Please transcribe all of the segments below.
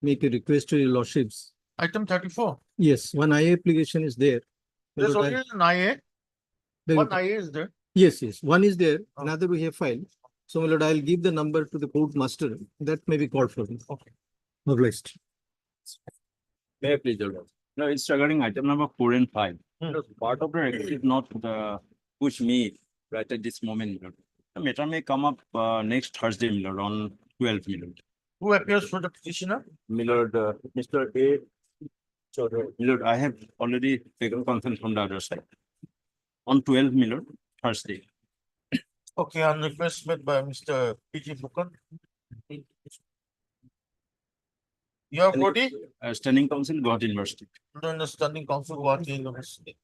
make a request to your lordships. Item 34. Yes, one IA application is there. There's Lord, only an IA. there- One IA is there. Yes, yes, one is there, Oh. another we have filed. So, my lord, I'll give the number to the court master. That may be called for. Okay. Obliged. May I please, Your Lord? No, it's regarding item number 4 and 5. Hmm. Part of the Directive not push me right at this moment, my Lord. The matter may come up next Thursday, my Lord, on 12th, my Lord. Who appears for the petitioner? My Lord, Mr. A. Tutor. My Lord, I have already taken consent from the other side. On 12th, my Lord, Thursday. Okay, on request made by Mr. P.G. Bukan. You have 40? Standing Council, Guwahati University. Then the standing council Guwahati University.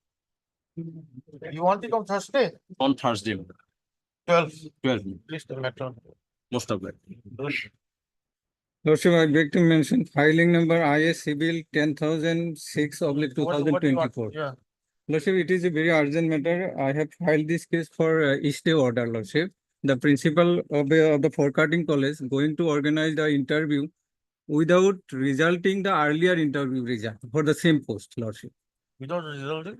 You want it on Thursday? On Thursday, my Lord. 12. 12th, my Lord. Please the matter. Most of that. Lordship, I beg to mention filing number IS Civil 10,006/2024. Yeah. Lordship, it is a very urgent matter. I have filed this case for stay order, Lordship. The principal of the Forcutting College going to organize the interview without resulting the earlier interview result for the same post, Lordship. Without resulting?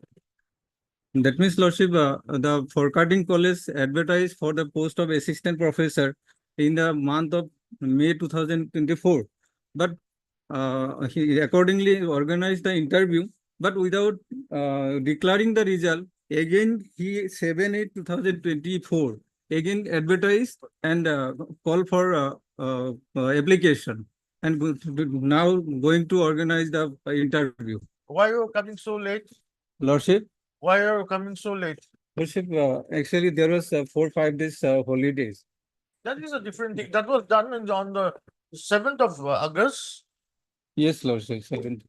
That means, Lordship, the Forcutting College advertised for the post of assistant professor in the month of May 2024. But he accordingly organized the interview, but without declaring the result. Again, he 7/8/2024 again advertised and call for application, and now going to organize the interview. Why are you coming so late? Lordship. Why are you coming so late? Lordship, actually there was 4-5 days holidays. That is a different thing. That was done on the 7th of August. Yes, Lordship, 7th.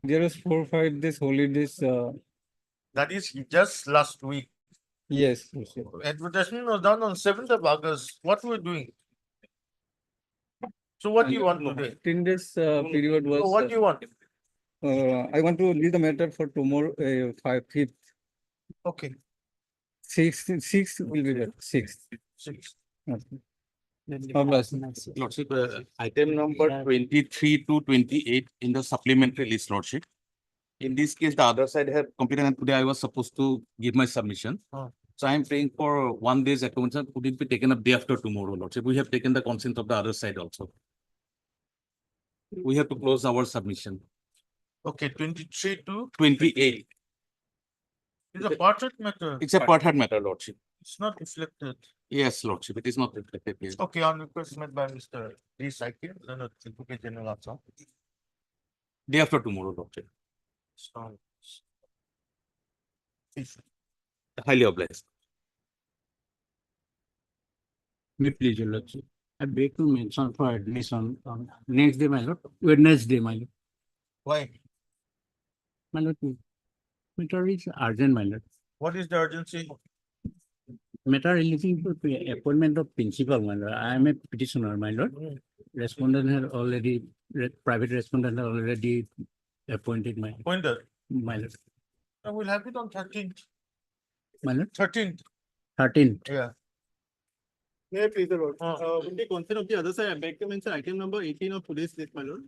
There was 4-5 days holidays. That is just last week. Yes, Lordship. Advertisement was done on 7th of August. What were we doing? So what do you want today? 10 days period was. So what do you want? I want to leave the matter for tomorrow, 5th. Okay. 6th will be there. 6th. 6. Lordship, item number 23 to 28 in the supplementary list, Lordship. In this case, the other side had completed, and today I was supposed to give my submission. Oh. So I am praying for 1 day's accommodation. Could it be taken up day after tomorrow, Lordship? We have taken the consent of the other side also. We have to close our submission. Okay, 23 to 28. it's a portrait matter. It's a part matter, Lordship. It's not reflected. Yes, Lordship. It is not reflected here. Okay, on request made by Mr. D. Saikir, then the Advocate General also. Day after tomorrow, Lordship. So, Highly obliged. May please, your lordship. I beg to mention for admission on next day, my lord, Wednesday, my lord. why? My lord, matter is urgent, my lord. What is the urgency? Matter relating to appointment of principal, my lord. I am a petitioner, my lord. Respondent had already, private respondent had already appointed my Pointer. lord. I will have it on 13th. My lord, 13th. 13th. Yeah. May I please the Lord? Oh. With the consent of the other side, I beg to mention item number 18 of today's list, my lord.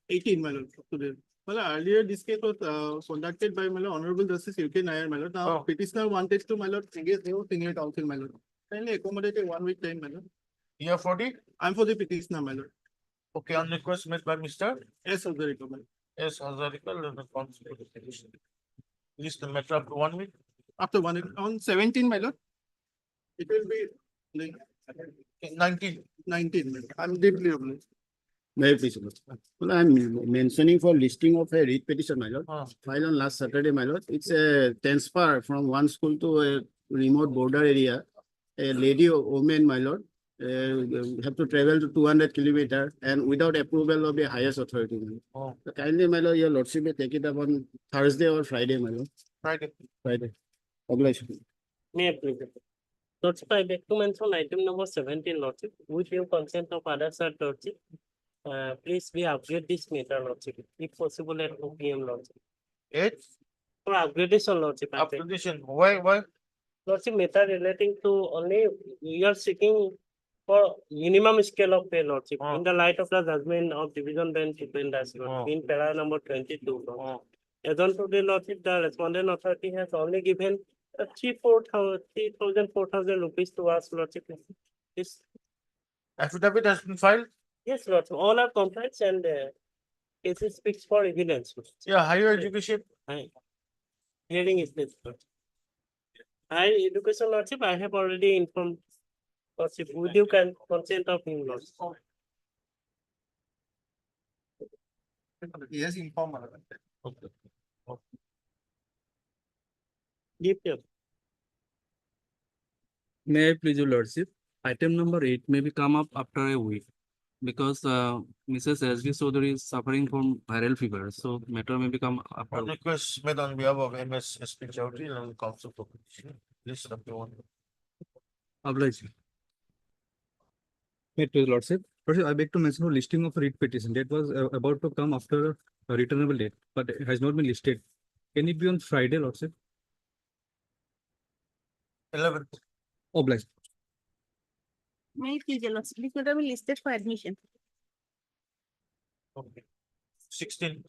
18, my lord, of today. Well, earlier this case was conducted by my lord, Honorable Justice U.K. Nair, my lord. Now Oh. petitioner wanted to, my lord, engage new senior counsel, my lord. Kindly accommodate a 1 week time, my lord. You have 40? I'm for the petitioner, my lord. Okay, on request made by Mr. Yes, of the recommend. S. Hazarika, then the council for the petition. List the matter up to 1 week. After 1 week, on 17, my lord. It will be like 19. 19, my lord. I'm deeply obliged. May I please, Lord? Well, I'm mentioning for listing of a writ petition, my lord. Filed on last Saturday, my lord. It's a transfer from one school to a remote border area. A lady or woman, my lord, have to travel to 200 kilometers and without approval of the highest authority. My lord. Oh. So kindly, my lord, your lordship may take it up on Thursday or Friday, my lord. Friday. Friday. Obliged. May I please? Lordship, I beg to mention item number 17, Lordship, with your consent of other side, Lordship. Please we upgrade this matter, Lordship, if possible at 2 PM, Lordship. 8. For upgradation, Lordship, I beg. Upgradation. Why? Lordship, matter relating to only we are seeking for minimum scale of pay, Lordship, Oh. in the light of the judgment of division bench Oh. in para number 22. Oh. As on today, Lordship, the respondent authority has only given 3,000 rupees to us, Lordship. This, Affidavit has been filed? yes, Lordship, all are complaints and cases speaks for evidence. Yeah, higher education. Hearing is this. Higher education, Lordship, I have already informed Lordship, with you can consent of him, Lordship. Yes, inform. Okay. Give you. May I please, your lordship? Item number 8 may be come up after a week because Mrs. S.V. Chaudhary is suffering from viral fever. So matter may become after. On request made on behalf of MS SP Chowdhury and Council for Petition. Please, everyone. Obliged. May it please, lordship. Lordship, I beg to mention a listing of writ petition that was about to come after a returnable date, but it has not been listed. Can it be on Friday, lordship? 11th. Obliged. May I please, your lordship, this matter will be listed for admission. Okay. 16th.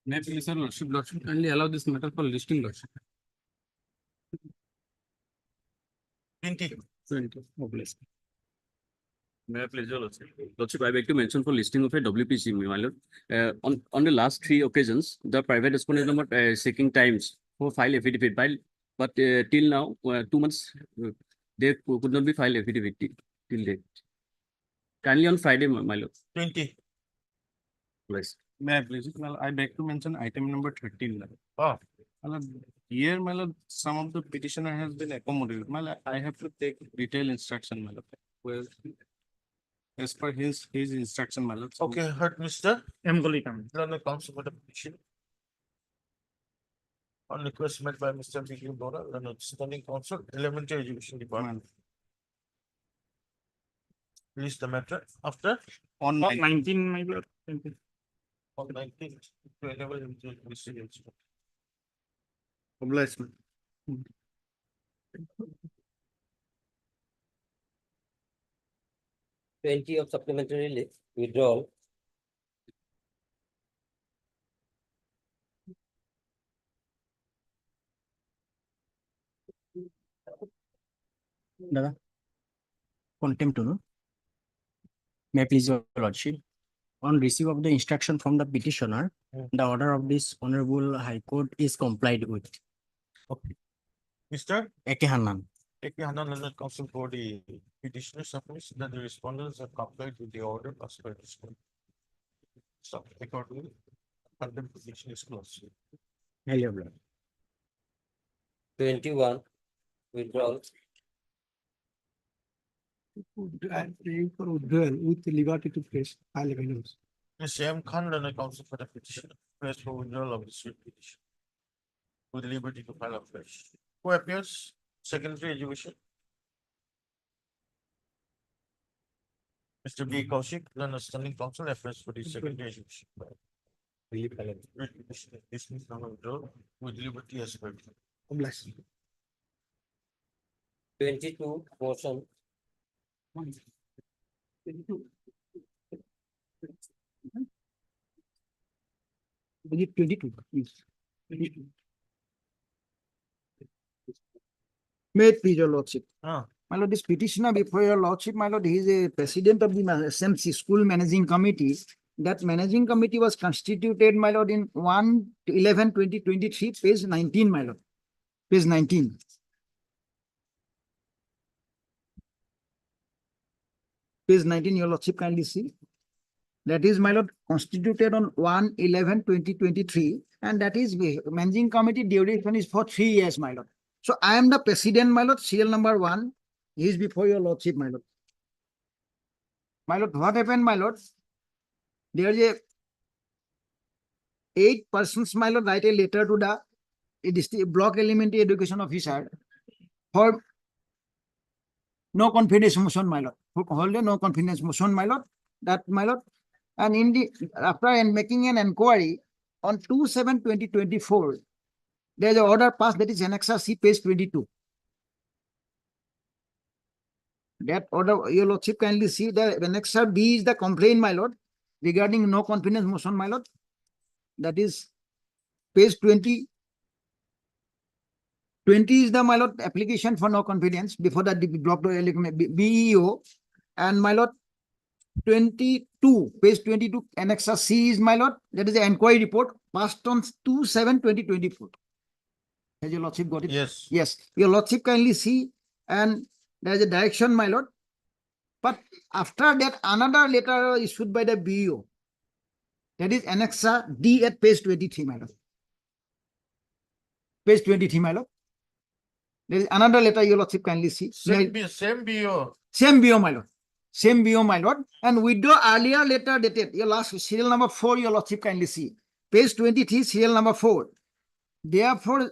May I please, your lordship, kindly allow this matter for listing, lordship. 20. 20. Obliged. May I please, your lordship? Lordship, I beg to mention for listing of a WPC, my lord. On the last 3 occasions, the private respondent number seeking times for file affidavit, but till now, 2 months, they could not be filed affidavit till date. Kindly on Friday, my lord. 20. Please. May I please? Well, I beg to mention item number 13. Oh. Here, my lord, some of the petitioner has been accommodated. My lord, I have to take detailed instruction, my lord. Well, as per his instruction, my lord. Okay, heard Mr. I'm going to come. On the Council for the Petition. On request made by Mr. B. Bora, the Standing Council, Elementary Education Department. Release the matter after On 19, my lord. on 19th to enable him to receive it. Obliged. 20 of supplementary list withdrawal. Dada. Contempt, no? May I please, your lordship? On receipt of the instruction from the petitioner, the order of this Honorable High Court is complied with. Mr. Eke Hanan. Eki Hanan Learned Council for the petitioner submits that the respondents have complied with the order as per this court. So accordingly, contempt petition is closed. Hello, Lord. 21 withdrawal. I'm praying for withdrawal with liberty to face file evidence. Ms. M. Khan Learned Council for the petition, press for withdrawal of the suit petition. With liberty to file afresh. Who appears? Secondary Education. Mr. B. Kaushik, Learned Standing Council, affairs for the secondary education. Writ petition is dismissed from withdrawal with liberty as well. Obliged. 22 motion. Is it 22? Yes. 22. May it please, your lordship. Ah. My lord, this petitioner before your lordship, my lord, he is a president of the SMC School Managing Committee. That managing committee was constituted, my lord, in 1/11/2023, page 19, my lord. Page 19. Page 19, your lordship, kindly see. That is, my lord, constituted on 1/11/2023, and that is managing committee duration is for 3 years, my lord. So I am the president, my lord, serial number 1. He is before your lordship, my lord. My lord, what happened, my lord? There is 8 persons, my lord, write a letter to the district block elementary education officer for no confidence motion, my lord. For hold a no confidence motion, my lord. That, my lord. And in the after making an inquiry on 2/7/2024, there is an order passed that is Annexure C, page 22. That order, your lordship kindly see the annexure B is the complaint, my lord, regarding no confidence motion, my lord. That is page 20. 20 is the, my lord, application for no confidence before the block BEO. And my lord, 22, page 22, annexure C is, my lord, that is the inquiry report passed on 2/7/2024. Has your lordship got it? Yes. Yes, your lordship kindly see, and there is a direction, my lord. But after that, another letter issued by the BEO. That is annexure D at page 23, my lord. Page 23, my lord. There is another letter, your lordship kindly see. Same BO. Same BO, my lord. Same BO, my lord. And with the earlier letter dated, your last serial number 4, your lordship kindly see. Page 23, serial number 4. Therefore,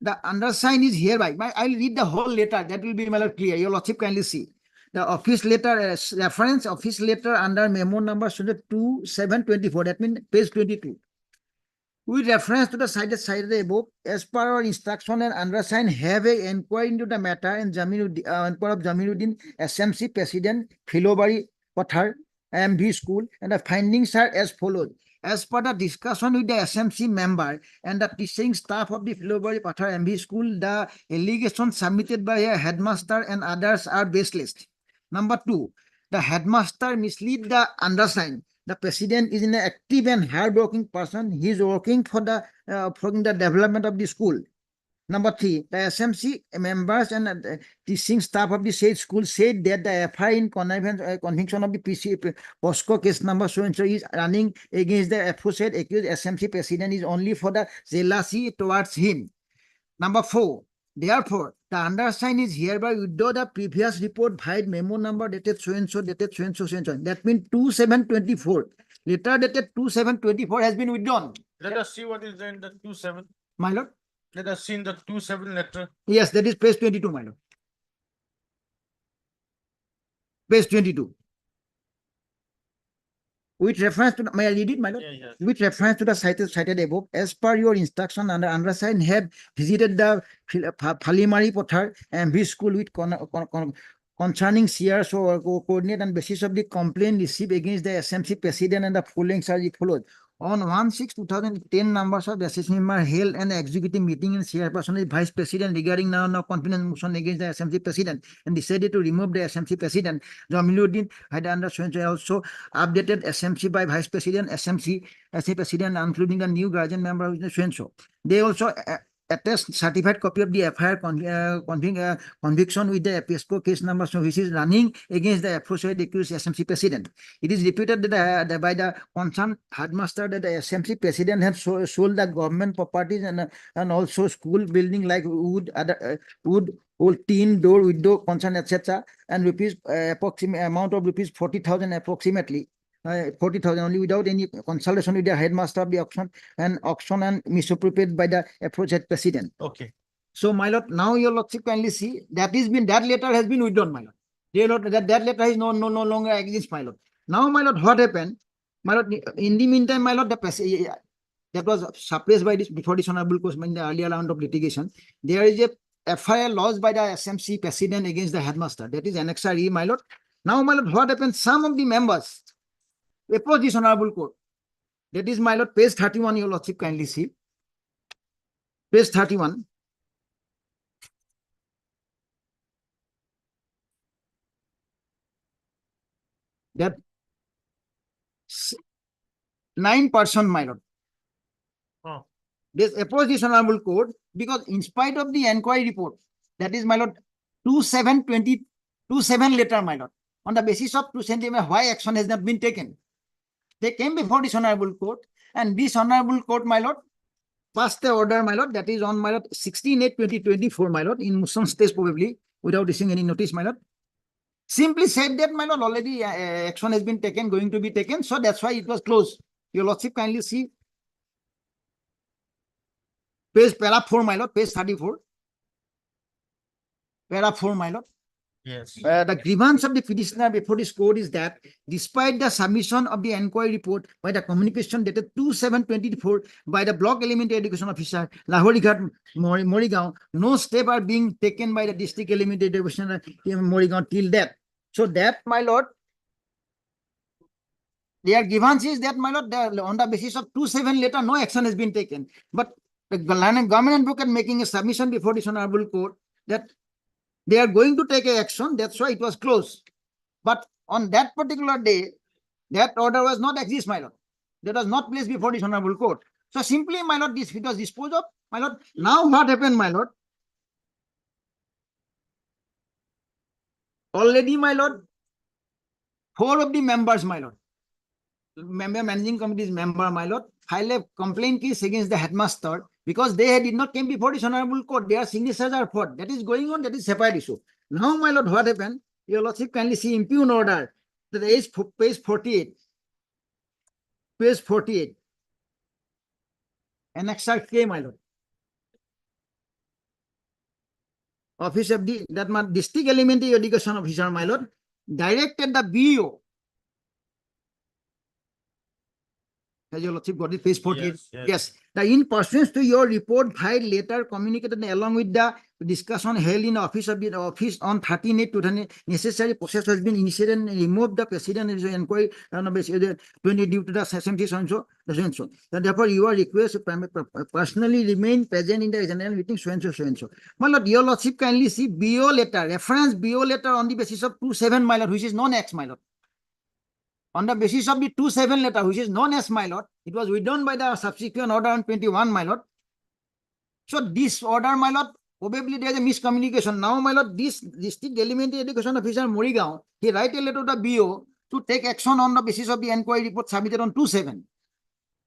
the undersigned is hereby. I'll read the whole letter. That will be, my lord, clear. Your lordship kindly see. The office letter, reference office letter under memo number 2/7/24. That means page 22. With reference to the cited above, as per our instruction and undersigned have a inquiry into the matter and inquiry of Jamiluddin, SMC President, Filobari Pathar, MV School, and the findings are as follows. As per the discussion with the SMC member and the teaching staff of the Filobari Pathar MV School, the allegations submitted by a headmaster and others are baseless. Number 2, the headmaster misled the undersigned. The president is an active and hardworking person. He is working for the development of the school. Number 3, the SMC members and teaching staff of the said school said that the FIR in conviction of the POSCO case number so-and-so is running against the aforesaid accused SMC president is only for the jealousy towards him. Number 4, therefore, the undersigned is hereby withdraw the previous report via memo number dated so-and-so, dated so-and-so, so-and-so. That means 2/7/24. Letter dated 2/7/24 has been withdrawn. Let us see what is there in the 2/7. My lord? Let us see in the 2/7 letter. Yes, that is page 22, my lord. Page 22. With reference to, may I read it, my lord? Yeah. With reference to the cited above, as per your instruction, undersigned have visited the Phalimari Pathar MV School with concerning CRs or coordinate and basis of the complaint received against the SMC president and the following are followed. On 1/6/2010, numbers of the assessment member held an executive meeting in chairperson is vice president regarding no confidence motion against the SMC president and decided to remove the SMC president. Jamiluddin had under also updated SMC by vice president, SMC president, including the new guardian member of the so. They also attest certified copy of the FIR conviction with the POSCO case number, so which is running against the aforesaid accused SMC president. It is repeated that by the concerned headmaster that the SMC president has sold the government properties and also school building like wood, old tin, door, window, concern, etc. and rupees approximate amount of rupees 40,000 approximately. 40,000 only without any consultation with the headmaster of the auction and misappropriated by the aforesaid president. Okay. So, my lord, now your lordship kindly see that letter has been withdrawn, my lord. Dear lord, that letter is no longer exists, my lord. Now, my lord, what happened? My lord, in the meantime, my lord, that was suppressed by this before this honorable course in the earlier round of litigation. There is a FIR lodged by the SMC president against the headmaster. That is annexure E, my lord. Now, my lord, what happened? Some of the members approach this honorable court. That is, my lord, page 31, your lordship kindly see. Page 31. That 9%, my lord. Oh. This approach this honorable court because in spite of the inquiry report, that is, my lord, 2/7/27 letter, my lord, on the basis of 2/7 why action has not been taken. They came before this honorable court, and this honorable court, my lord, passed the order, my lord, that is on, my lord, 16/8/2024, my lord, in motion stage probably, without issuing any notice, my lord. Simply said that, my lord, already action has been taken, going to be taken, so that's why it was closed. Your lordship kindly see page para 4, my lord, page 34. Para 4, my lord. Yes. The grievance of the petitioner before this court is that despite the submission of the inquiry report by the communication dated 2/7/24 by the block elementary education officer Lahorighat Morigaon, no step are being taken by the district elementary education Morigaon till that. So that, my lord, their grievances that, my lord, on the basis of 2-7 letter, no action has been taken. But the government advocate making a submission before this honorable court that they are going to take a action. That's why it was closed. But on that particular day, that order was not exist, my lord. That was not placed before this honorable court. So simply, my lord, this it was disposed of, my lord. Now what happened, my lord? Already, my lord, 4 of the members, my lord, managing committee's member, my lord, filed a complaint case against the headmaster because they did not came before this honorable court. Their signatures are fraud. That is going on. That is separate issue. Now, my lord, what happened? Your lordship kindly see impugn order. That is page 48. Page 48. Annexure K, my lord. Office of the that my district elementary education officer, my lord, directed the BO. Has your lordship got it? Page 48. Yes. The in pursuance to your report, filed later communicated along with the discussion held in the office of the office on 13/8/2000, necessary process has been initiated and removed the precedent inquiry due to the SMT so and so. Therefore, you are requested to personally remain present in the general meeting so and so so and so. My lord, your lordship kindly see BO letter, reference BO letter on the basis of 2-7, my lord, which is non-X, my lord. On the basis of the 2-7 letter, which is known as, my lord, it was withdrawn by the subsequent order on 21, my lord. So this order, my lord, probably there is a miscommunication. Now, my lord, this district elementary education officer Morigao, he write a letter to the BO to take action on the basis of the inquiry report submitted on 2-7.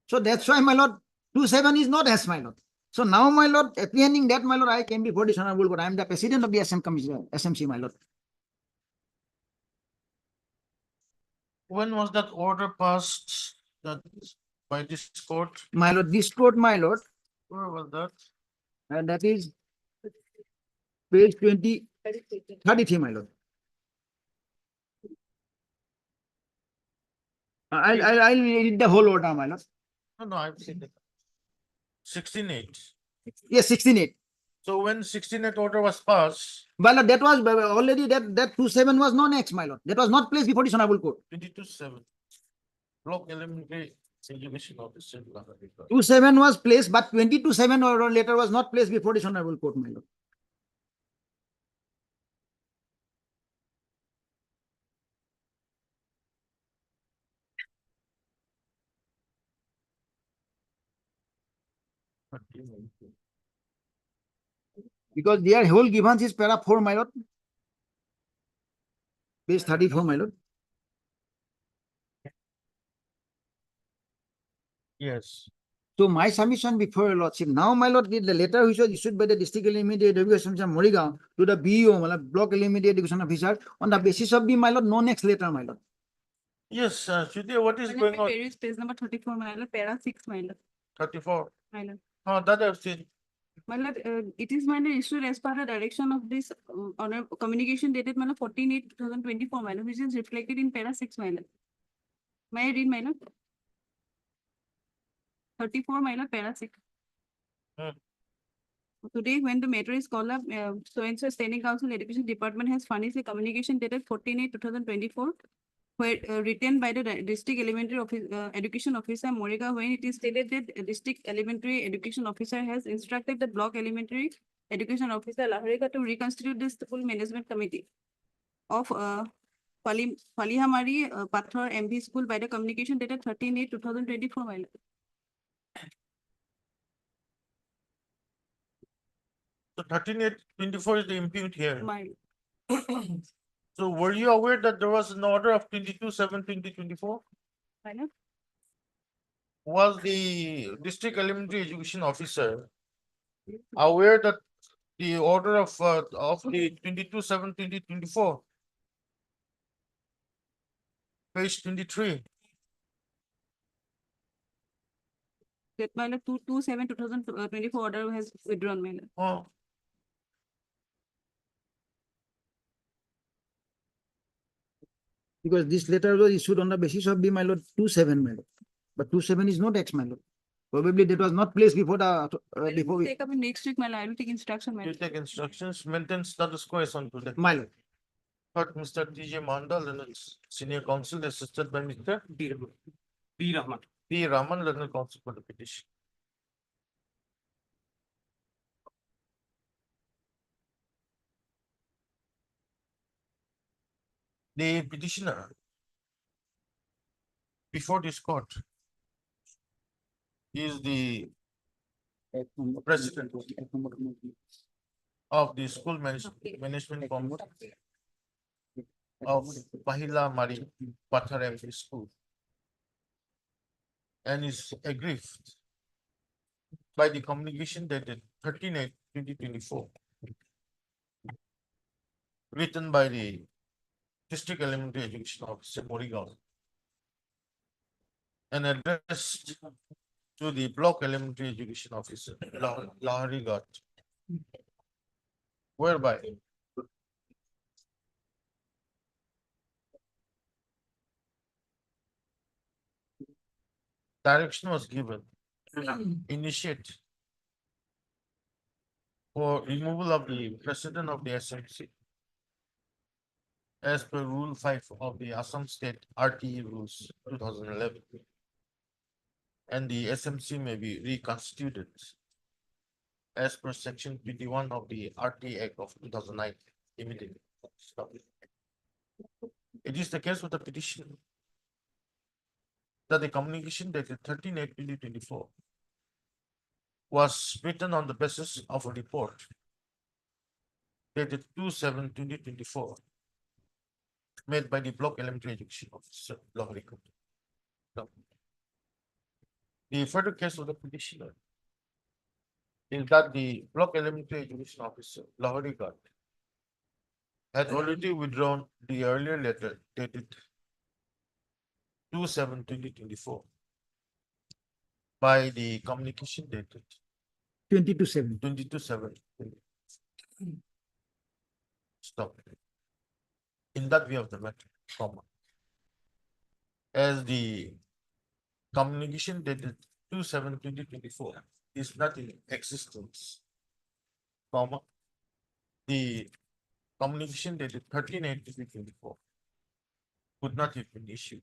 So that's why, my lord, 2-7 is not as, my lord. So now, my lord, apprehending that, my lord, I came before this honorable court. I am the president of the SMC, my lord. When was that order passed that by this court? My lord, this court, my lord, Where was that? and that is page 33, my lord. I'll read the whole order, my lord. No, I've seen it. 16/8. Yes, 16/8. So when 16/8 order was passed, My lord, that was already that 2-7 was non-X, my lord. That was not placed before this honorable court. 22/7. Block elementary education officer. 2-7 was placed, but 22-7 or later was not placed before this honorable court, my lord. Because their whole grievance is para 4, my lord. Page 34, my lord. Yes. So my submission before your lordship. Now, my lord, the letter which was issued by the district elementary education officer Morigao to the BO, my lord, block elementary education officer, on the basis of the, my lord, non-X letter, my lord. Yes, Shruti, what is going on? Page number 34, my lord, para 6, my lord. 34. My lord. Oh, that I've seen. My lord, it is my lord issued as per the direction of this honor communication dated, my lord, 14/8/2024, my lord, which is reflected in para 6, my lord. May I read, my lord? 34, my lord, para 6. Today, when the matter is called up, so-and-so Standing Council Education Department has furnished a communication dated 14/8/2024, where written by the District Elementary Education Officer Morega, when it is stated that District Elementary Education Officer has instructed the Block Elementary Education Officer Laharika to reconstitute this full management committee of Palihamari Pathor MV School by the communication dated 13/8/2024, my lord. So 13/8/24 is the impute here. My So were you aware that there was an order of 22/7/2024? lord. Was the district elementary education officer aware that the order of the 22/7/2024? Page 23. That my lord 2/7/2024 order has withdrawn, my lord. Oh, Because this letter was issued on the basis of the, my lord, 2-7, my lord. But 2-7 is not X, my lord. Probably that was not placed before the before we, Take up in next week, my lord. I will take instruction, my you lord. take instructions, maintain status quo as on today. my lord. Third, Mr. T.J. Mandal, Learned Senior Counsel, assisted by Mr. B. Rahman. P. Raman, Learned Counsel for the petition. The petitioner before this court is the president of the school management committee of Pahila Mari Pathar MV School and is aggrieved by the communication dated 13/8/2024 written by the District Elementary Education Officer Morigaon and addressed to the Block Elementary Education Officer Laharigat, whereby direction was given initiate for removal of the president of the SMC as per Rule 5 of the Assam State RTE Rules 2011. And the SMC may be reconstituted as per Section 21 of the RT Act of 2009 immediately. Stop. It is the case with the petition that the communication dated 13/8/2024 was written on the basis of a report dated 2/7/2024 made by the Block Elementary Education Officer Laharigat. The further case of the petitioner is that the Block Elementary Education Officer Laharigat had already withdrawn the earlier letter dated 2/7/2024 by the communication dated 22/7. 22/7. Stop. In that view of the matter, comma, as the communication dated 2/7/2024 is not in existence, comma, the communication dated 13/8/2024 could not have been issued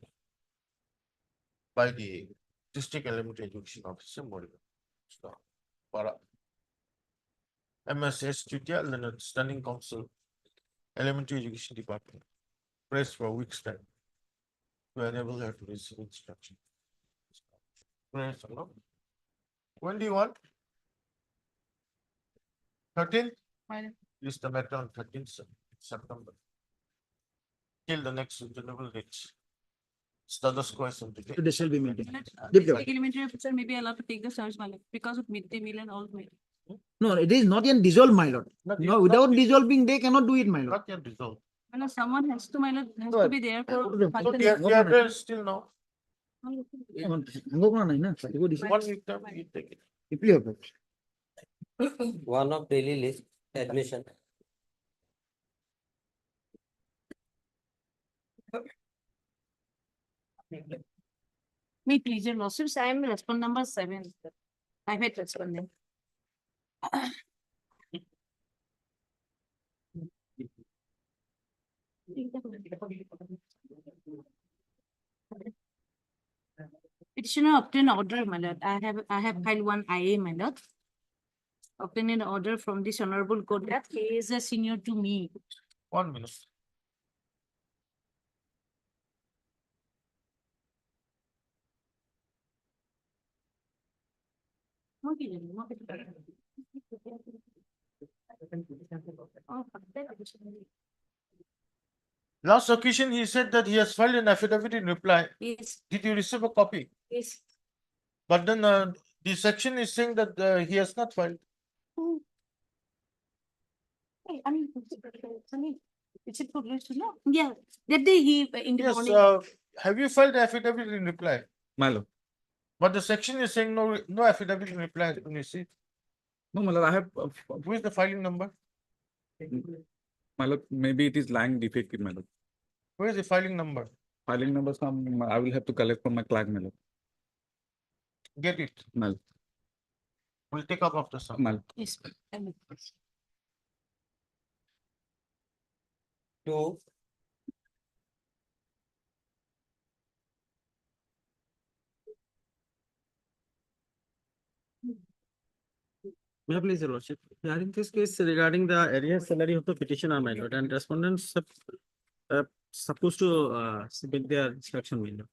by the District Elementary Education Officer Morigaon. Stop. Para. MSS Tutor, Learned Standing Council, Elementary Education Department, pressed for a week's time to enable her to receive instruction. Press along. When do you want? 13th? Is the matter on 13th September. Till the next reasonable date. Status quo is in They shall be maintained. Deep District elementary officer may be allowed to take the search, my lord, because of midday meal and all. No, it is not yet dissolved, my lord. No, without dissolving, they cannot do it, my lord. Not yet resolved. My lord, someone has to, my lord, has No, to be there for. So So they are still now. ভাঙব পৰা নাই না, কাটিব দিছে। 1 week time you take it. ইপলি হ'ব। One of daily list admission. Me, please, your lawsuits, I am respond number 7. Private respondent. Petitioner obtain order, my lord. I have filed one IA, my lord. Obtain an order from this honorable court that he is a senior to me. 1 minute. Last occasion, he said that he has filed an affidavit in reply. Yes, Did you receive a copy? yes. But then the section is saying that he has not filed. Hey, I mean, it's a progress, no? Yeah, that day he, in the Yes, morning. have you filed the affidavit in reply? My lord. But the section is saying no affidavit in reply has been received. No, my lord, I have, Who is the filing number? my lord, maybe it is lying defective, my lord. Where is the filing number? Filing numbers, I will have to collect from my clerk, my lord. Get it. My lord. We'll take up after some. My lord. Yes. Two, May I please, your lordship? Yeah, in this case regarding the area salary of the petitioner, my lord, and respondents supposed to submit their instruction, my lord.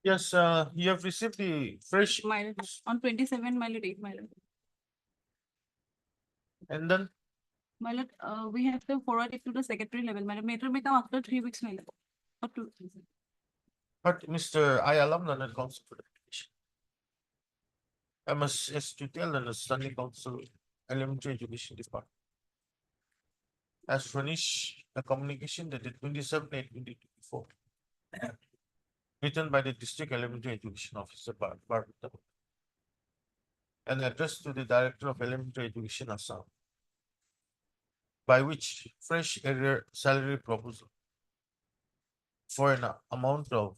Yes, you have received the fresh, My lord, on 27, my lord, 8, my lord. and then My lord, we have to forward it to the secretary level, my lord. Matter may come after 3 weeks, my lord. Or 2. but Mr. Ayalam, Learned Counsel for the petition. MSS Tutel and the Standing Council Elementary Education Department has furnished a communication dated 27/8/2024, written by the District Elementary Education Officer Barbara, and addressed to the Director of Elementary Education Assam, by which fresh arrear salary proposal for an amount of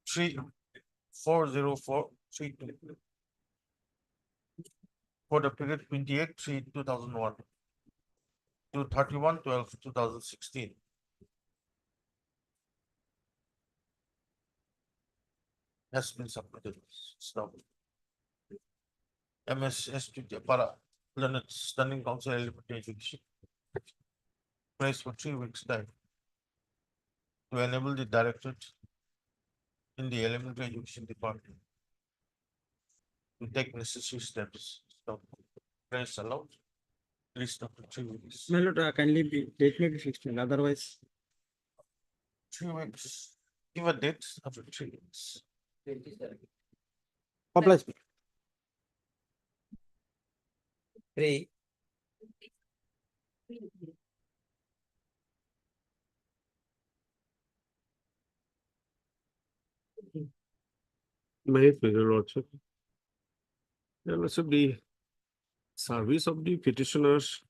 3,40432 for the period 28/3/2001 to 31/12/2016 has been submitted. So, MSS para Learned Standing Council Elementary Education placed for 3 weeks time to enable the directorate in the Elementary Education Department to take necessary steps. So, press allowed. List of 3 weeks. My lord, kindly be, date may be fixed, my lord, otherwise. 3 weeks. Give a date after 3 weeks. Oblige. 3. May pleasure, lordship. Yeah, lordship, the service of the petitioners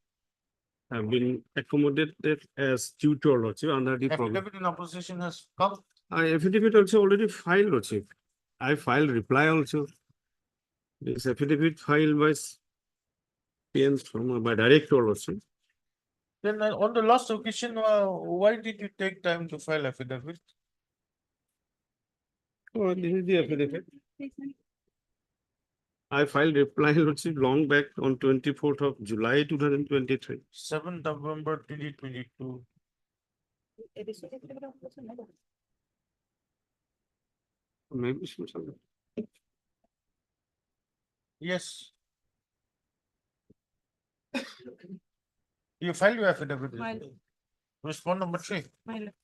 have been accommodated as tutor, lordship, under the program. Affidavit in opposition has come. Affidavit also already filed, lordship. I filed reply also. This affidavit filed by PN from by director, lordship. Then on the last occasion, why did you take time to file affidavit? Oh, this is the affidavit. I filed reply, lordship, long back on 24th of July 2023. 7th November 2022. Maybe some. Yes. You filed your affidavit. Filed. Respond number 3. My lord.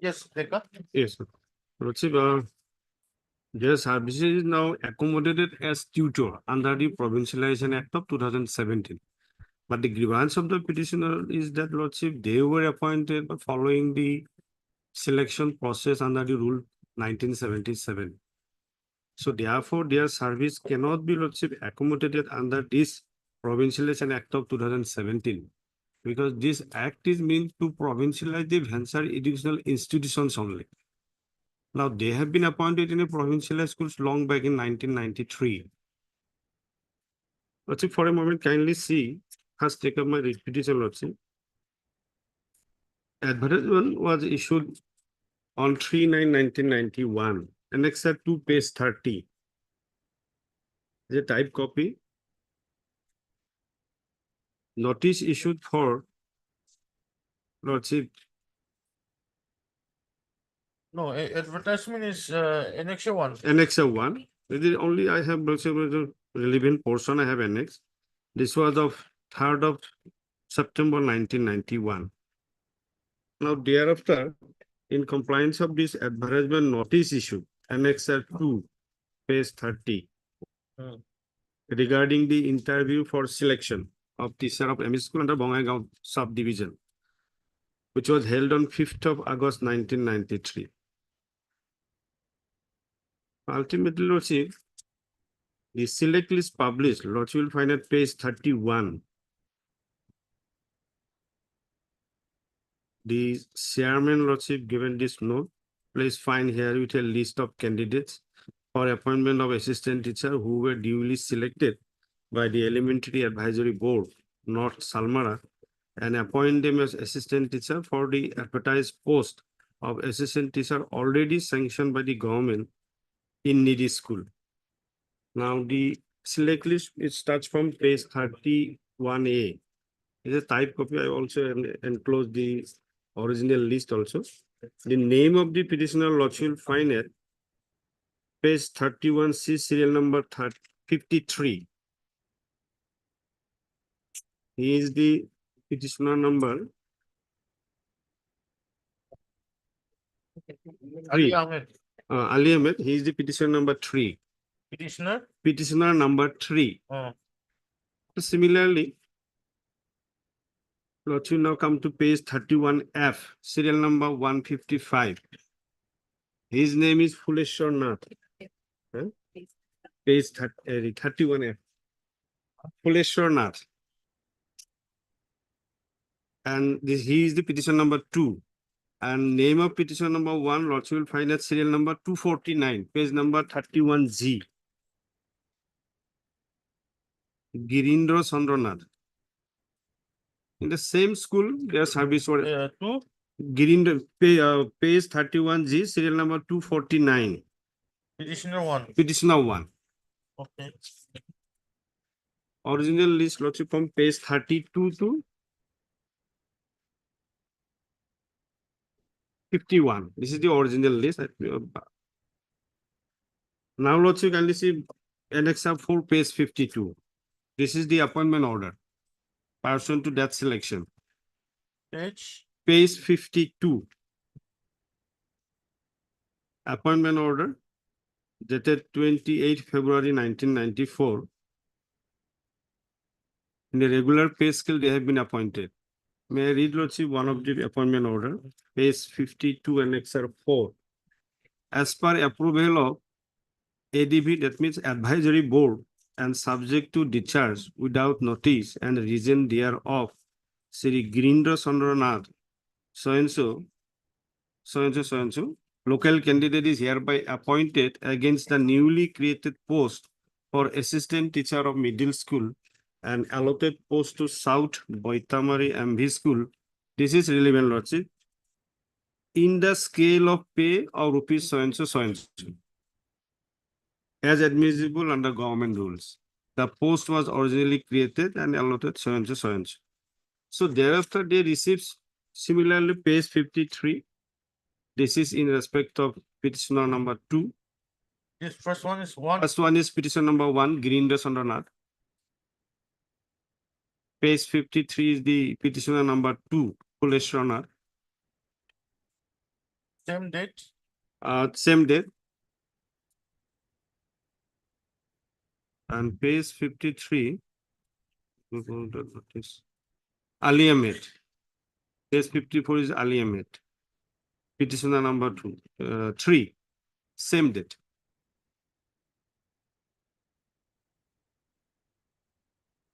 Yes, Rekha. Yes, sir. Lordship, their services is now accommodated as tutor under the Provincialization Act of 2017. But the grievance of the petitioner is that, lordship, they were appointed following the selection process under the Rule 1977. So therefore, their service cannot be, lordship, accommodated under this Provincialization Act of 2017. Because this act is meant to provincialize the venture educational institutions only. Now, they have been appointed in a provincial schools long back in 1993. Lordship, for a moment, kindly see, first take up my petition, lordship. Advertisement was issued on 3/9/1991, annexed to page 30. The type copy. Notice issued for, lordship, No, advertisement is Annex 1. Annex 1. This is only I have, lordship, the relevant portion I have annexed. This was of 3rd of September 1991. Now, thereafter, in compliance of this advertisement notice issue, Annex 2, page 30, regarding the interview for selection of teacher of ME school under Bongaigaon subdivision. which was held on 5th of August 1993. Ultimately, Lordship, the select list published, Lordship will find at page 31. The chairman, Lordship, given this note, please find here with a list of candidates for appointment of assistant teacher who were duly selected by the Elementary Advisory Board, North Salmara, and appoint them as assistant teacher for the advertised post of assistant teacher already sanctioned by the government in needy school. Now the select list, it starts from page 31A. It's a type copy. I also enclosed the original list also. The name of the petitioner, Lordship will find at page 31C, serial number 53. He is the petitioner number 3. Ali Ahmed, he is the petitioner number 3. Petitioner? Petitioner number 3. Similarly, let you now come to page 31F, serial number 155. His name is Fuleshwar Nath. Page 31F. Fuleshwar Nath. And he is the petition number 2. And name of petition number 1, Lordship will find at serial number 249, page number 31G. Girindra Chandranath. In the same school, their service were Girindra, page 31G, serial number 249. Petitioner 1. Petitioner 1. Okay. Original list, Lordship, from page 32 to 51. This is the original list. Now, Lordship, kindly see Annex 4, page 52. This is the appointment order pursuant to that selection. Page 52. Appointment order dated 28 February 1994. In the regular pay scale, they have been appointed. May I read, Lordship, one of the appointment order, page 52, Annex 4. As per approval of ADB, that means Advisory Board, and subject to discharge without notice and reason thereof, Sri Girindra Chandranath, so-and-so, local candidate is hereby appointed against the newly created post for assistant teacher of middle school and allotted post to South Boitamari MV School. This is relevant, Lordship. In the scale of pay of rupees so-and-so, as admissible under government rules. The post was originally created and allotted so-and-so. So thereafter, they receives similarly page 53. This is in respect of petitioner number 2. This first one is 1. First one is petition number 1, Girindra Chandranath. Page 53 is the petitioner number 2, Fuleshwar Nath. Same date. Same date. And page 53, Ali Ahmed. Page 54 is Ali Ahmed. Petitioner number 3, same date.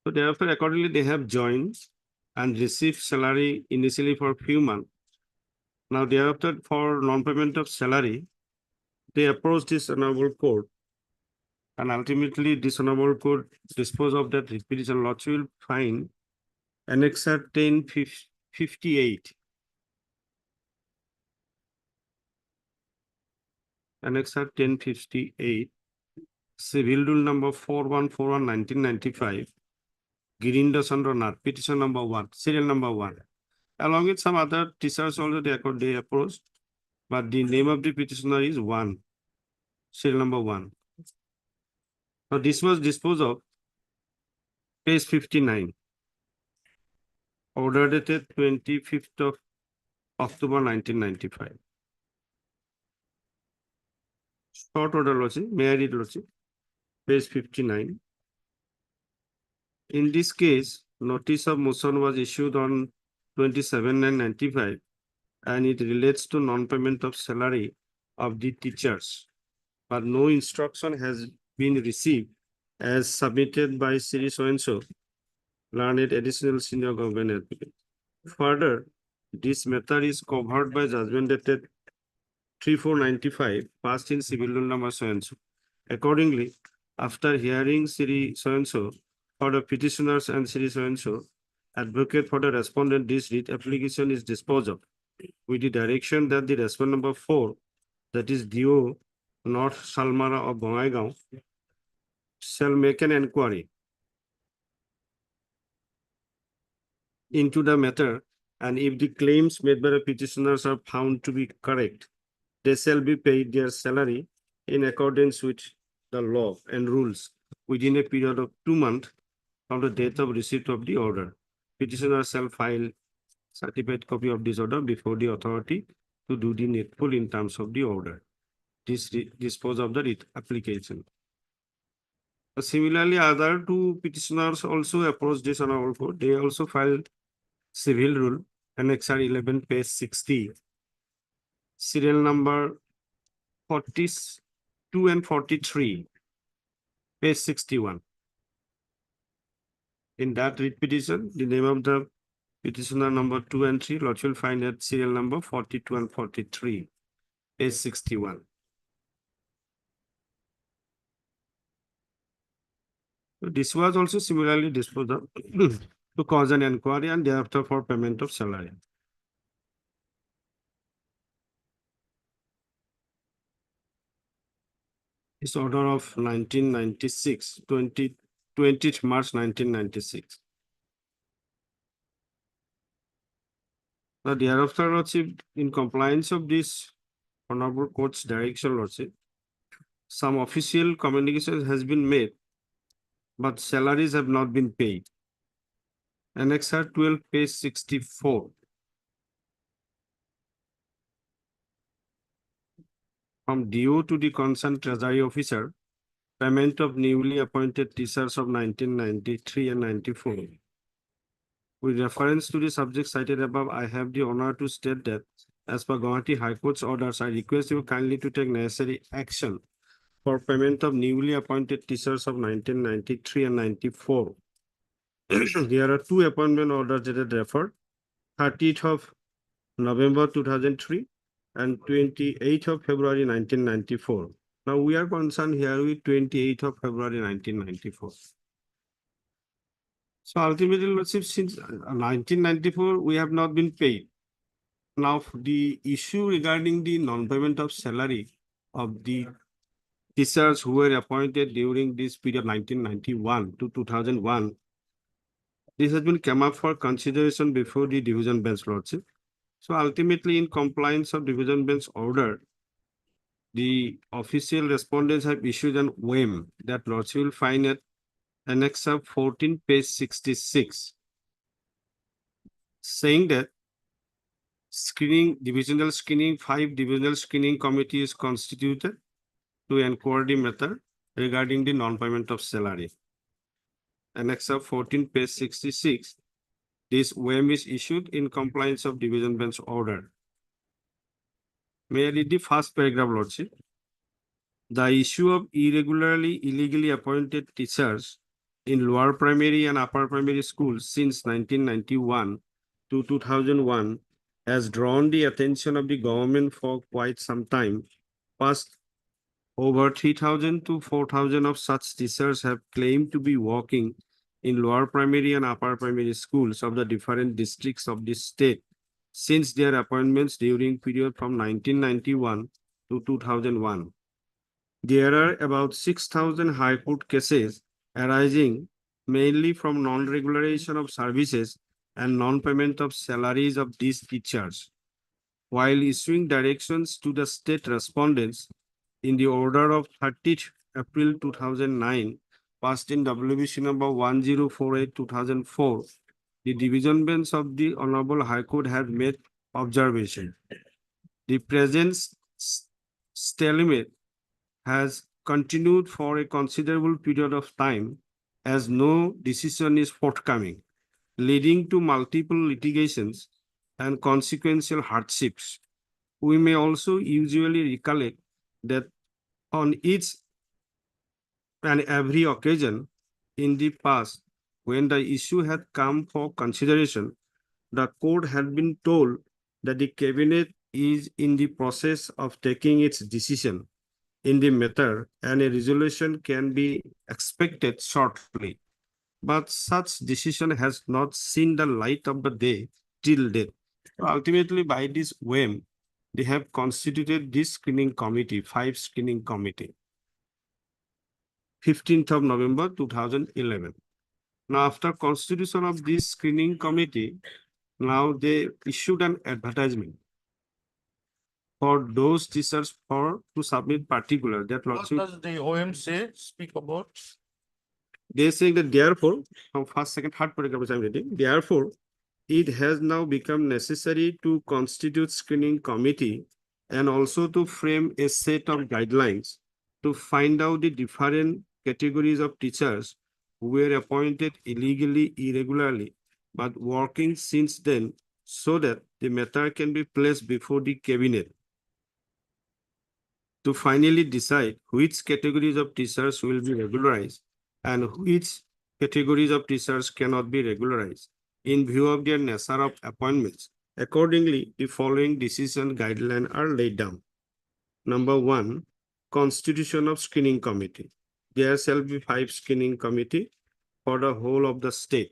So therefore, accordingly, they have joined and received salary initially for a few months. Now thereafter, for non-payment of salary, they approached this honorable court. And ultimately, this honorable court disposed of that petition. Lordship will find Annexure 1058. Annexure 1058. Civil Rule number 4141 1995. Girindra Chandranath, petition number 1, serial number 1. Along with some other teachers also they approached, but the name of the petitioner is 1, serial number 1. Now this was disposed of page 59. Order dated 25th of October 1995. Short order, Lordship. May I read, Lordship? Page 59. In this case, notice of motion was issued on 27/9/95 and it relates to non-payment of salary of the teachers. But no instruction has been received as submitted by Sri so-and-so, learned additional senior government advocate. Further, this matter is covered by judgment dated 3495 passed in civil law number so-and-so. Accordingly, after hearing Sri so-and-so for the petitioners and Sri so-and-so advocate for the respondent, this writ application is disposed of with the direction that the respondent number 4, that is DO North Salmara of Bongaigaon, shall make an inquiry into the matter, and if the claims made by the petitioners are found to be correct, they shall be paid their salary in accordance with the law and rules within a period of 2 months from the date of receipt of the order. Petitioner shall file certified copy of this order before the authority to do the needful in terms of the order. This dispose of the writ application. Similarly, other two petitioners also approached this honorable court. They also filed civil rule annexure 11 page 60, serial number 42 and 43, page 61. In that writ petition, the name of the petitioner number 2 and 3, Lord will find at serial number 42 and 43, page 61. So this was also similarly disposed of to cause an inquiry and thereafter for payment of salary. This order of 1996, 20th March 1996. Now, thereafter, Lordship, in compliance of this Honorable Court's direction, Lordship, some official communication has been made, but salaries have not been paid. Annexure 12, page 64. From DO to the concerned Treasury Officer, payment of newly appointed teachers of 1993 and 94. With reference to the subject cited above, I have the honor to state that as per Guwahati High Court's orders, I request you kindly to take necessary action for payment of newly appointed teachers of 1993 and 94. There are two appointment orders that referred, 30th of November 2003 and 28th of February 1994. Now we are concerned here with 28th of February 1994. So ultimately, Lordship, since 1994, we have not been paid. Now, the issue regarding the non-payment of salary of the teachers who were appointed during this period 1991 to 2001, this has been come up for consideration before the division bench, Lordship. So ultimately, in compliance of division bench order, the official respondents have issued an OM that Lordship will find at Annexure 14, page 66, saying that divisional screening, 5 divisional screening committee is constituted to inquire the matter regarding the non-payment of salary. Annexure 14, page 66, this OM is issued in compliance of division bench order. May I read the first paragraph, Lordship? The issue of illegally appointed teachers in lower primary and upper primary schools since 1991 to 2001 has drawn the attention of the government for quite some time. Past over 3,000 to 4,000 of such teachers have claimed to be working in lower primary and upper primary schools of the different districts of the state since their appointments during period from 1991 to 2001. There are about 6,000 High Court cases arising mainly from non-regularization of services and non-payment of salaries of these teachers. While issuing directions to the state respondents in the order of 30th April 2009, passed in WBC number 1048/2004, the division bench of the Honorable High Court has made observation. The present stalemate has continued for a considerable period of time as no decision is forthcoming, leading to multiple litigations and consequential hardships. We may also usually recollect that on each and every occasion in the past, when the issue had come for consideration, the court had been told that the cabinet is in the process of taking its decision in the matter and a resolution can be expected shortly. But such decision has not seen the light of the day till date. Ultimately, by this whim, they have constituted this screening committee, 5 screening committee, 15th of November 2011. Now, after constitution of this screening committee, now they issued an advertisement for those teachers to submit particular that What lordship. does the OM say, speak about? They saying that therefore, from first, second, third paragraph which I'm reading, therefore, it has now become necessary to constitute screening committee and also to frame a set of guidelines to find out the different categories of teachers who were appointed illegally, irregularly, but working since then so that the matter can be placed before the cabinet to finally decide which categories of teachers will be regularized and which categories of teachers cannot be regularized in view of their nature of appointments. Accordingly, the following decision guidelines are laid down. Number 1, constitution of screening committee. There shall be 5 screening committee for the whole of the state.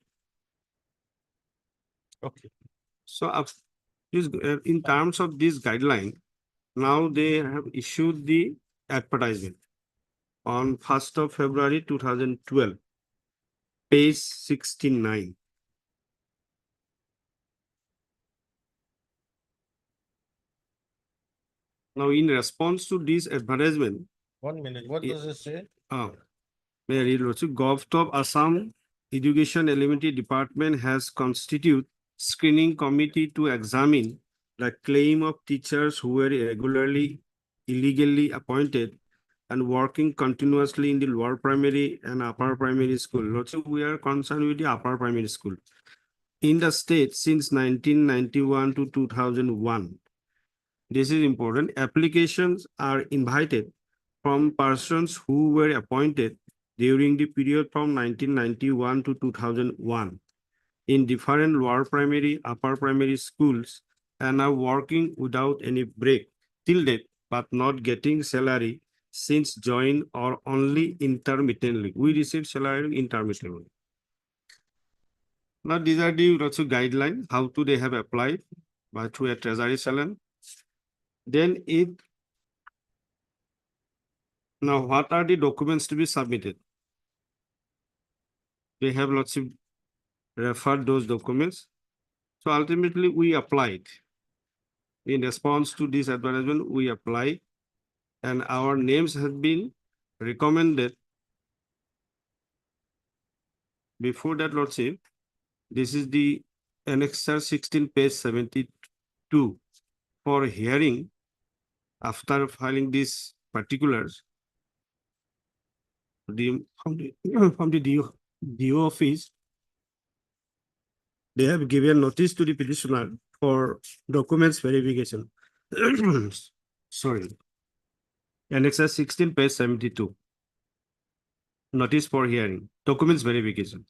Okay. So in terms of this guideline, now they have issued the advertisement on 1st of February 2012, page 69. Now, in response to this advertisement, 1 minute, what Yeah. does it say? May I read also? Govt of Assam Education Elementary Department has constituted screening committee to examine the claim of teachers who were irregularly, illegally appointed and working continuously in the lower primary and upper primary school. Also, we are concerned with the upper primary school in the state since 1991 to 2001. This is important. Applications are invited from persons who were appointed during the period from 1991 to 2001 in different lower primary, upper primary schools and are working without any break till date, but not getting salary since join or only intermittently. We receive salary intermittently. Now, these are the also guidelines, how to they have applied by through a treasury salon. Then now what are the documents to be submitted? They have lots of referred those documents. So ultimately we applied. In response to this advertisement, we applied and our names have been recommended. Before that, Lordship, this is the Annexure 16, page 72 for hearing after filing these particulars. From the DO office, they have given notice to the petitioner for documents verification. Sorry. Annexure 16, page 72. Notice for hearing, documents verification.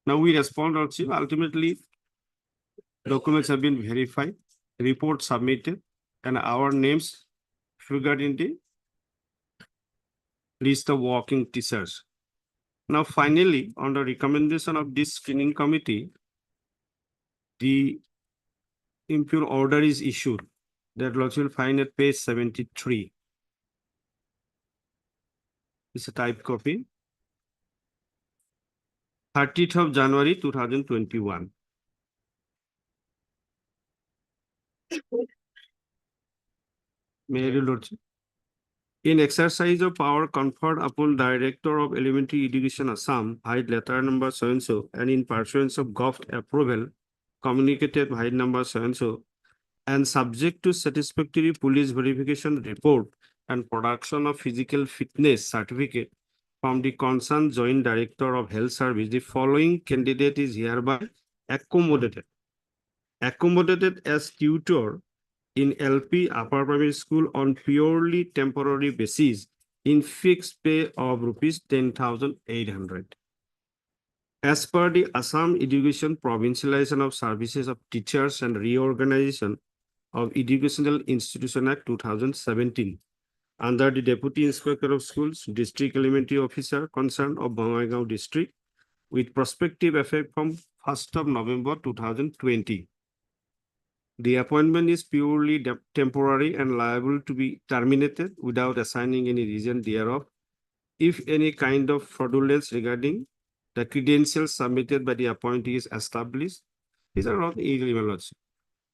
Now we respond also. Ultimately, documents have been verified, report submitted, and our names figured in the list of working teachers. Now, finally, on the recommendation of this screening committee, the impure order is issued that you will find at page 73. It's a type copy. 30th of January 2021. May I read, Lordship? In exercise of power conferred upon Director of Elementary Education Assam, hide letter number so-and-so, and in pursuance of Govt approval, communicated hide number so-and-so, and subject to satisfactory police verification report and production of physical fitness certificate from the concerned Joint Director of Health Service, the following candidate is hereby accommodated accommodated as tutor in LP upper primary school on purely temporary basis in fixed pay of rupees 10,800. As per the Assam Education Provincialization of Services of Teachers and Reorganization of Educational Institution Act 2017, under the Deputy Inspector of Schools, District Elementary Officer concerned of Bongaigaon District, with prospective effect from 1st of November 2020. The appointment is purely temporary and liable to be terminated without assigning any reason thereof, if any kind of fraudulence regarding the credentials submitted by the appointee is established. These are not illegal.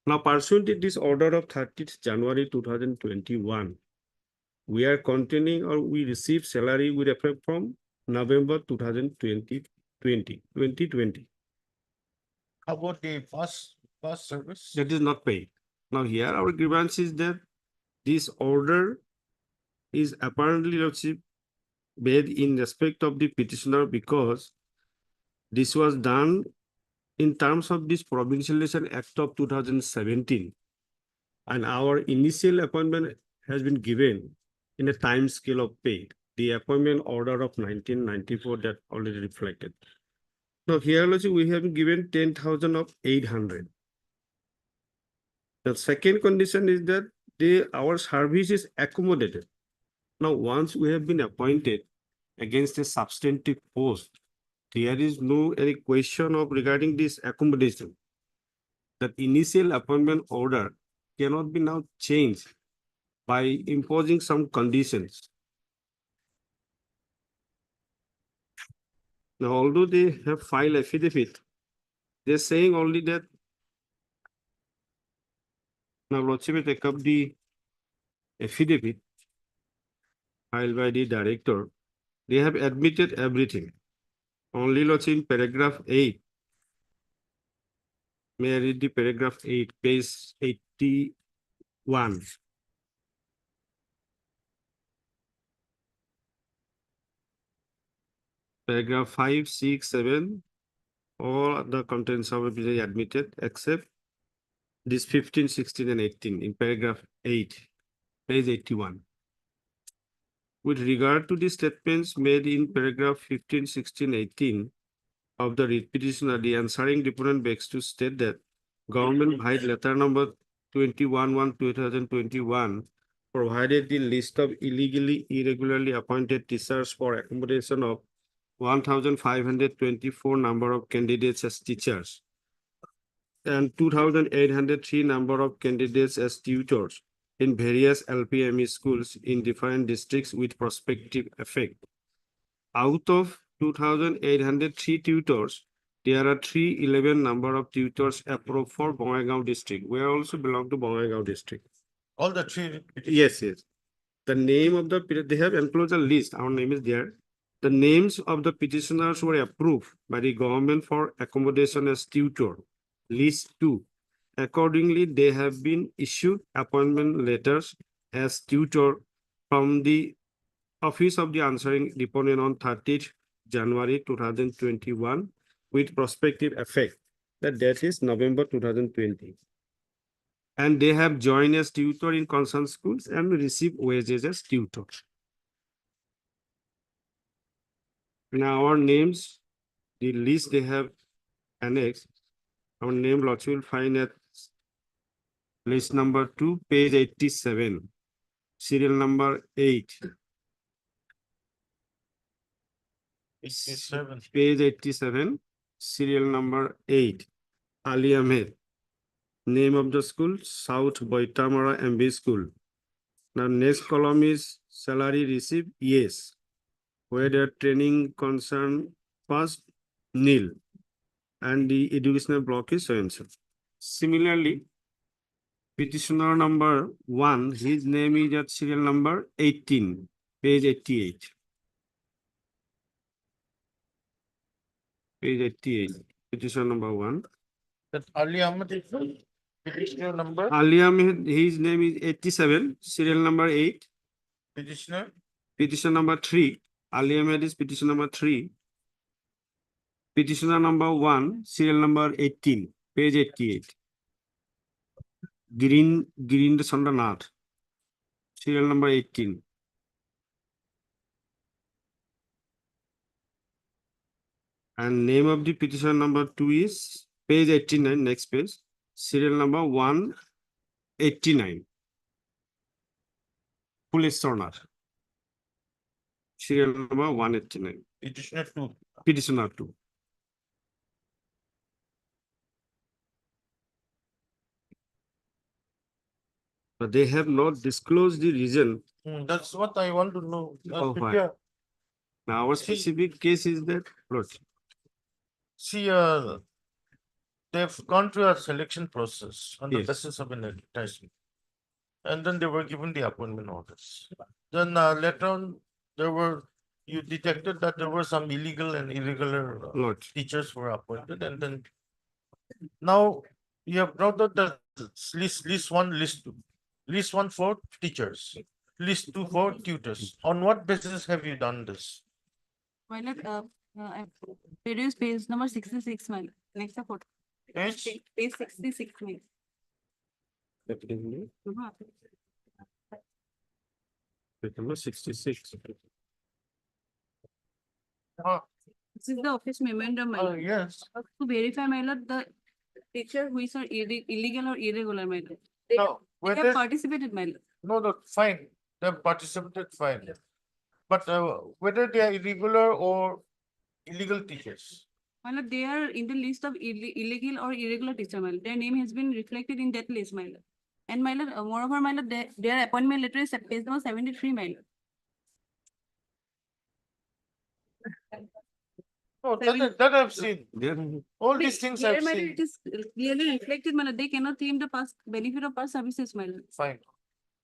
Now, pursuant to this order of 30th January 2021, we are continuing or we receive salary with effect from November 2020. How about the bus service? That is not paid. Now here our grievance is that this order is apparently made in respect of the petitioner because this was done in terms of this Provincialization Act of 2017. And our initial appointment has been given in a time scale of pay. The appointment order of 1994 that already reflected. Now here also we have given 10,800. The second condition is that our service is accommodated. Now, once we have been appointed against a substantive post, there is no any question of regarding this accommodation. That initial appointment order cannot be now changed by imposing some conditions. Now, although they have filed affidavit, they're saying only that now Lordship will take up the affidavit filed by the director. They have admitted everything. Only Lordship in paragraph 8. May I read the paragraph 8, page 81. Paragraph 5, 6, 7, all the contents have been admitted except this 15, 16, and 18 in paragraph 8, page 81. With regard to the statements made in paragraph 15, 16, 18 of the writ petitioner, the answering deponent begs to state that government by letter number 21/1/2021 provided the list of illegally, irregularly appointed teachers for accommodation of 1,524 number of candidates as teachers and 2,803 number of candidates as tutors in various LPME schools in different districts with prospective effect. Out of 2,803 tutors, there are 311 number of tutors approved for Bongaigaon district. We also belong to Bongaigaon district. All the three. Yes, yes. The name of the, they have enclosed a list. Our name is there. The names of the petitioners were approved by the government for accommodation as tutor. List 2. Accordingly, they have been issued appointment letters as tutor from the Office of the Answering Deponent on 30th January 2021 with prospective effect. The date is November 2020. And they have joined as tutor in concerned schools and receive wages as tutor. Now our names, the list they have annexed, our name lots will find at list number 2, page 87, serial number 8. 87. Page 87, serial number 8, Ali Ahmed. Name of the school, South Boitamara MB School. Now next column is salary received, yes. Whether training concern past, nil. And the educational block is so-and-so. Similarly, petitioner number 1, his name is at serial number 18, page 88. Page 88, petition number 1. That Ali Ahmed is petitioner number. Ali Ahmed, his name is 87, serial number 8. Petitioner. Petition number 3. Ali Ahmed is petition number 3. Petitioner number 1, serial number 18, page 88. Girinder Sandranath, serial number 18. And name of the petition number 2 is page 89, next page, serial number 189. Police Sornar. Serial number 189. Petitioner 2. Petitioner 2. But they have not disclosed the reason. That's what I want to know. Oh, why? Yeah. Now, our See- specific case is that, Lord, See, they've gone through a selection process on the Yes. basis of an advertisement. And then they were given the appointment orders. Then later on, you detected that there were some illegal and irregular Lord, teachers were appointed, and then now you have brought out the list one, list two. List one for teachers, list two for tutors. On what basis have you done this? My lord, I produce page number 66, my lord. Next photo. Page? Page 66, my lord. definitely, Mhm. page number 66. This is the office memorandum, my lord. Yes. To verify, my lord, the teacher who is illegal or irregular, my lord. They No, have whether, participated, my lord. no, fine, they have participated, fine. But whether they are irregular or illegal teachers. My lord, they are in the list of illegal or irregular teacher, my lord. Their name has been reflected in that list, my lord. And my lord, moreover, my lord, their appointment letter is page number 73, my lord. No, that I've seen. There, All these things Here, I've my lord, seen. it is clearly reflected, my lord. They cannot claim the past benefit of past services, my lord. Fine.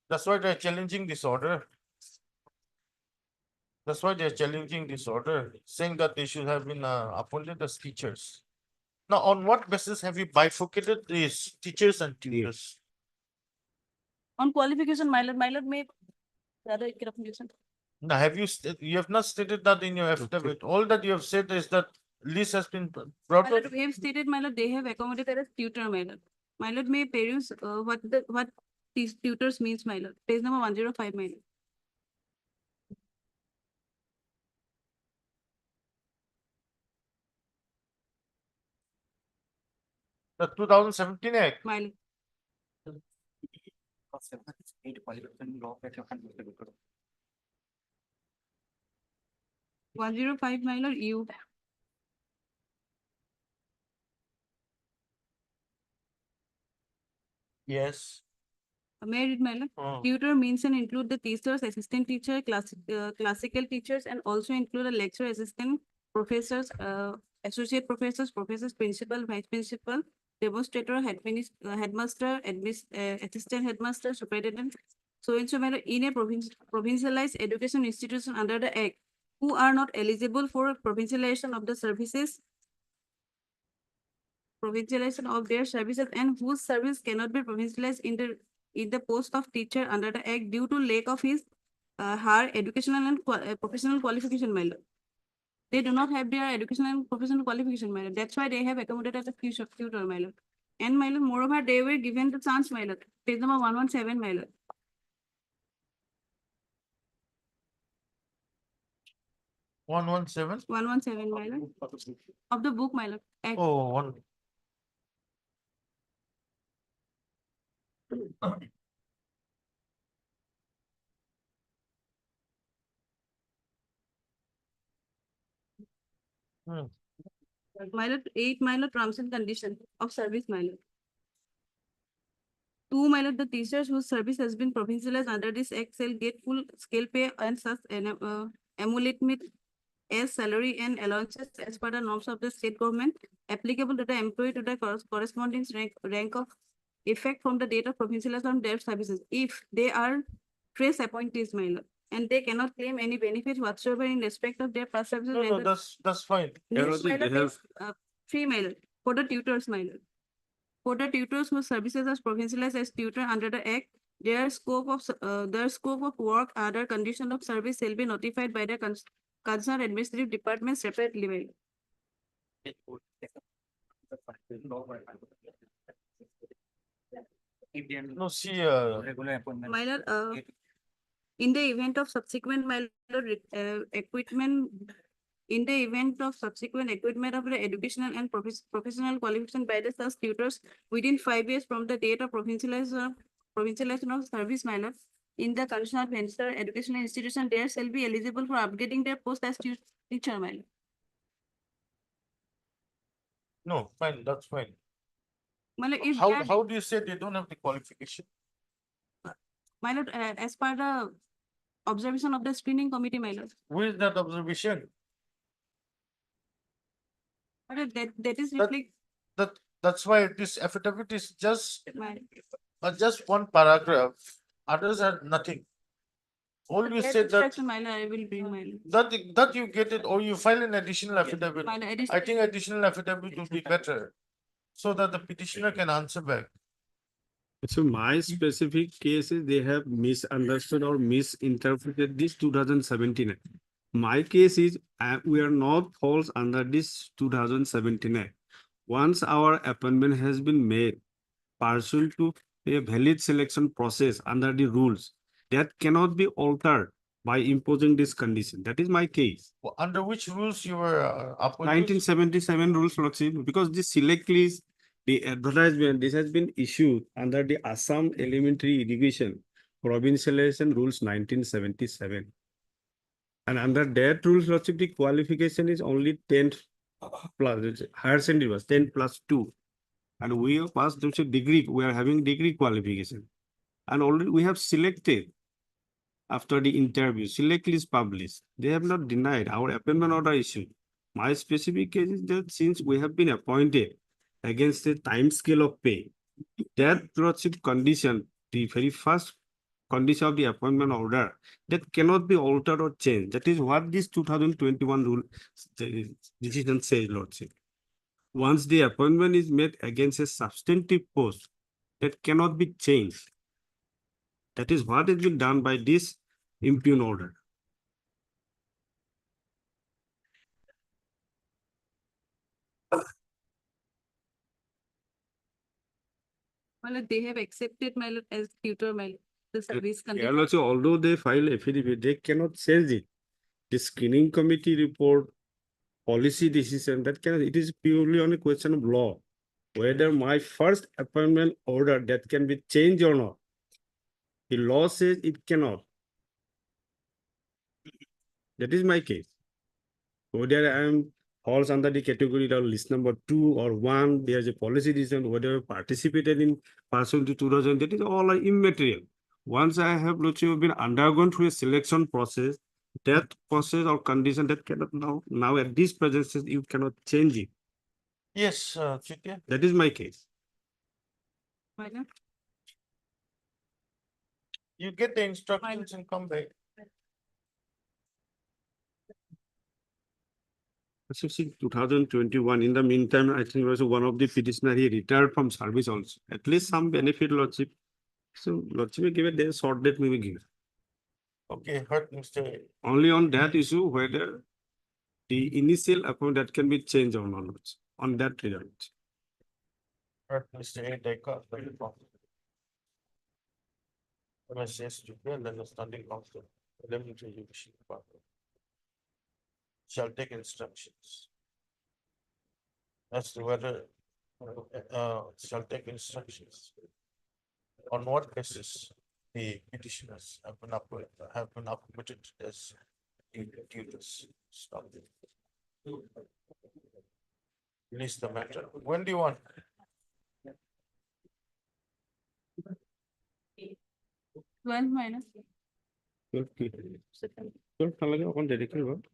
That's why they're challenging this order. That's why they're challenging this order, saying that they should have been appointed as teachers. Now, on what basis have you bifurcated these teachers and tutors? On qualification, my lord may rather clarification. Now, you have not stated that in your affidavit. All that you have said is that list has been brought My out. lord, we have stated, my lord, they have accommodated as tutor, my lord. My lord may peruse what these tutors means, my lord. Page number 105, my lord. The 2017 Act. My lord. 105, my lord, you. Yes. May I read, my lord? Oh. Tutor means and include the teachers, assistant teacher, classical teachers, and also include a lecturer, assistant, professors, associate professors, principal, vice principal, demonstrator, headmaster, assistant headmaster, superintendent. So and so, my lord, in a provincialized education institution under the Act, who are not eligible for provincialization of the services, provincialization of their services, and whose service cannot be provincialized in the post of teacher under the Act due to lack of his her educational and professional qualification, my lord. They do not have their educational and professional qualification, my lord. That's why they have accommodated as a future tutor, my lord. And my lord, moreover, they were given the chance, my lord. Page number 117, my lord. 117? 117, my lord. Of the book, my lord. Act. Oh, one. Hmm. My lord, 8, my lord, terms and conditions of service, my lord. 2, my lord, the teachers whose service has been provincialized under this Act shall get full scale pay and such emoluments as salary and allowances as per the norms of the state government applicable to the employee to the corresponding rank of effect from the date of provincialization of their services if they are trace appointees, my lord, and they cannot claim any benefit whatsoever in respect of their past services. No, no, rendered. that's fine. Next, my they lord, have- 3, my lord, for the tutors, my lord. For the tutors whose services are provincialized as tutor under the Act, their scope of work, other condition of service shall be notified by the concerned administrative department separately, my lord. No, see, My lord, in the event of subsequent, my lord, equipment, in the event of subsequent equipment of the educational and professional qualification by the such tutors within 5 years from the date of provincialization of service, my lord, in the concerned venture educational institution, there shall be eligible for upgrading their post as teacher, my lord. no, fine, that's fine. My lord, if they are- How do you say they don't have the qualification? my lord, as per the observation of the screening committee, my lord. Where is that observation? My lord, that is That- reflect, That's why this affidavit is just, my. just one paragraph. Others are nothing. All you said that, Instruction, my lord, I will bring my lord. that you get it, or you file an additional affidavit. My lord, I think additional affidavit would be better, so that the petitioner can answer back. So my specific case is they have misunderstood or misinterpreted this 2017 Act. My case is we are not falls under this 2017 Act. Once our appointment has been made pursuant to a valid selection process under the rules, that cannot be altered by imposing this condition. That is my case. Under which rules you were appointed? 1977 rules, Lordship, because this select list, the advertisement, this has been issued under the Assam Elementary Education Provincialization Rules 1977. And under that rules, Lordship, the qualification is only 10 plus, higher secondary was 10 plus 2. And we have passed the degree, we are having degree qualification. And already we have selected after the interview, select list published. They have not denied our appointment order issued. My specific case is that since we have been appointed against a time scale of pay, that lordship condition, the very first condition of the appointment order, that cannot be altered or changed. That is what this 2021 rule decision says, lordship. Once the appointment is made against a substantive post, that cannot be changed. That is what has been done by this impugn order. My lord, they have accepted my lord as tutor, my lord, the service Here condition. also, although they file affidavit, they cannot change it. The screening committee report, policy decision, that cannot, it is purely on a question of law. Whether my first appointment order that can be changed or not. The law says it cannot. That is my case. Whether I am falls under the category of list number 2 or 1, there's a policy decision, whether I participated in pursuant to 2000, that is all immaterial. Once I have been undergone through a selection process, that process or condition that cannot now at this present stage, you cannot change it. Yes, Chitya. That is my case. My lord, You get the instructions and come back. So see, 2021, in the meantime, I think was one of the petitioner, he retired from service also. At least some benefit, lordship. So lordship will give it, their short date we will give. Okay, heard Mr. Only on that issue, whether the initial appointment that can be changed or not, on that result. Heard Mr. A. Decker, very confident. MSS Chitya, and then the standing council, elementary education department. Shall take instructions. As to whether, shall take instructions. On what basis the petitioners have been appointed as tutors. Stop it. Release the matter. When do you want? 12 minus. 12 on dedicated.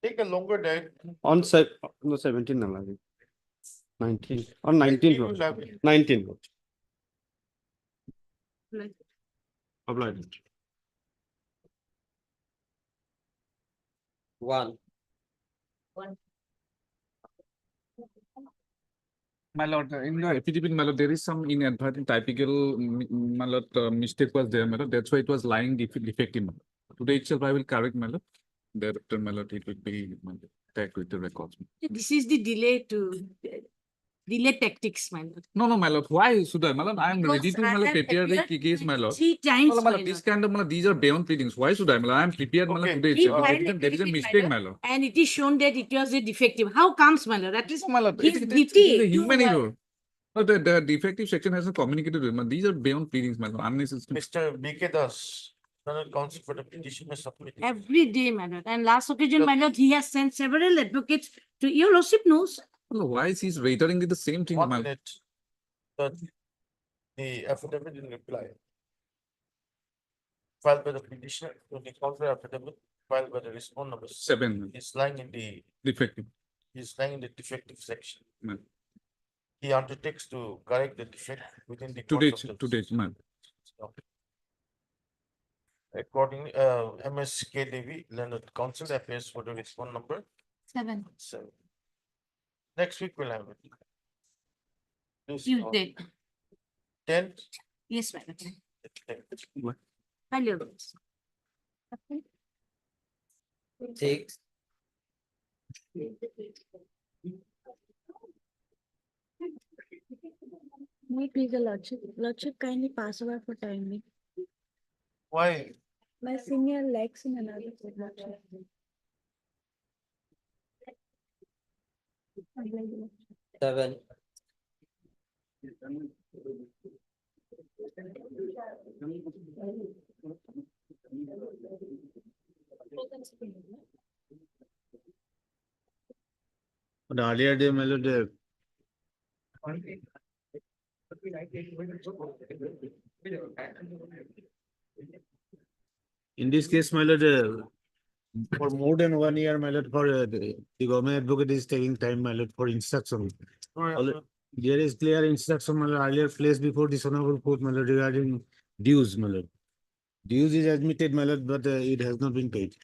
Take a longer day. On 17 nalagi. 19 on 19 You'll have it. 19 Like, applied. One. My lord, in the affidavit, my lord, there is some inadvertent typical, my lord, mistake was there, my lord. That's why it was lying defective. My lord. Today itself, I will correct, my lord. Thereafter, my lord, it will be tagged with the records. this is the delay to delay tactics, my lord. No, my lord, why should I, my lord? I am ready Because to, I my lord, have prepare the appeared case, my lord. 3 times, My my lord, this lord. kind of, my lord, these are beyond pleadings. Why should I, my lord? I am prepared, my lord, Okay. today He itself. filed There is a affidavit, mistake, my lord. and it is shown that it was a defective. How comes, my lord? That is No, my lord, his it is duty a human to, error. But the defective section has a communicated with, my lord. These are beyond pleadings, my lord. Unnecessary. Mr. B.K. Das, General Counsel for the petition is submitted. every day, my lord. And last occasion, my lord, he has sent several advocates to your lordship knows. No, why is he reiterating the same thing, 1 my lord? minute. The affidavit in reply. Filed by the petitioner to the counter affidavit filed by the respondent number 7. is lying in the Defective. defective section. Man. He undertakes to correct the defect within the Today, course of the today, man. Accordingly, MSK Devi, Leonard Counsel appears for the respondent number 7. 7. Next week we'll have it. This, Tuesday. 10th. Yes, madam. 10th. File your votes. 6, May please the lordship kindly pass over for timing. Why? My senior lacks in another court, lordship. 7, The earlier day, my lord, in this case, my lord, for more than 1 year, my lord, for the government advocate is taking time, my lord, for instruction. There is clear instruction, my lord, earlier placed before this honorable court, my lord, regarding dues, my lord. Dues is admitted, my lord, but it has not been paid.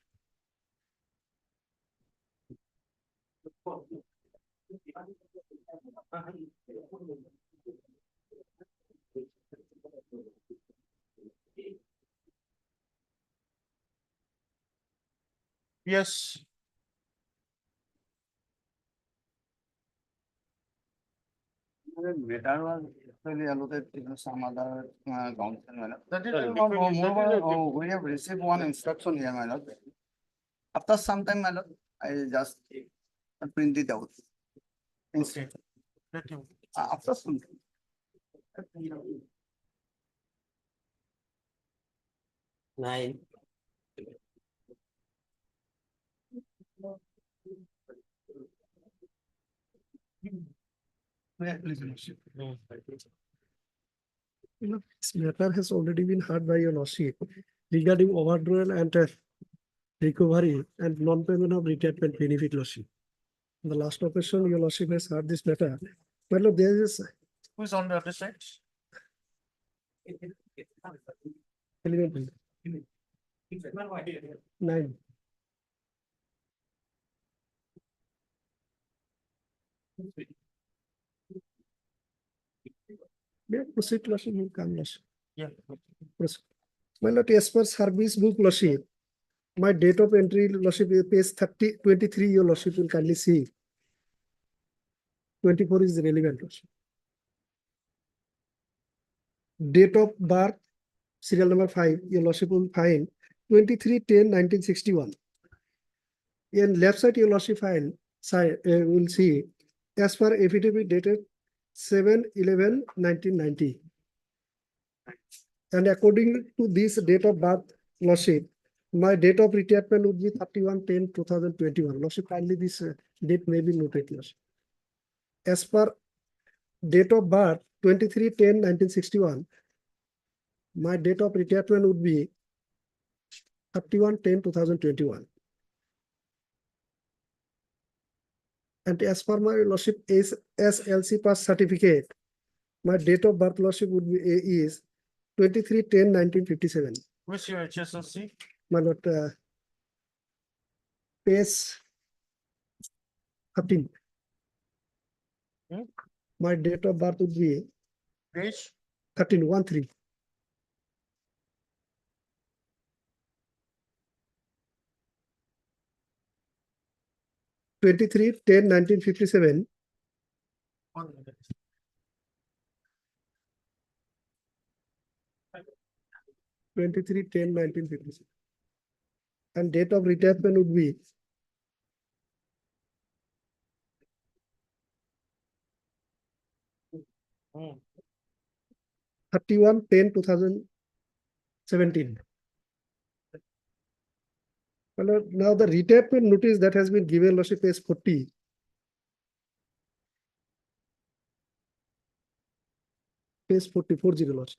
Yes. Matter was actually allotted to some other council, madam. That is We have received one instruction here, madam. After some time, madam, I just print it out. Instead, Let him. after some time. nine, This matter has already been heard by your lordship regarding overdrawal and recovery and non-payment of retirement benefit, lordship. The last occasion, your lordship has heard this matter. Well, there is Who's on the other side? element 9. Yeah, proceed, lordship, you come, lordship. Yeah. Proceed. My lord, as per service book, lordship, my date of entry, lordship, page 23, your lordship will kindly see. 24 is relevant, lordship. Date of birth, serial number 5, your lordship will find 23/10/1961. In left side, your lordship find side will see as per affidavit dated 7/11/1990. And according to this date of birth, lordship, my date of retirement would be 31/10/2021. Lordship, kindly this date may be noted, lordship. As per date of birth 23/10/1961, my date of retirement would be 31/10/2021. And as per my lordship SLC pass certificate, my date of birth, lordship, would be is 23/10/1957. What's your HSLC? My lord, page 13. Hmm? My date of birth would be Page? 13. 23/10/1957. 1 minute. 23/10/1956. And date of retirement would be 31/10/2017. Well, now the retirement notice that has been given, Lordship, page 40. Page 40, Lordship.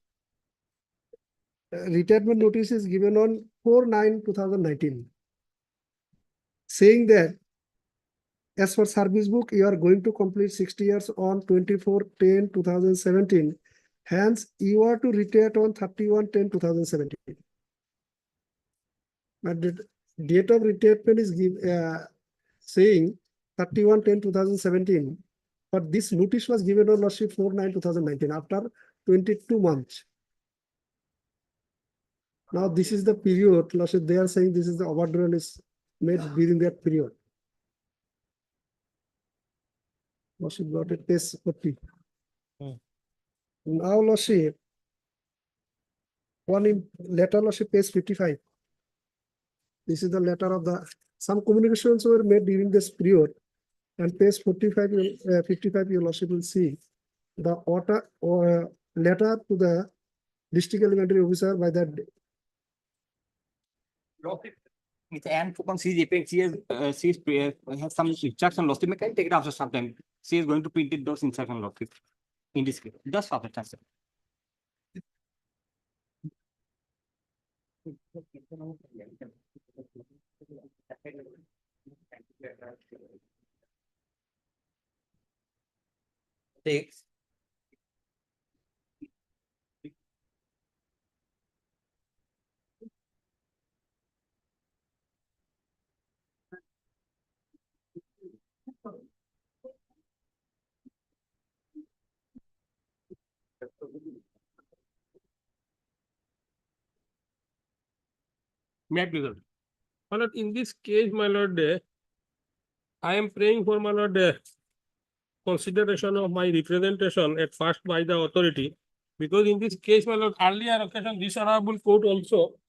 Retirement notice is given on 4/9/2019, saying that as for service book, you are going to complete 60 years on 24/10/2017. Hence, you are to retire on 31/10/2017. But the date of retirement is saying 31/10/2017. But this notice was given on Lordship 4/9/2019 after 22 months. Now, this is the period, Lordship, they are saying this is the overdrawal is made within that period. Lordship got it, page 40. Now, Lordship, one in letter, Lordship, page 55. This is the letter of the, some communications were made during this period. And page 45, 55, your Lordship will see the order or letter to the district elementary officer by that day. It's and to consider she has some instruction lost. Can take it after some time. She is going to print it those instruction lost in this case. Just after time. 6. May I please, Lord? My lord, in this case, my lord, I am praying for, my lord, consideration of my representation at first by the authority, because in this case, my lord, earlier occasion, this honorable court also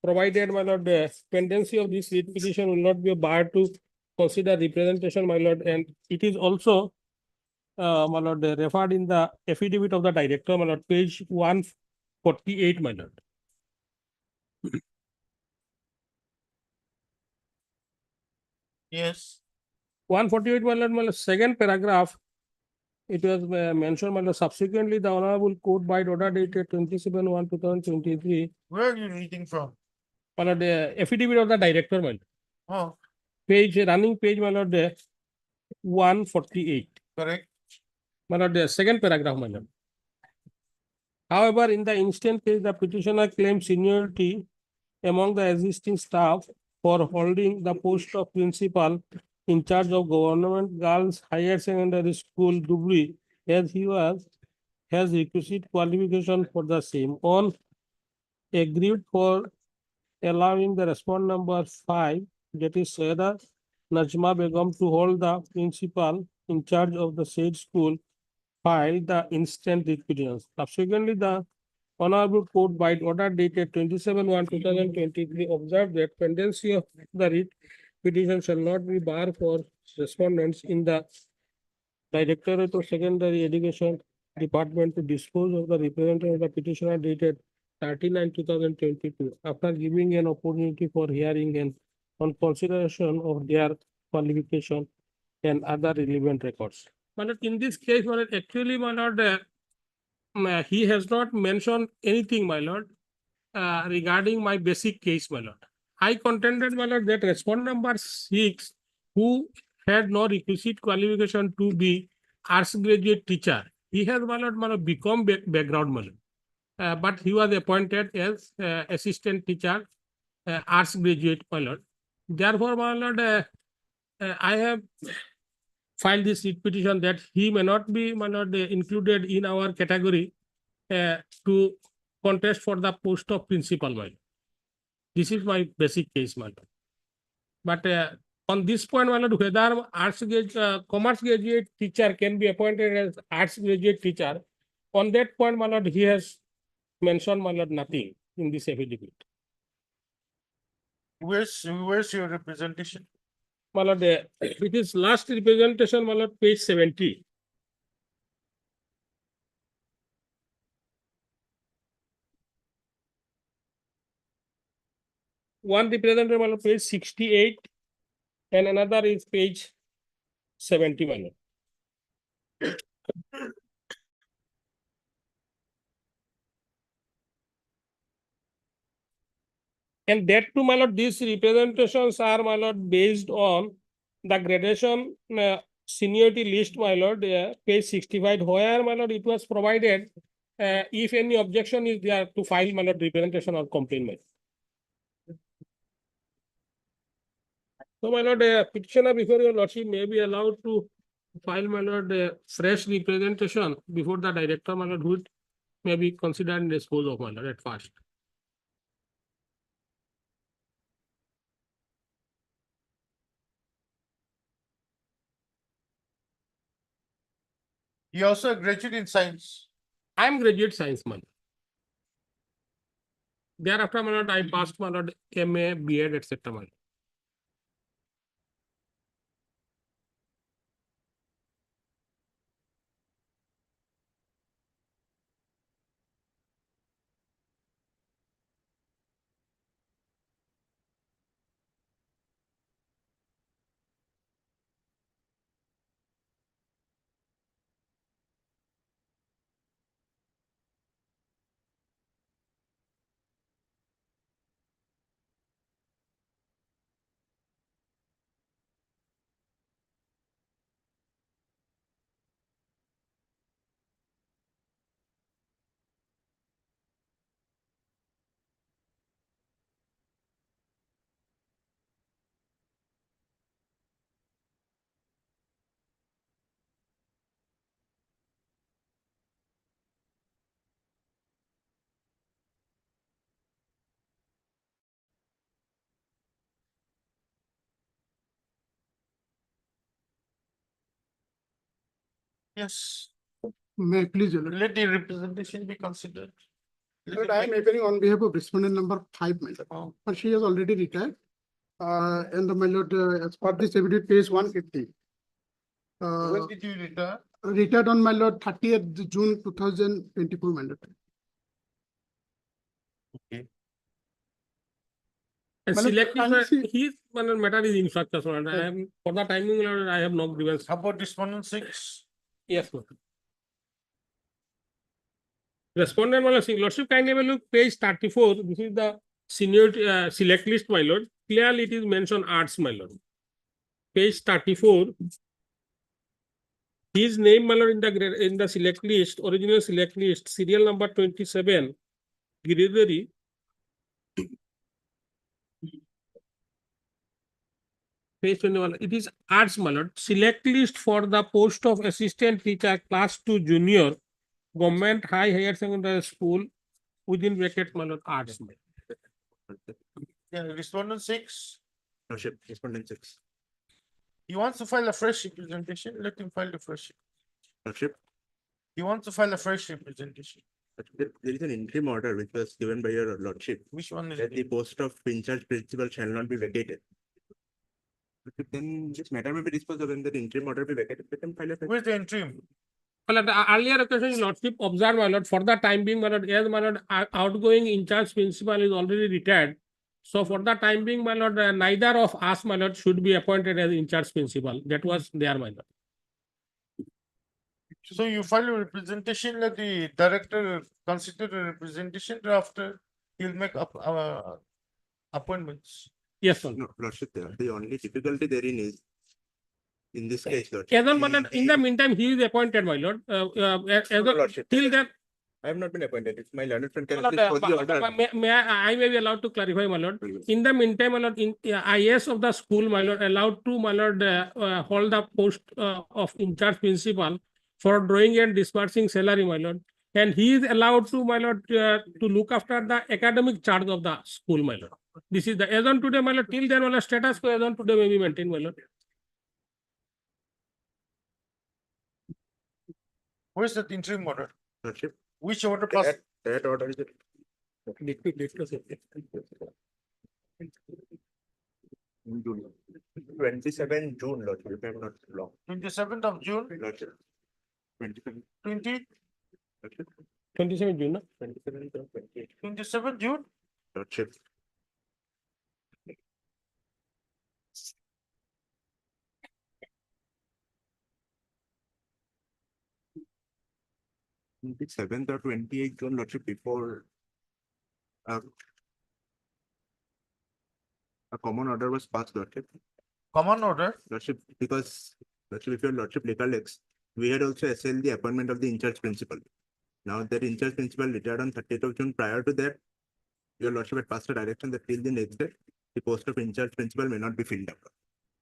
provided, my lord, the pendency of this writ petition will not be a bar to consider representation, my lord, and it is also, my lord, referred in the affidavit of the director, my lord, page 148, my lord. Yes. 148, my lord, second paragraph, it was mentioned, my lord, subsequently, the honorable court by order dated 27/1/2023. Where are you reading from? My lord, the affidavit of the director, my lord. Oh, Page, running page, my lord, 148. correct. My lord, the second paragraph, my lord. However, in the instant case, the petitioner claims seniority among the existing staff for holding the post of principal in charge of Government Girls Higher Secondary School, Dubri, as he has requisite qualification for the same. On agreed for allowing the respondent number 5, that is Sayeda Najma Begum, to hold the principal in charge of the said school, filed the instant writ petition. Subsequently, the Honorable Court by order dated 27/1/2023 observed that pendency of the writ petition shall not be bar for respondents in the Directorate of Secondary Education Department to dispose of the representative of the petitioner dated 30/9/2022 after giving an opportunity for hearing and on consideration of their qualification and other relevant records. But in this case, my lord, actually, my lord, he has not mentioned anything, my lord, regarding my basic case, my lord. I contended, my lord, that respondent number 6, who had no requisite qualification to be arts graduate teacher, he has, my lord, become background, my lord. But he was appointed as assistant teacher, arts graduate, my lord. Therefore, my lord, I have filed this writ petition that he may not be, my lord, included in our category to contest for the post of principal, my lord. This is my basic case, my lord. But On this point, my lord, whether commerce graduate teacher can be appointed as arts graduate teacher, on that point, my lord, he has mentioned, my lord, nothing in this affidavit. Where's your representation? My lord, it is last representation, my lord, page 70. One representative, my lord, page 68, and another is page 70, my lord. And that too, my lord, these representations are, my lord, based on the gradation seniority list, my lord, page 65, where, my lord, it was provided, if any objection is there to file, my lord, representation or complaint. So, my lord, petitioner before your lordship may be allowed to file, my lord, fresh representation before the director, my lord, who may be considered and disposed of, my lord, at first. You also a graduate in science. I am graduate science, man. Thereafter, my lord, I passed, my lord, MA, B.Ed, etc. my lord. Yes. May I please, Your Lord. Let the representation be considered. Lord, I am appearing on behalf of respondent number 5, my lord. But she has already retired. And my lord, as per this affidavit, page 150. When did you retire? Retired on my lord 30th June 2024, my lord. Okay. And My lord, selecting can I see- his matter is infrastructure, so I am for the timing, my lord, I have no grievance. How about respondent 6? Yes, sir. Respondent, my lord, lordship kindly have a look, page 34. This is the senior select list, my lord. Clearly, it is mentioned arts, my lord. Page 34. His name, my lord, in the select list, original select list, serial number 27, Giridhari. Page 21. It is arts, my lord. Select list for the post of assistant teacher, class 2 junior, government higher secondary school, within bracket, my lord, arts. Yeah, respondent 6. Lordship, respondent 6. He wants to file a fresh representation. Let him file the fresh. Lordship, He wants to file a fresh representation. there is an interim order which was given by your lordship Which one is that the it? post of in-charge principal shall not be vacated. Then this matter will be disposed of when the interim order be vacated. Let them file a fresh. Where's the interim? Well, the earlier occasion, lordship observed, my lord, for the time being, my lord, as my lord, outgoing in charge principal is already retired. So for the time being, my lord, neither of us, my lord, should be appointed as in charge principal. That was there, my lord. So you file a representation, let the director consider the representation after he'll make up appointments. Yes, sir. No, lordship, the only difficulty therein is in this case, lordship. As on, my lord, in the meantime, he is appointed, my lord. As on, Lordship. till then, I have not been appointed. It's my learned friend. Can my I please lord, pose the order? may I may be allowed to clarify, my lord. In the meantime, my lord, in IS of the school, my lord, allowed to, my lord, hold the post of in charge principal for drawing and dispersing salary, my lord. And he is allowed to, my lord, to look after the academic charge of the school, my lord. This is the, as on today, my lord, till then, my lord, status quo as on today may be maintained, my lord. Where's that interim order? Lordship, Which order passed? that order is. In June. 27 June, Lordship, if I'm not wrong. 27th of June, Lordship. 27. 20, 27 June, no? 27 or 28. 27th June? Lordship. The 7th or 28th June, Lordship, before a common order was passed, Lordship. Common order? Lordship, because Lordship, if your Lordship recollects, we had also SL the appointment of the in-charge principal. Now that in-charge principal retired on 30th of June. Prior to that, your Lordship had passed a direction that till the next day, the post of in-charge principal may not be filled up.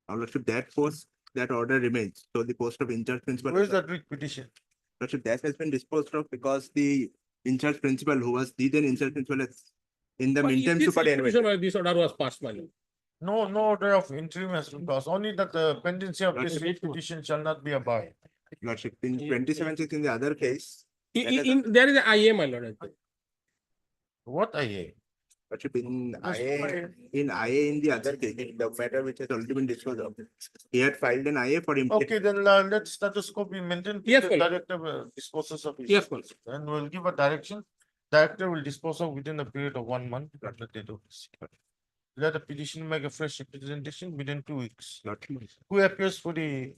Now, Lordship, that post, that order remains. So the post of in-charge principal. Where's that writ petition? Lordship, that has been disposed of because the in-charge principal, who was the then in-charge principal, has in the But in meantime this superannuated. situation, this order was passed, my lord. No, no order of interim has been passed. Only that the pendency of this writ petition shall not be abide. Lordship, in 27th, in the other case. There is an IA, my lord. I think. What IA? Lordship, in IA in the other case, in the matter which has already been disposed of, he had filed an IA for him. Okay, then let status quo be maintained. Yes, The my director disposes of it. Yes, my lord. And we'll give a direction. Director will dispose of within a period of 1 month. Let the date of this. Let the petition make a fresh representation within 2 weeks. Who appears for the?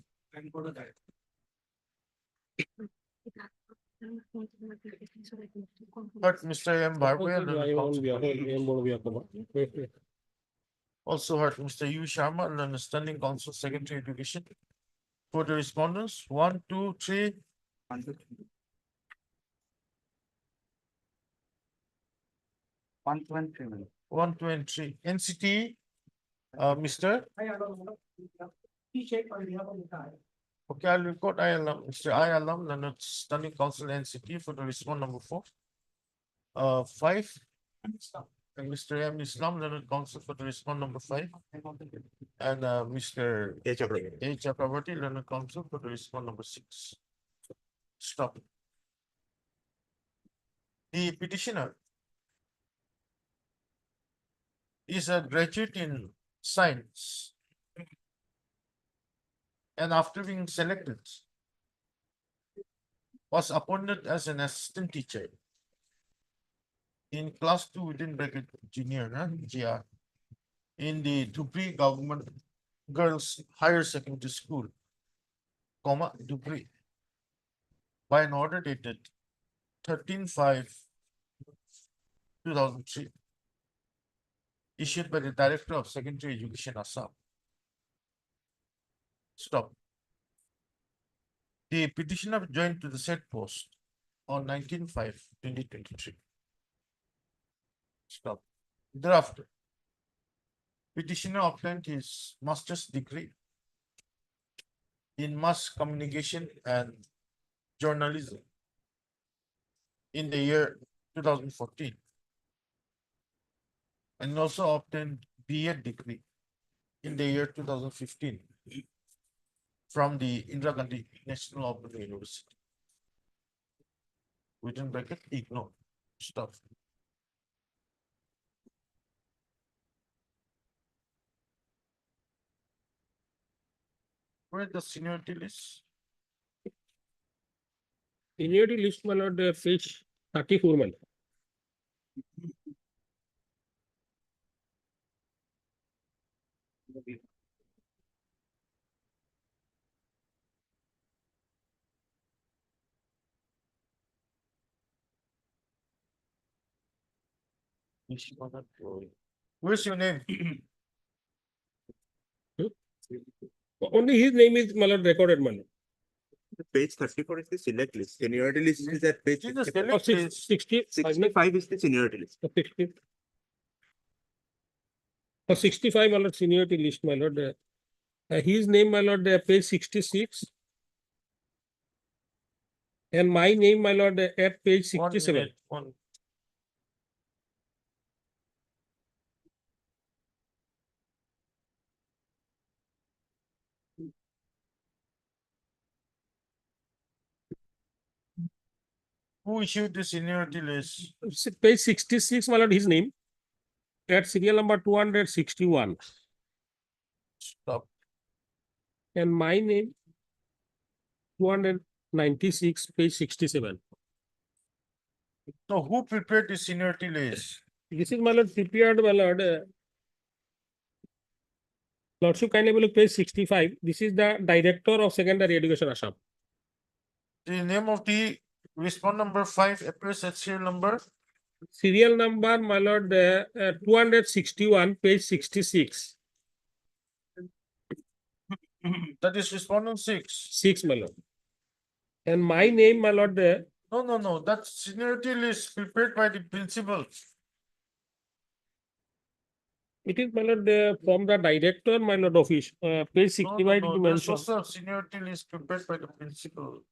Heard Mr. M. Barboya. Also heard Mr. U. Sharma, Learned Standing Council Secretary Education. For the respondents, 1, 2, 3. 1, 2, and 3. NCT, Mr. Okay, I'll record I alum, Mr. I alum, Learned Standing Council NCT for the respond number 4. 5. And Mr. M. Islam, Learned Council for the respond number 5. And Mr. A. Chakravarti, Learned Council for the respond number 6. Stop. The petitioner is a graduate in science, and after being selected, was appointed as an assistant teacher in class 2 within bracket junior, GR, in the Dubri Government Girls Higher Secondary School, Dubri, by an order dated 13/5/2003, issued by the Director of Secondary Education, Assam. Stop. The petitioner joined to the said post on 19/5/2023. Stop. Thereafter, petitioner obtained his master's degree in mass communication and journalism in the year 2014, and also obtained B.Ed degree in the year 2015 from the Indira Gandhi National Open University. Within bracket, ignore. Stop. Where is the seniority list? Seniority list, my lord, page 34, my lord. Where's your name? Only his name is, my lord, recorded, my lord. Page 34 is the select list. Seniority list is at page This is the 65. select list. 65 is the seniority list. 60. For 65, my lord, seniority list, my lord. His name, my lord, page 66. And my name, my lord, at page 67. Who issued the seniority list? Page 66, my lord, his name. At serial number 261. Stop. And my name, 296, page 67. So who prepared the seniority list? This is my lord prepared, my lord. Lordship kindly look page 65. This is the director of secondary education Assam. The name of the respondent number 5 appears at serial number. Serial number, my lord, 261, page 66. That is respondent 6. 6, my lord. And my name, my lord, No. That's seniority list prepared by the principal. it is, my lord, from the director, my lord, office. Page 65 No. you There's mentioned. also a seniority list prepared by the principal.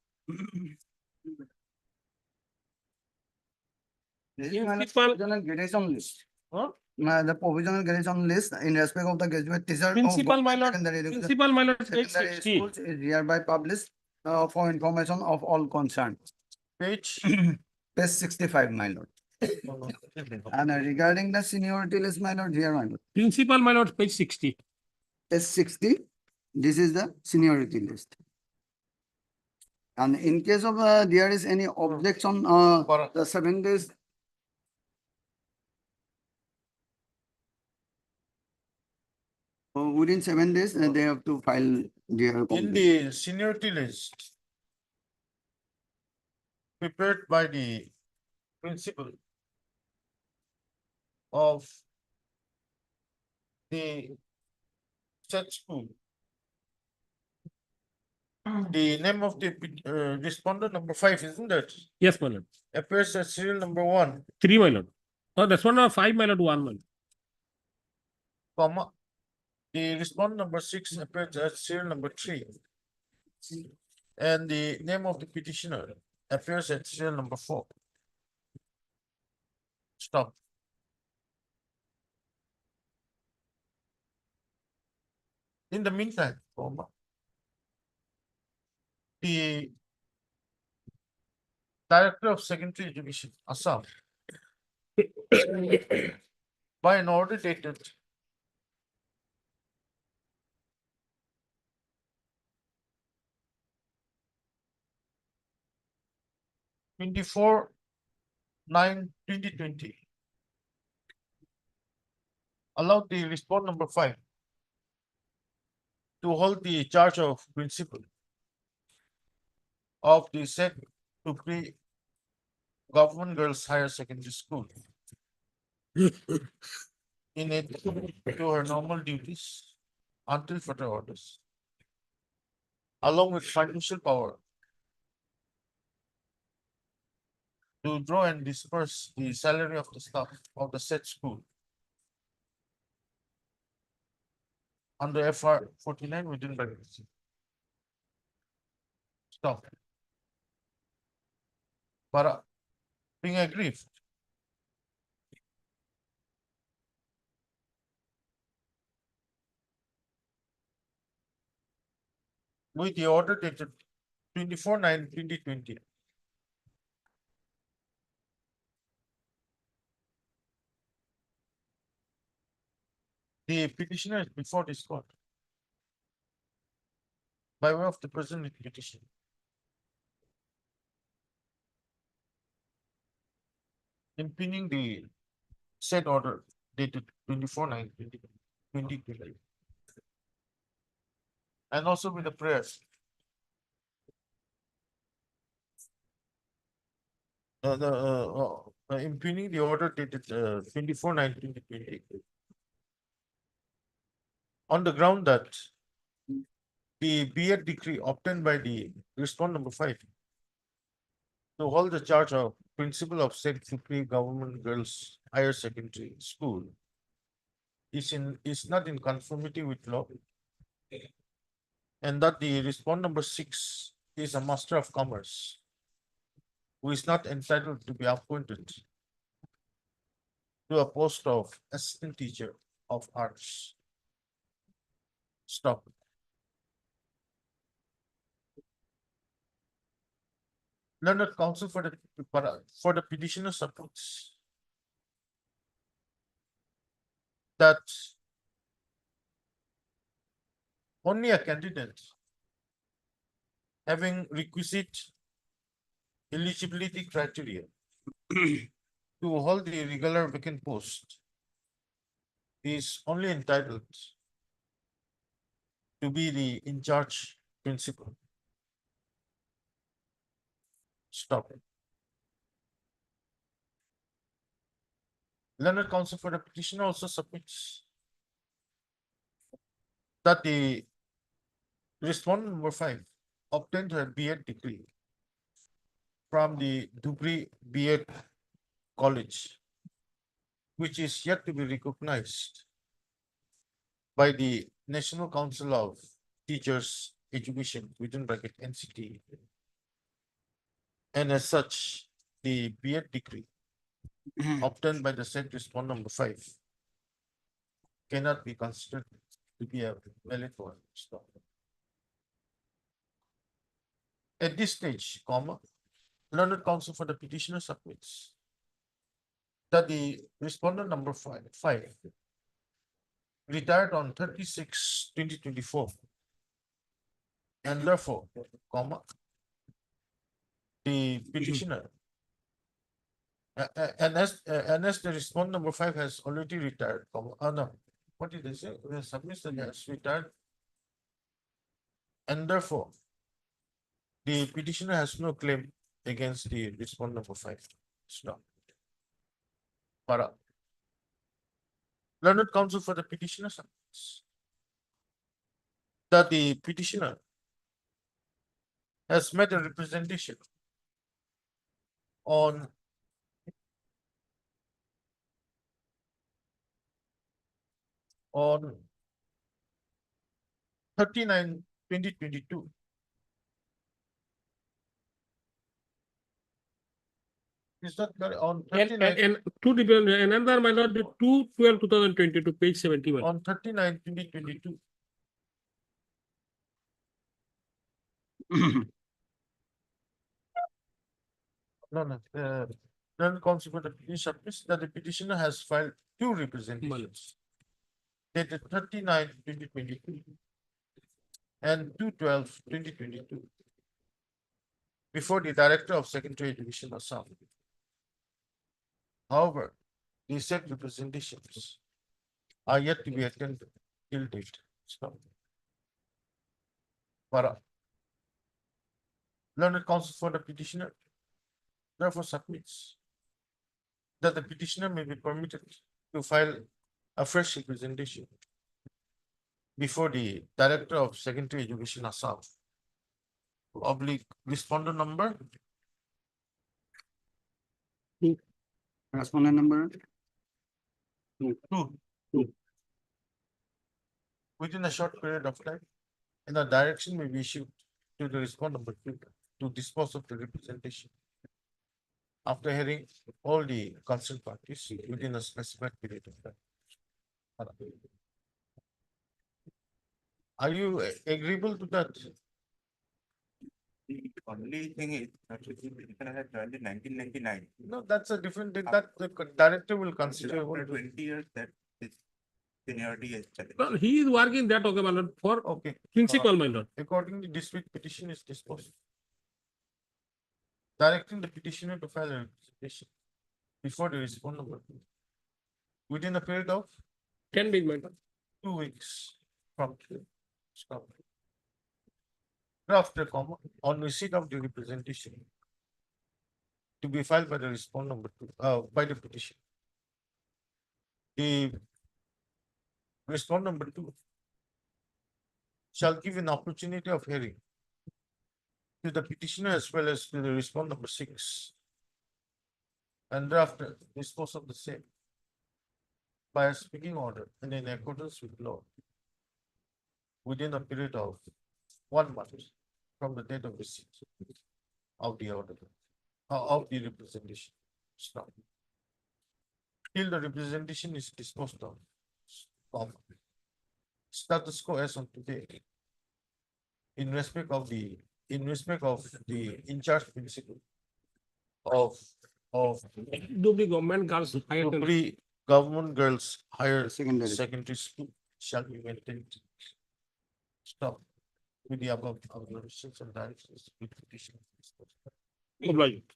This is my Principal- provisional gradation list. Huh? The provisional gradation list in respect of the graduate teacher. of Principal, my lord, secondary education- principal, my lord, page secondary 60. schools is hereby published for information of all concerned. Page. Page 65, my lord. And regarding the seniority list, my lord, here, my lord. Principal, my lord, page 60. Page 60, this is the seniority list. And in case of there is any objection, the 7 days. Within 7 days, they have to file their. In the seniority list prepared by the principal of the said school, the name of the respondent number 5, isn't it? Yes, my lord. Appears as serial number 1, 3, my lord. Oh, that's one, 5, my lord, 1, my lord. comma. The respondent number 6 appears as serial number 3. And the name of the petitioner appears at serial number 4. Stop. In the meantime, comma, the Director of Secondary Education, Assam, by an order dated (24/9/2020), allowed the respondent number 5 to hold the charge of principal of the said Tutor Government Girls Higher Secondary School in addition to her normal duties until further orders, along with financial power to draw and disperse the salary of the staff of the said school under FR 49 within brackets. Stop. Para being aggrieved. With the order dated 24/9/2020. The petitioner is before this court by way of the present petition. Impugning the said order dated 24/9/2020. And also with the prayers. Impugning the order dated 24/9/2020. On the ground that the B.Ed decree obtained by the respondent number 5 to hold the charge of principal of said Tutor Government Girls Higher Secondary School is not in conformity with law, and that the respondent number 6 is a master of commerce who is not entitled to be appointed to a post of assistant teacher of arts. Stop. Learned counsel for the petitioner supports that only a candidate having requisite eligibility criteria to hold the regular vacant post is only entitled to be the in charge principal. Stop. Learned counsel for the petitioner also submits that the respondent number 5 obtained her B.Ed degree from the Dubri B.Ed College, which is yet to be recognized by the National Council of Teachers Education within bracket NCT. And as such, the B.Ed degree obtained by the said respondent number 5 cannot be considered to be a valid one. Stop. At this stage, learned counsel for the petitioner submits that the respondent number 5 retired on 30/6/2024, and therefore, the petitioner and as the respondent number 5 has already retired, no, what did they say? Submits that he has retired, and therefore, the petitioner has no claim against the respondent number 5. Stop. Para. Learned counsel for the petitioner submits that the petitioner has made a representation on on 39/2022 is that on 39 And two different, another my lord, the 2/12/2022, page 71. on 39/2022 no learned counsel for the petitioner submits that the petitioner has filed 2 representations dated 39/2022 and 2/12/2022 before the Director of Secondary Education Assam. However, the said representations are yet to be attended till date. Stop. Para. Learned counsel for the petitioner therefore submits that the petitioner may be permitted to file a fresh representation before the Director of Secondary Education Assam, respondent number Respondent number 2 within a short period of time, and a direction may be issued to the respondent number 2 to dispose of the representation after hearing all the concerned parties within a specified period of time. Are you agreeable to that? The only thing is that the petitioner had joined in 1999. No, that's a different, that the director will consider. After 20 years, that his seniority is challenged. Well, he is working that, okay, my lord, for Okay. principal, my lord. Accordingly, district petition is disposed. Directing the petitioner to file a representation before the respondent number 2 within a period of 10 days, my lord. 2 weeks from today. Stop. Draft the on receipt of the representation to be filed by the respondent number 2 by the petition. The respondent number 2 shall give an opportunity of hearing to the petitioner as well as to the respondent number 6, and thereafter dispose of the same by a speaking order and in accordance with law within a period of 1 month from the date of receipt of the order. of the representation. Stop. Till the representation is disposed of. Status quo as on today. In respect of the in charge principle of Duly government girls higher than every government girls higher Secondary. school shall be maintained. Stop. With the above observations and directions with petition. obliged.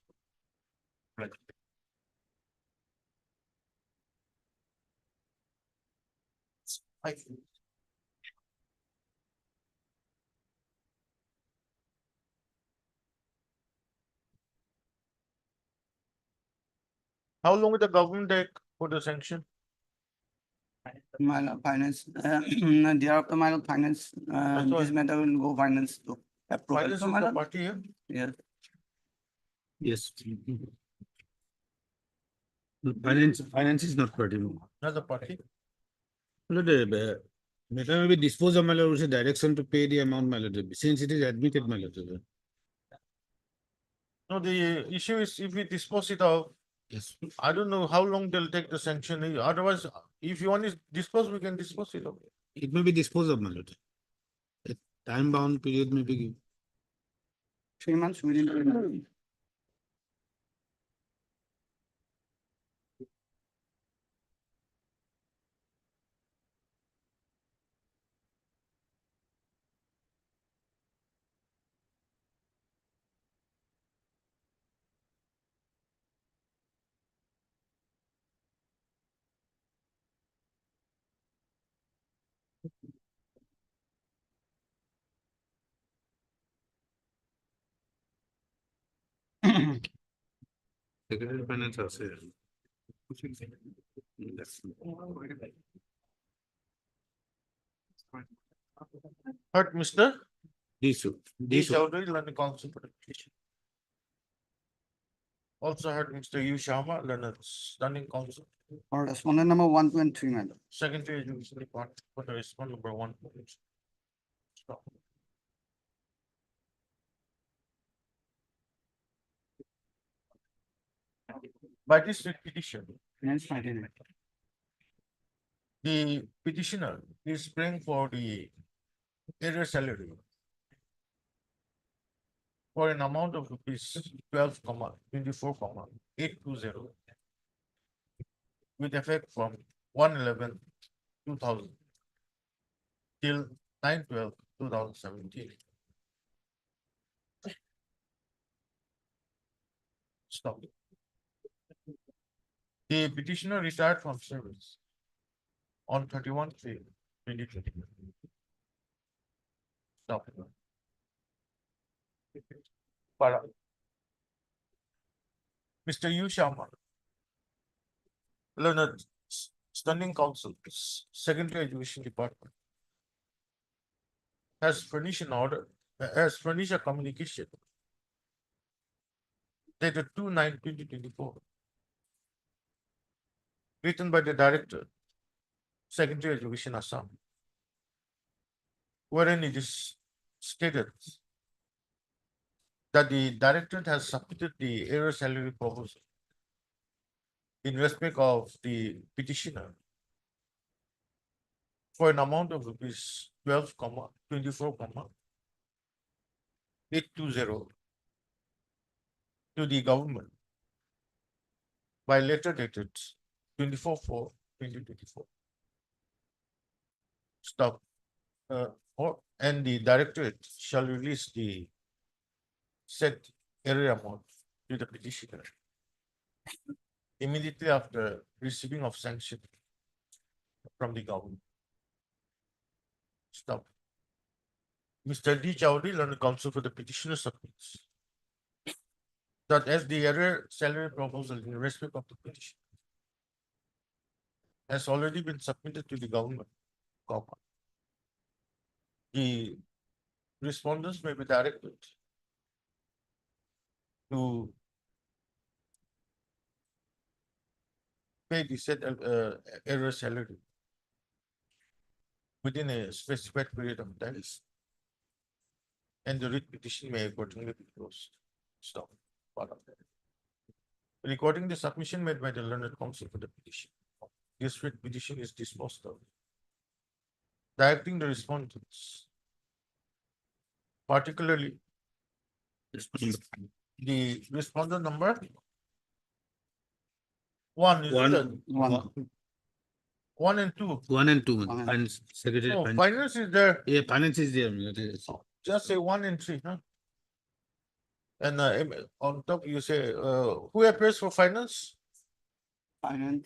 How long will the government take for the sanction? My lord, finance, thereafter, my lord, finance, That's why- this matter will go finance to approval. Finance So, is my the lord, party here. yeah. Yes. Finance is not party. Not the party. Matter may be disposed of, my lord, with a direction to pay the amount, my lord, since it is admitted, my lord. No, the issue is if we dispose it of, Yes. I don't know how long they'll take the sanction. Otherwise, if you want to dispose, we can dispose it of. It may be disposed of, my lord. A time bound period may be given. 3 months within 3 months. Secretary Finance also. Heard Mr. Disu. D. Chowdhury, Learning Council for the petition. Also heard Mr. U. Sharma, Learning Council. Or respondent number 1, 2, and 3, my lord. Secretary Education Department for the respondent number 1. Stop. By this petition, Finance, finance. the petitioner is praying for the area salary for an amount of rupees 12,24,820 with effect from 1/11/2000 till 9/12/2017. Stop. The petitioner retired from service on 31/3/2020. Stop. Para. Mr. U. Sharma, Learned Standing Council, Secondary Education Department, has furnished an order, has furnished a communication dated 2/9/2024, written by the Director, Secondary Education Assam, wherein it is stated that the Directorate has submitted the area salary proposal in respect of the petitioner for an amount of rupees 12,24,820 to the government by letter dated 24/4/2024. Stop. And the Directorate shall release the said area amount to the petitioner immediately after receiving of sanction from the government. Stop. Mr. D. Chowdhury, Learned Counsel for the petitioner submits that as the area salary proposal in respect of the petition has already been submitted to the government, the respondents may be directed to pay the said area salary within a specified period of time, and the writ petition may accordingly be closed. Stop. Part of that. recording the submission made by the learned counsel for the petition. This writ petition is disposed of. Directing the respondents, particularly the respondent number one is one and two. One and two, One and- finance, secretary. Oh, finance is there. Yeah, finance is there. Yes. Just say 1 and 3, huh? And on top you say who appears for finance? Finance.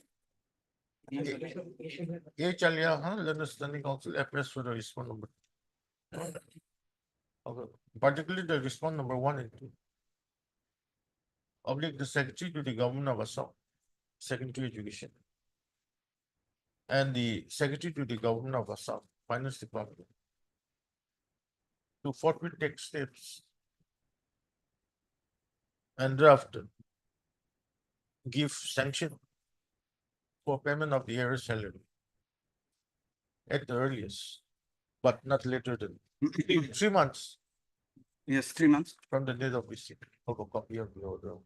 A Chalia, huh? Learned Standing Council appears for the respond number. Okay. Particularly the respond number 1 and 2. Oblique the secretary to the government of Assam, Secretary Education. And the secretary to the government of Assam, Finance Department. To forthwith take steps and draft give sanction for payment of the heiress salary at the earliest, but not later than 3 months Yes, 3 months. from the date of receipt of a copy of the order.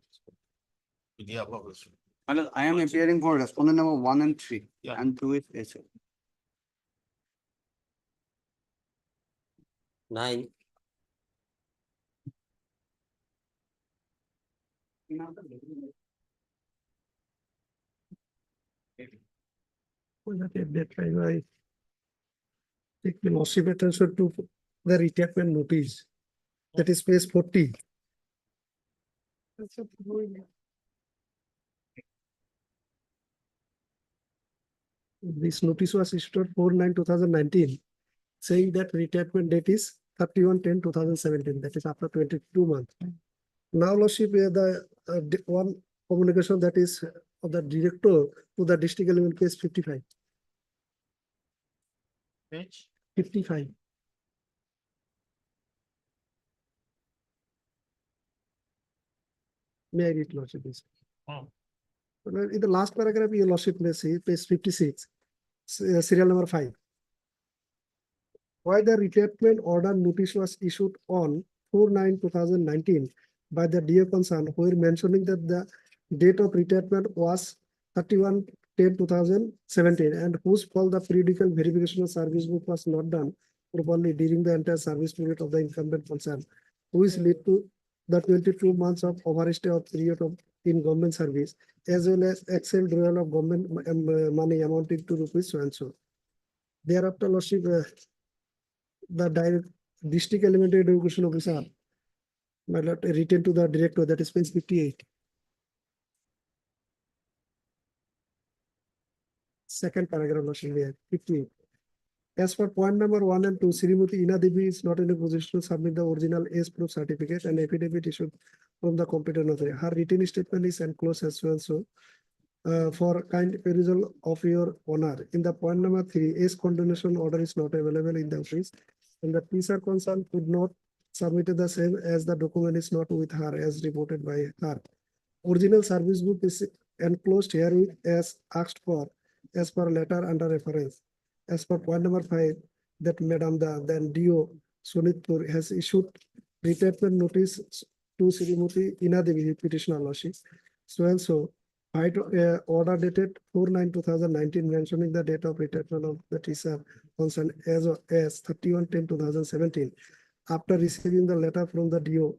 With the above resolution. I am appearing for respondent number 1 and 3. Yeah. And 2 is HL. 9, Well, at that time, I take the lordship attention to the retainment notice. That is page 40. This notice was issued 4/9/2019, saying that retainment date is 31/10/2017. That is after 22 months. Now, lordship, one communication that is of the director to the district element case 55. Page 55. May I read, lordship, please? Well, in the last paragraph, your lordship may see page 56, serial number 5. Why the retainment order notice was issued on 4/9/2019 by the DA concerned, where mentioning that the date of retainment was 31/10/2017, and whose fault the periodical verification of service book was not done properly during the entire service period of the incumbent concerned, which led to the 22 months of overstay of period of in government service, as well as excel drawal of government money amounting to rupees so and so. Thereafter, lordship, the district elementary education officer might not return to the director, that is page 58. Second paragraph, lordship, there, 58. As for point number 1 and 2, Srimati Ina Devi is not in a position to submit the original age proof certificate and affidavit issued from the competent authority. Her written statement is enclosed as well. So, for kind perusal of your honor, in the point number 3, age condemnation order is not available in the office, and the teacher concerned could not submit the same as the document is not with her as reported by her. Original service book is enclosed herewith as asked for, as per letter under reference. As per point number 5, that Madam then DO Sonitpur has issued retainment notice to Srimati Ina Devi, petitioner lordship. So and so, order dated 4/9/2019 mentioning the date of retainment of the teacher concerned as 31/10/2017. After receiving the letter from the DO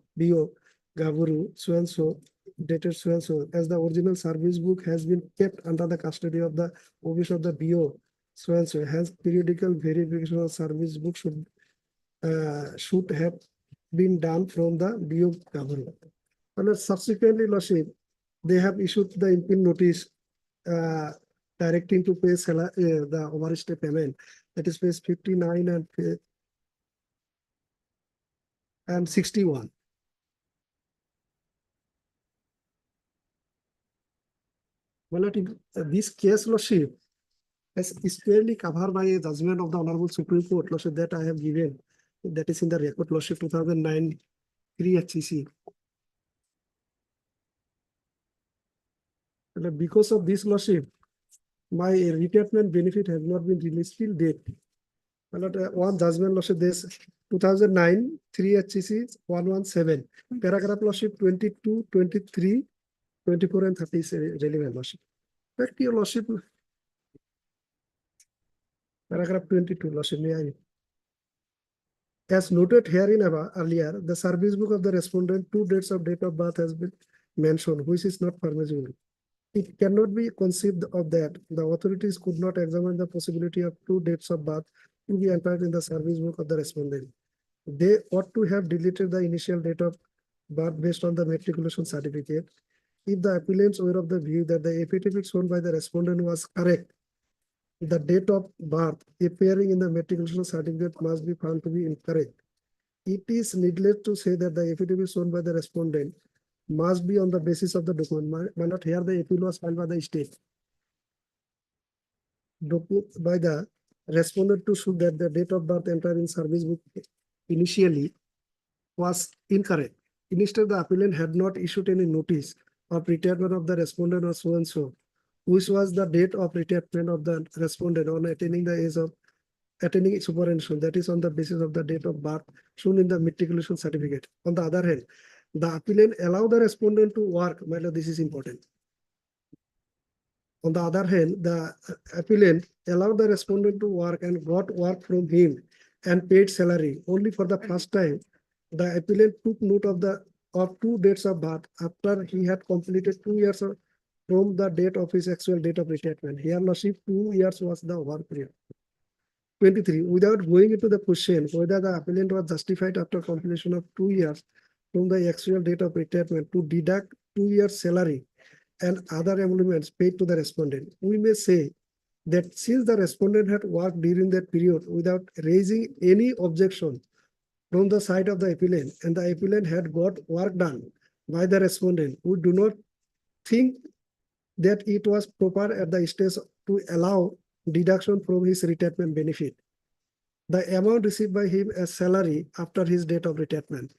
Gavuru, so and so, dated so and so, as the original service book has been kept under the custody of the office of the BO, so and so, hence periodical verification of service book should have been done from the BO Gavuru. And subsequently, lordship, they have issued the imping notice directing to pay the overstay payment. That is page 59 and 61. Well, this case, lordship, is clearly covered by a judgment of the Honorable Supreme Court, lordship, that I have given. That is in the record, lordship, 2009 3HCC. And because of this, lordship, my retainment benefit has not been released till date. Well, one judgment, lordship, this 2009 3HCC 117, paragraph, lordship, 22, 23, 24 and 30 is relevant, Lordship. Back to your Lordship. Paragraph 22, Lordship, may I? As noted herein earlier, the service book of the respondent, two dates of date of birth has been mentioned, which is not permissible. It cannot be conceived of that the authorities could not examine the possibility of two dates of birth to be entered in the service book of the respondent. They ought to have deleted the initial date of birth based on the matriculation certificate. If the appellants were of the view that the affidavit shown by the respondent was correct, the date of birth appearing in the matriculation certificate must be found to be incorrect. It is needless to say that the affidavit shown by the respondent must be on the basis of the document. My not here the appeal was filed by the state. By the respondent to show that the date of birth entered in service book initially was incorrect. Instead, the appellant had not issued any notice of retirement of the respondent or so and so, which was the date of retirement of the respondent on attaining the age of attaining superannuation. That is on the basis of the date of birth shown in the matriculation certificate. On the other hand, the appellant allow the respondent to work. This is important. On the other hand, the appellant allowed the respondent to work and got work from him and paid salary. Only for the first time, the appellant took note of two dates of birth after he had completed 2 years from the date of his actual date of retirement. Here, Lordship, 2 years was the work period. 23. Without going into the question whether the appellant was justified after completion of 2 years from the actual date of retirement to deduct 2 years salary and other emoluments paid to the respondent, we may say that since the respondent had worked during that period without raising any objection from the side of the appellant and the appellant had got work done by the respondent, we do not think that it was proper at the stage to allow deduction from his retirement benefit, the amount received by him as salary after his date of retirement.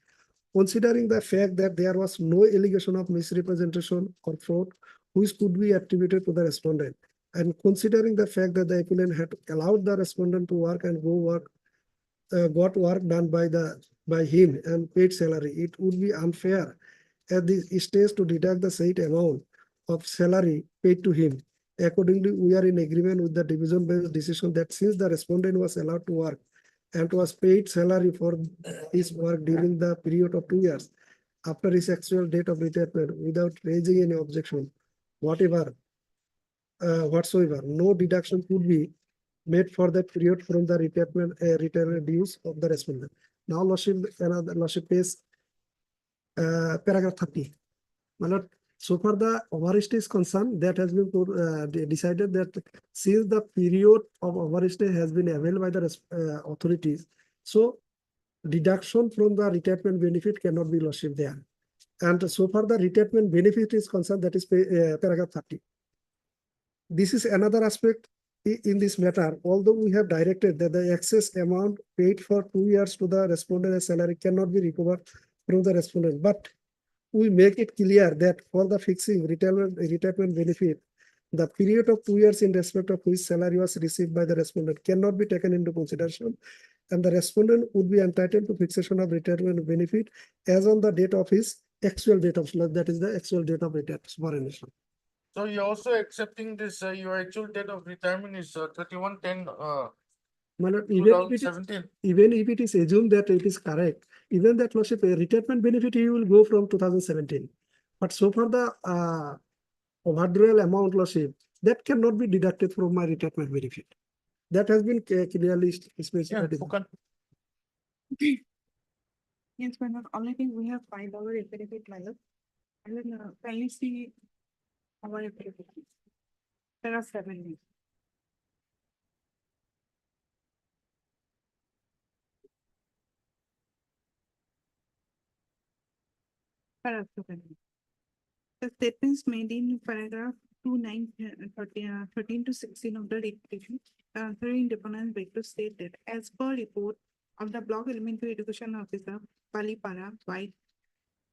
Considering the fact that there was no allegation of misrepresentation or fraud which could be attributed to the respondent, and considering the fact that the appellant had allowed the respondent to work and got work done by him and paid salary, it would be unfair at this stage to deduct the said amount of salary paid to him. Accordingly, we are in agreement with the division-based decision that since the respondent was allowed to work and was paid salary for his work during the period of 2 years after his actual date of retirement without raising any objection, whatsoever, no deduction could be made for that period from the retirement dues of the respondent. Now, Lordship pays paragraph 30. My Lord, so far the overstay is concerned, that has been decided that since the period of overstay has been availed by the authorities, so deduction from the retirement benefit cannot be Lordship there. And so far the retirement benefit is concerned, that is paragraph 30. This is another aspect in this matter. Although we have directed that the excess amount paid for 2 years to the respondent as salary cannot be recovered from the respondent, but we make it clear that for the fixing retirement benefit, the period of 2 years in respect of which salary was received by the respondent cannot be taken into consideration, and the respondent would be entitled to fixation of retirement benefit as on the date of his actual date of, that is the actual date of retirement. So you're also accepting this, your actual date of retirement is 31/10, even if it is assumed that it is correct, even that Lordship, retirement benefit he will go from 2017. But so far the overdrawal amount, Lordship, that cannot be deducted from my retirement benefit. That has been clearly specified. Yes, my Lord, only thing we have filed our affidavit, my Lord. And then kindly see our affidavit. There are 7 days. Paragraph 7. The statements made in paragraph 13 to 16 of the petition, answering deponents beg to state that as per report of the Block Elementary Education Officer, Palipara, by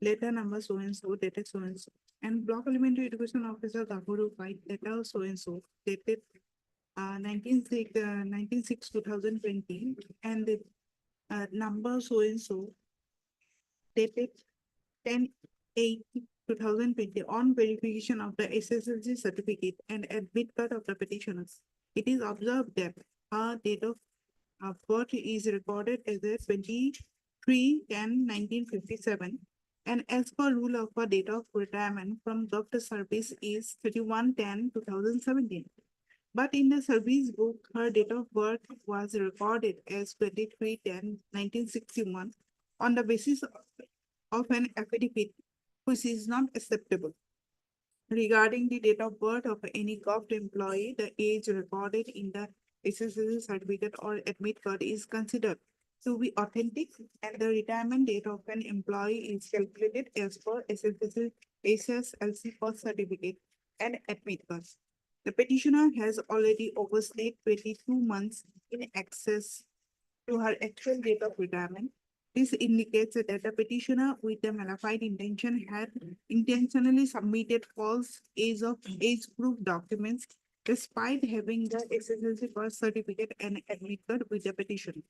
letter number so and so, dated so and Block Elementary Education Officer, Gaburu, by letter so and so, dated 19/6/2020, and the number so and so, dated 10/8 2020 on verification of the SSLC certificate and admit card of the petitioners. It is observed that her date of birth is recorded as a 23/10/1957, and as per rule of her date of retirement from doctor service is 31/10/2017. But in the service book, her date of birth was recorded as 23/10/1961 on the basis of an affidavit which is not acceptable. Regarding the date of birth of any government employee, the age recorded in the SSLC certificate or admit card is considered to be authentic, and the retirement date of an employee is calculated as per SSLC birth certificate and admit card. The petitioner has already overstayed 22 months in excess to her actual date of retirement. This indicates that the petitioner with the malified intention had intentionally submitted false age proof documents despite having the SSLC birth certificate and admit card with the petition.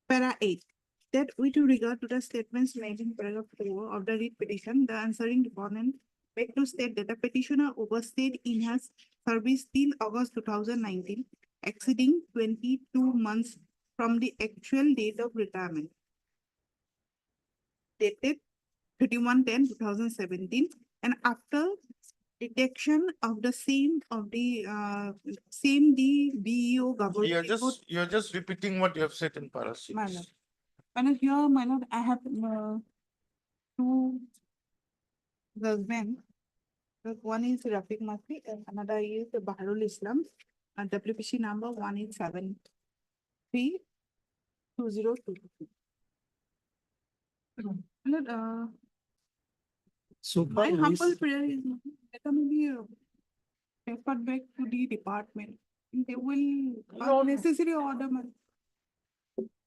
Para 8. That with regard to the statements made in paragraph 4 of the writ petition, the answering deponent beg to state that the petitioner overstayed in her service till August 2019, exceeding 22 months from the actual date of retirement, dated 31/10/2017, and after detection of the same the BEO government. You're just repeating what you have said in para 6. My lord. And here, my lord, I have two husbands. One is Rafiq Masri and another is Baharul Islam. And WPC number 18732022. So My far, humble prayer is let them be referred back to the department. They will necessary order.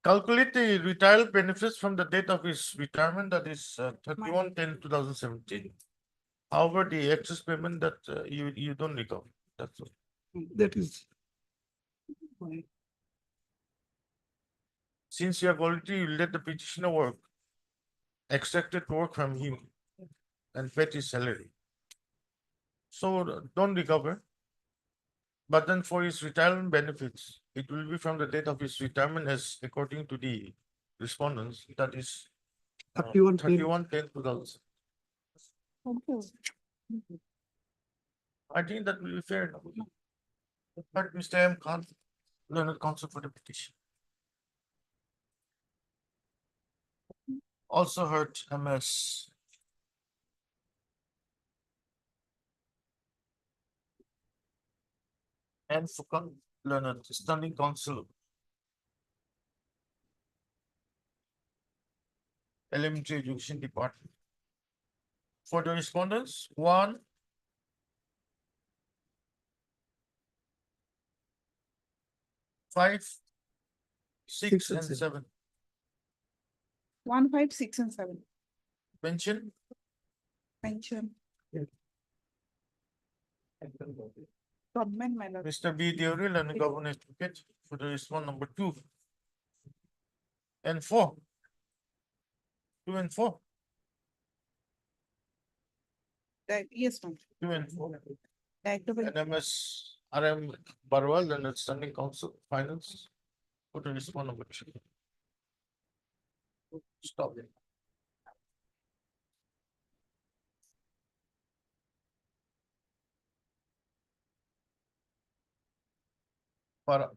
Calculate the retirement benefits from the date of his retirement, that is 31/10/2017. However, the excess payment that you don't recover. That's all. that is Since you have already let the petitioner work, extracted work from him and paid his salary. So don't recover. But then for his retirement benefits, it will be from the date of his retirement as according to the respondents, that is 31/10/2000. I think that will be fair enough. But Mr. M. Khan, learned counsel for the petition. Also heard MS. And Fukang, learned standing counsel. Elementary Education Department. For the respondents, 1, 5, 6, and 7. 1, 5, 6, and 7. Pension. Pension. Government, my lord. Mr. B. Deoril and the government advocate for the respond number 2 and 4. 2 and 4. Yes, ma'am. 2 and 4. Directive. And MS RM Barwal and standing counsel finance for the respond number 3. Stop it. Para.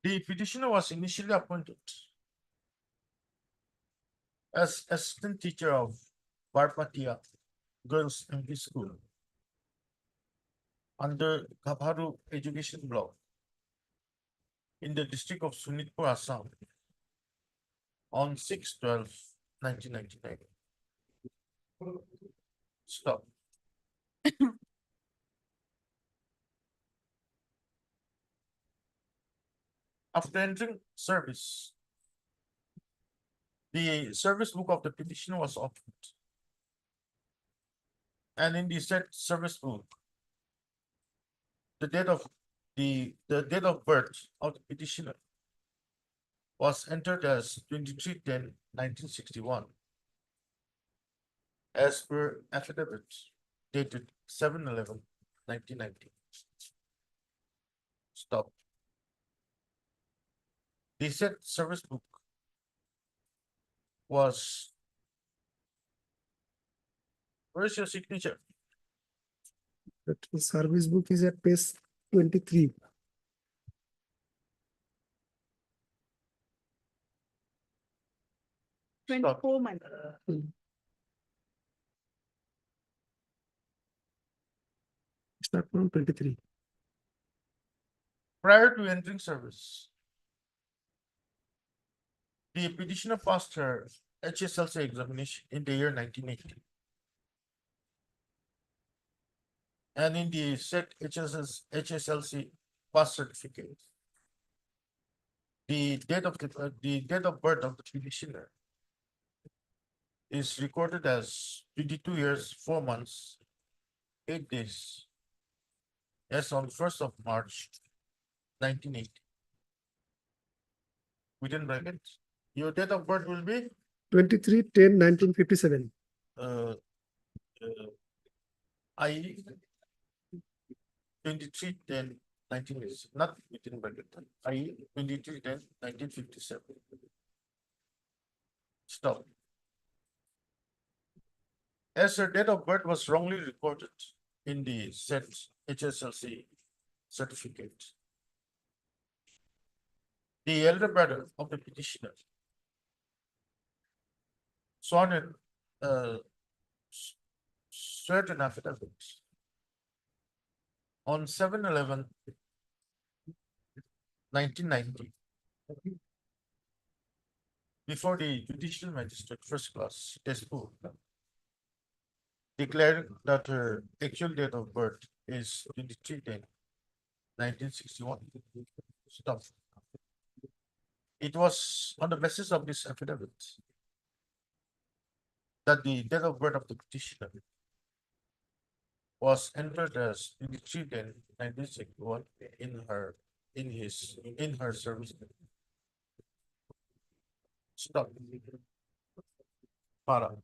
The petitioner was initially appointed as assistant teacher of Barpatia Girls MD School. under Gabharu Education Block in the district of Sunitpur, Assam on 6/12/1999. Stop. After entering service, the service book of the petitioner was opened. And in the said service book, the date of date of birth of the petitioner was entered as 23/10/1961 as per affidavit dated 7/11/1990. Stop. The said service book was, where's your signature? The service book is at page 23. Stop. 24 my lord. Start from 23. Prior to entering service, the petitioner passed her HSLC examination in the year 1980. And in the said HSLC pass certificate, the date of birth of the petitioner is recorded as 22 years, 4 months, 8 days, as on 1st of March, 1980. Within brackets, your date of birth will be 23/10/1957. I 23/10/19, not within bracket. I 23/10/1957. Stop. As her date of birth was wrongly recorded in the said HSLC certificate, the elder brother of the petitioner sworn in certain affidavits on 7/11/1990 before the judicial magistrate first class Tezpur, declaring that her actual date of birth is 23/10/1961. Stop. It was on the basis of this affidavit that the date of birth of the petitioner was entered as 23/10/1961 in her service. Stop. Para.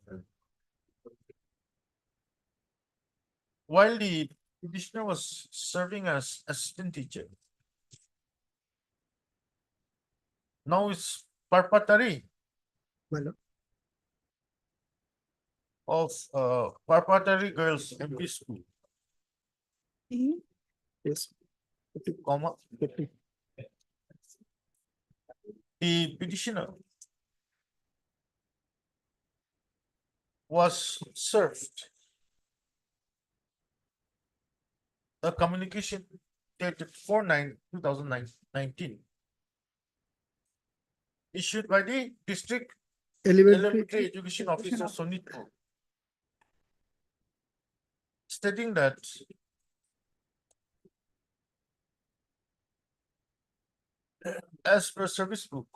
While the petitioner was serving as assistant teacher, now it's Parpatari My lord. of Parpatari Girls MP School, Yes. comma. The petitioner was served a communication dated 4/9/2019 issued by the District Elementary Education Officer Sonitpur, stating that as per service book,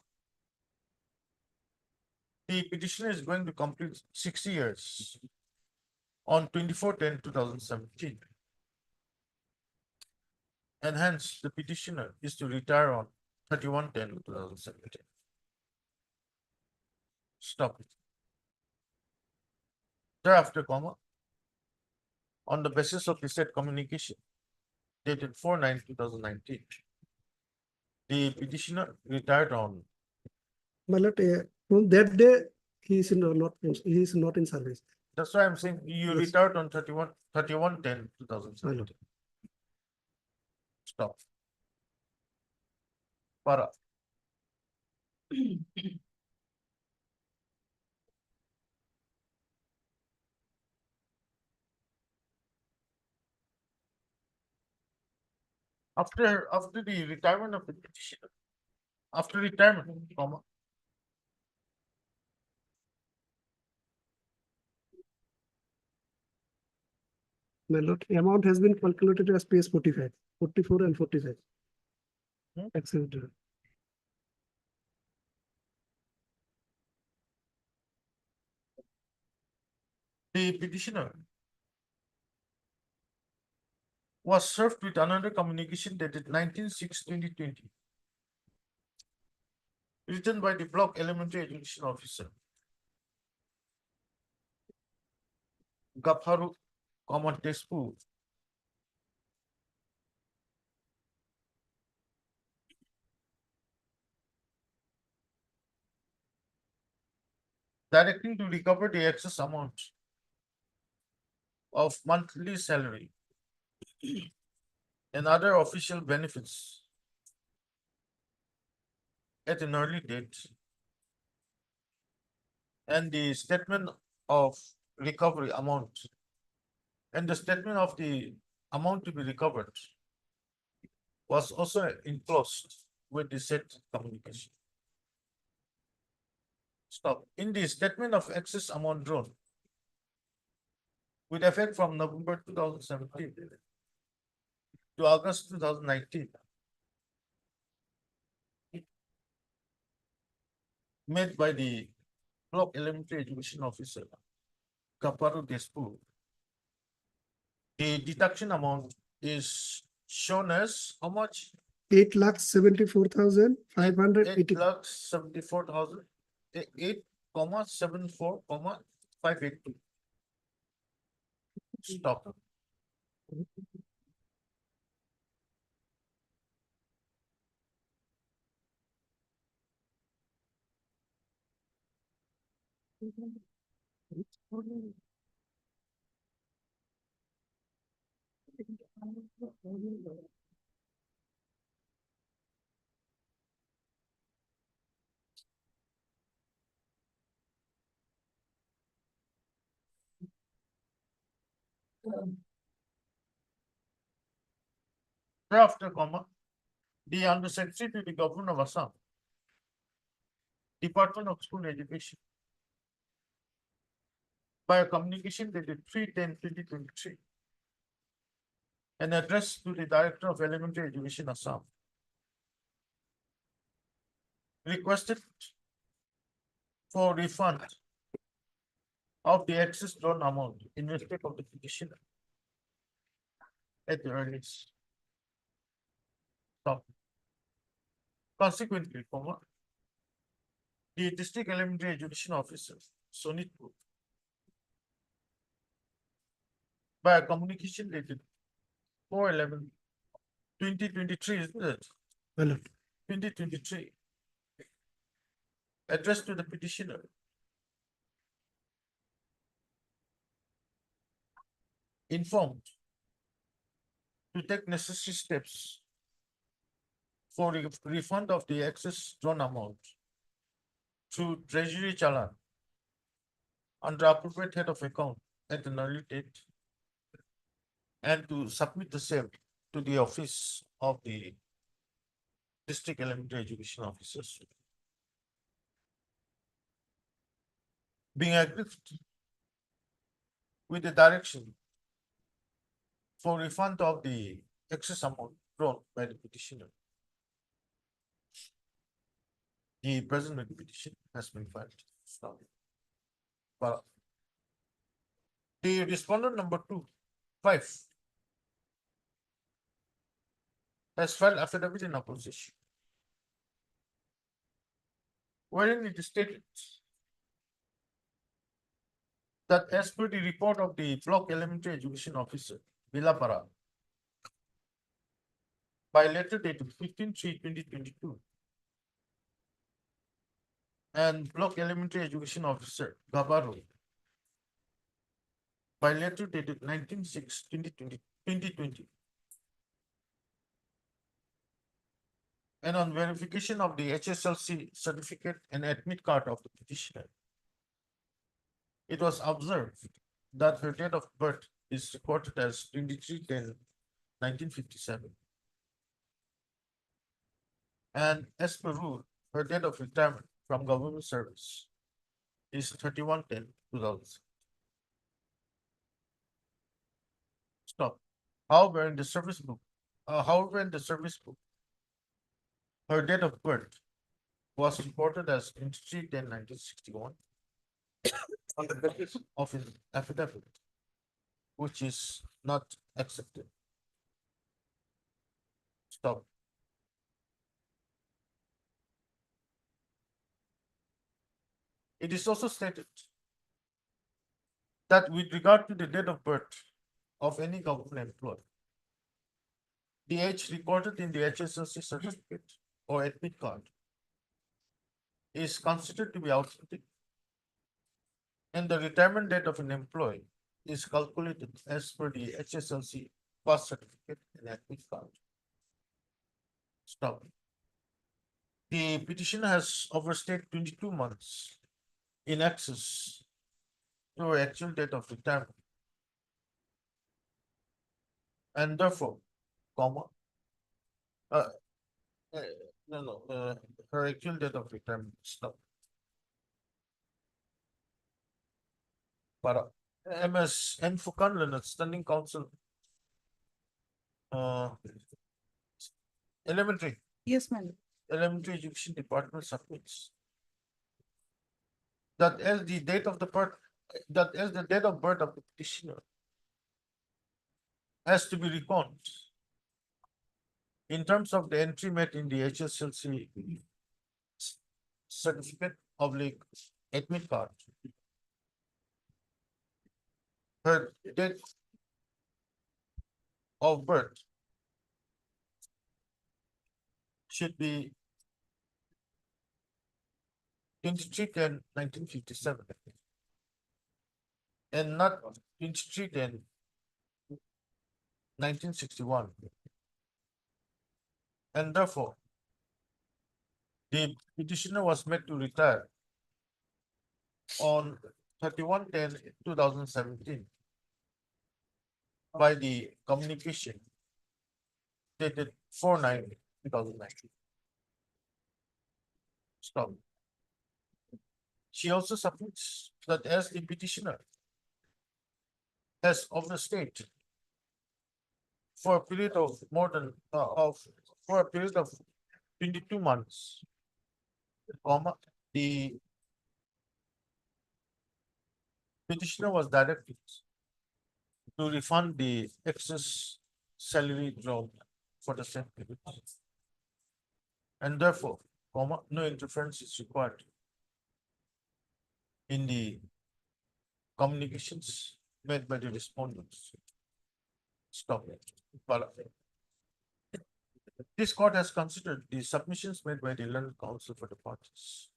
the petitioner is going to complete 60 years on 24/10/2017. And hence the petitioner is to retire on 31/10/2017. Stop it. Thereafter, comma, on the basis of the said communication dated 4/9/2019, the petitioner retired on. My lord, from that day, he is not in service. That's why I'm saying you Yes. retired on 31/10/2017. Stop. Para. after the retirement of the petitioner, after retirement, comma, My lord, amount has been calculated as PS 45, 44 and 45. Hmm? Accepted. the petitioner was served with another communication dated 19/6/2020, written by the block elementary education officer, Gapharu, Tespu, directing to recover the excess amount of monthly salary and other official benefits at an early date, and the statement of recovery amount and the statement of the amount to be recovered was also enclosed with the said communication. Stop. In the statement of excess amount drawn with effect from November 2017 to August 2019, made by the block elementary education officer, Kaparu Despu, the deduction amount is shown as how much? 8,74,580. 8,74,000, 8,74,582. Stop. Thereafter, the Undersecretary to the Government of Assam, Department of School Education, by a communication dated 3/10/2023, and addressed to the Director of Elementary Education Assam, requested for refund of the excess drawn amount in respect of the petitioner at the earliest. Stop. Consequently, the District Elementary Education Officer, Sonitpur, by a communication dated 4/11/2023, isn't it? My lord, 2023, addressed to the petitioner, informed to take necessary steps for refund of the excess drawn amount through treasury challan under appropriate head of account at an early date, and to submit the same to the office of the District Elementary Education Officers. Being aggrieved with the direction for refund of the excess amount drawn by the petitioner, the present petition has been filed. But the respondent number 5 has filed affidavit in opposition, wherein it is stated that as per the report of the Block Elementary Education Officer, Vilapara, by letter dated 15/3/2022, and Block Elementary Education Officer, Gabaru, by letter dated 19/6/2020, and on verification of the HSLC certificate and admit card of the petitioner, it was observed that her date of birth is recorded as 23/10/1957, And as per rule, her date of retirement from government service is 31/10/2000. Stop. However, in the service book, her date of birth was reported as 23/10/1961 on the basis of an affidavit, which is not accepted. Stop. It is also stated that with regard to the date of birth of any government employee, the age recorded in the HSLC certificate or admit card is considered to be authentic, and the retirement date of an employee is calculated as per the HSLC pass certificate and admit card. Stop. The petitioner has overstayed 22 months in excess to her actual date of retirement, and therefore, comma, uh, her actual date of retirement. Stop. Para MS N. Fukanlan, Standing Counsel, Elementary Yes, madam. Elementary Education Department submits that as the date of the birth, that as the date of birth of the petitioner has to be reckoned in terms of the entry made in the HSLC certificate oblique admit card. Her date of birth should be 23/10/1957 and not 23/10/1961. And therefore, the petitioner was made to retire on 31/10/2017 by the communication dated 4/9/2019. Stop. She also submits that as the petitioner has overstayed for a period of more than for a period of 22 months, comma, the petitioner was directed to refund the excess salary drawn for the same period. And therefore, comma, no interference is required in the communications made by the respondents. Stop it. But this court has considered the submissions made by the learned counsel for the parties,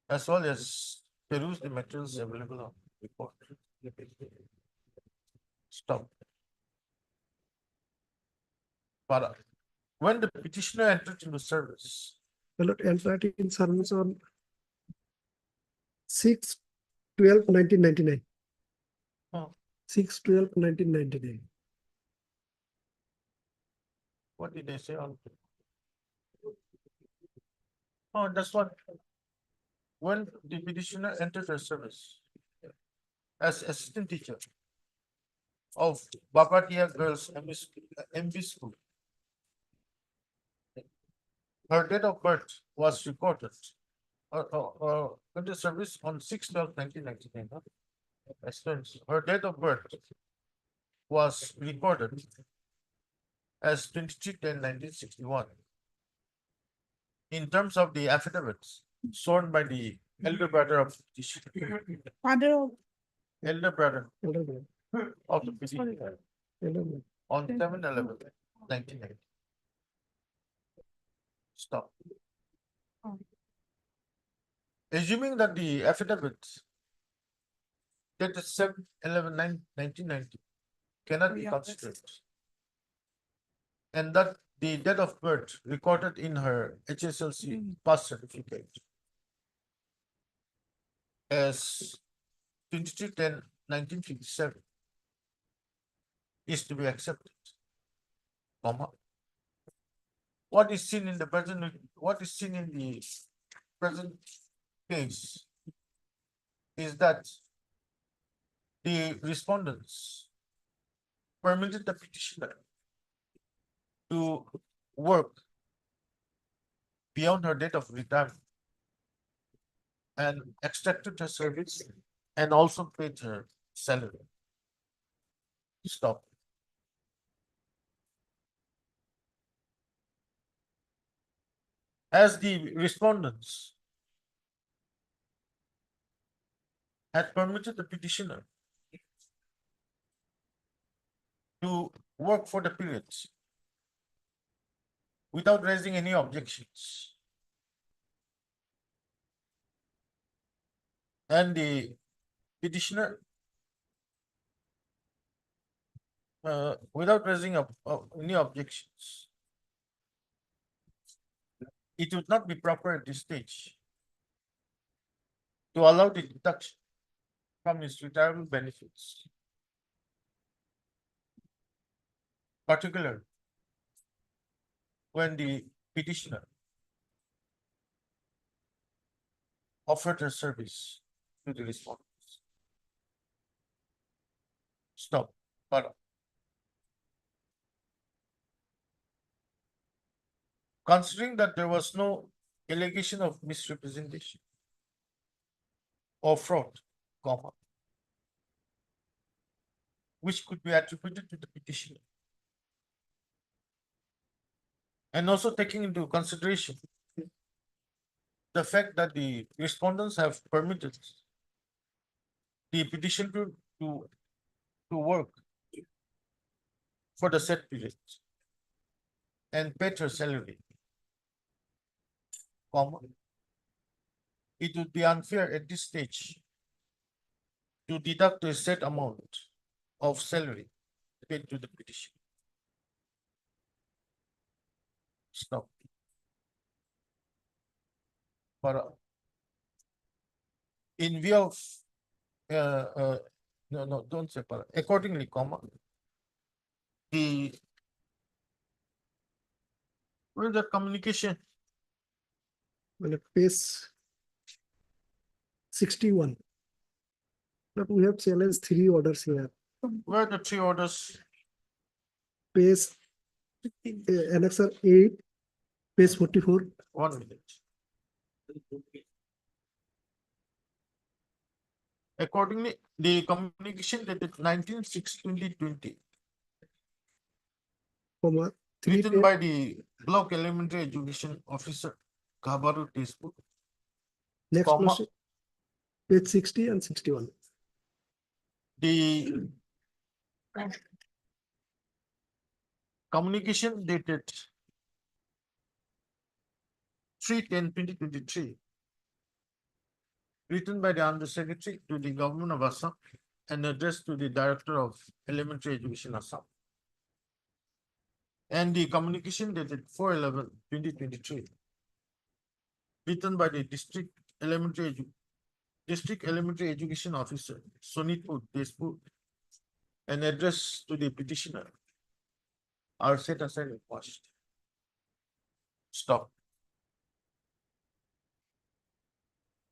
as well as peruse the materials available on the report. Stop. But when the petitioner entered into service, My lord, entered in service on 6/12/1999. Oh. 6/12/1999. what did they say on? Oh, that's what. When the petitioner entered the service as assistant teacher of Bapatia Girls MB School, her date of birth was recorded in the service on 6/12/1999. Her date of birth was recorded as 23/10/1961. In terms of the affidavits sworn by the elder brother of the petitioner, Father of. elder brother Elder brother, of the petitioner elder brother. on 7/11/1990. Stop. Assuming that the affidavit dated 7/11/1990 cannot be considered, and that the date of birth recorded in her HSLC pass certificate as 23/10/1957 is to be accepted, comma, what is seen in the present, what is seen in the present case is that the respondents permitted the petitioner to work beyond her date of retirement and extracted her service and also paid her salary. Stop. As the respondents had permitted the petitioner to work for the periods without raising any objections, and the petitioner without raising any objections, it would not be proper at this stage to allow the deduction from his retirement benefits, particularly when the petitioner offered her service to the respondents. Stop. But considering that there was no allegation of misrepresentation or fraud, comma, which could be attributed to the petitioner, and also taking into consideration the fact that the respondents have permitted the petitioner to work for the set period and paid her salary, comma, it would be unfair at this stage to deduct a set amount of salary paid to the petitioner. Stop. But in view of no, don't say para. Accordingly, comma, the where's the communication? Well, page 61. But we have challenged 3 orders here. Where are the 3 orders? Page annexer 8, page 44. 1 minute. Accordingly, the communication dated 19/6/2020, Comma, 3 written by the Block Elementary Education Officer, Kabaru Tesbu, next comma, question, page 60 and 61. the communication dated 3/10/2023, written by the Undersecretary to the Government of Assam and addressed to the Director of Elementary Education Assam. And the communication dated 4/11/2023, written by the District Elementary Education Officer, Sonitpur Tezpur, and addressed to the petitioner are set aside and quashed. Stop.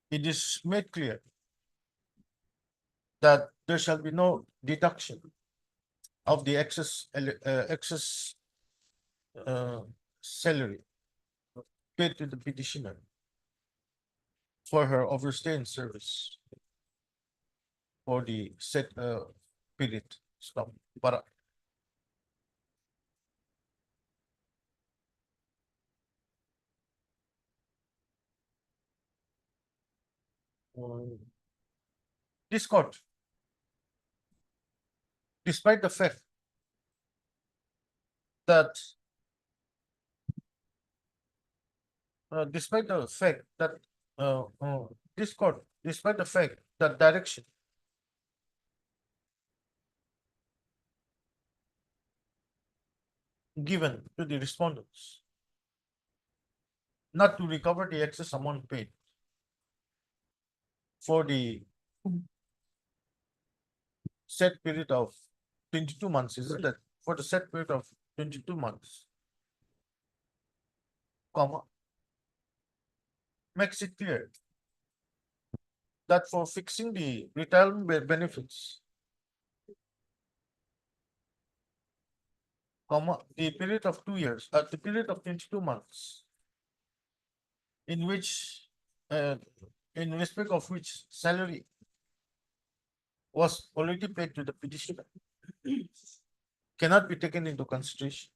It is made clear that there shall be no deduction of the excess salary paid to the petitioner for her overstay in service for the set period. Stop. Para. This court, despite the fact that this court, despite the fact that direction given to the respondents not to recover the excess amount paid for the set period of 22 months, isn't it? For the set period of 22 months. comma, makes it clear that for fixing the retirement benefits, comma, the period of 2 years, the period of 22 months, in which, in respect of which salary was already paid to the petitioner, cannot be taken into consideration.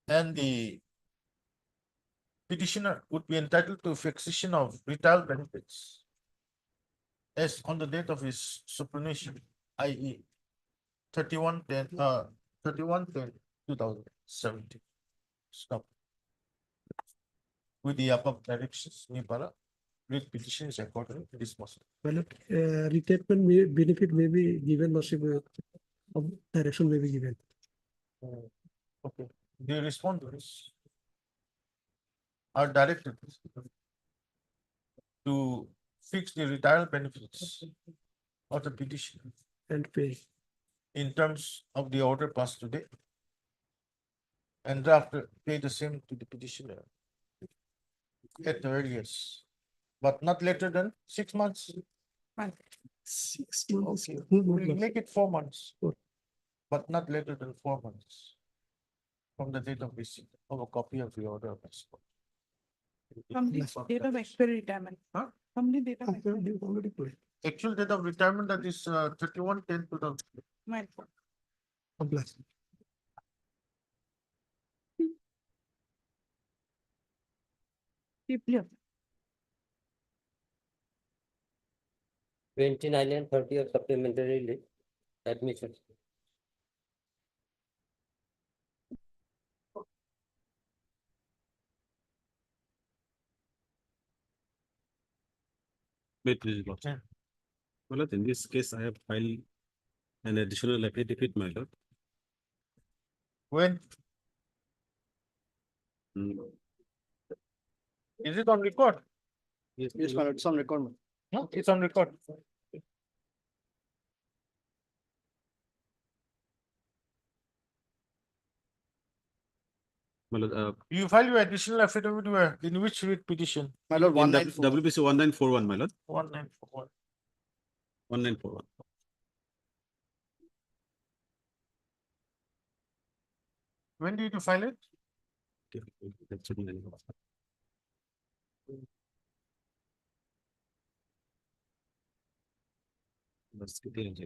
And the petitioner would be entitled to fixation of retired benefits as on the date of his supination, i.e. 31/10/2017. Stop. With the above directions, Nipara, read petition is accordingly dismissed. Well, retainment benefit may be given, Lordship, of direction may be given. Okay, the respondents are directed to fix the retirement benefits of the petitioner And pay. in terms of the order passed today, and thereafter pay the same to the petitioner at the earliest, but not later than 6 months. 6 months. Okay, we'll make it 4 months, but not later than 4 months from the date of receipt of a copy of the order of export. From the date of expiry retirement. Huh? From the date of expiry. You've already played. Actual date of retirement, that is 31/10/2000. Right. Bless. Yeah. 29 and 30 of supplementary leave admissions. Wait, please, Lord. Yeah. My lord, in this case, I have filed an additional affidavit, my lord. When Mm, is it on record? Yes, Yes, my lord, it's on record. No, it's on record. my lord, You file your additional affidavit where, in which writ petition? My lord, in 194. WPC 1941, my lord, 1941. 1941. When did you file it? That's it, my lord. That's it, yeah, yeah.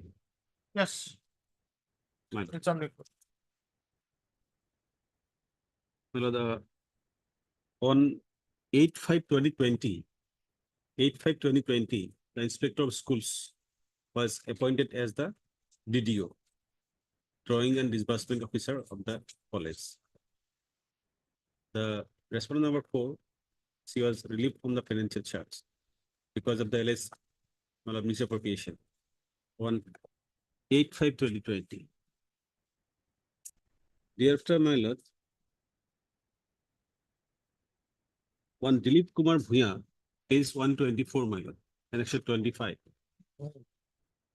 Yes, My lord. it's on record. My lord, on 8/5/2020, 8/5/2020, the inspector of schools was appointed as the DDO, drawing and disbursement officer of the college. The respondent number 4, she was relieved from the financial charge because of the alleged misappropriation on 8/5/2020. Thereafter, my lord, one Dilip Kumar Bhuya, case 124, my lord, annexure 25.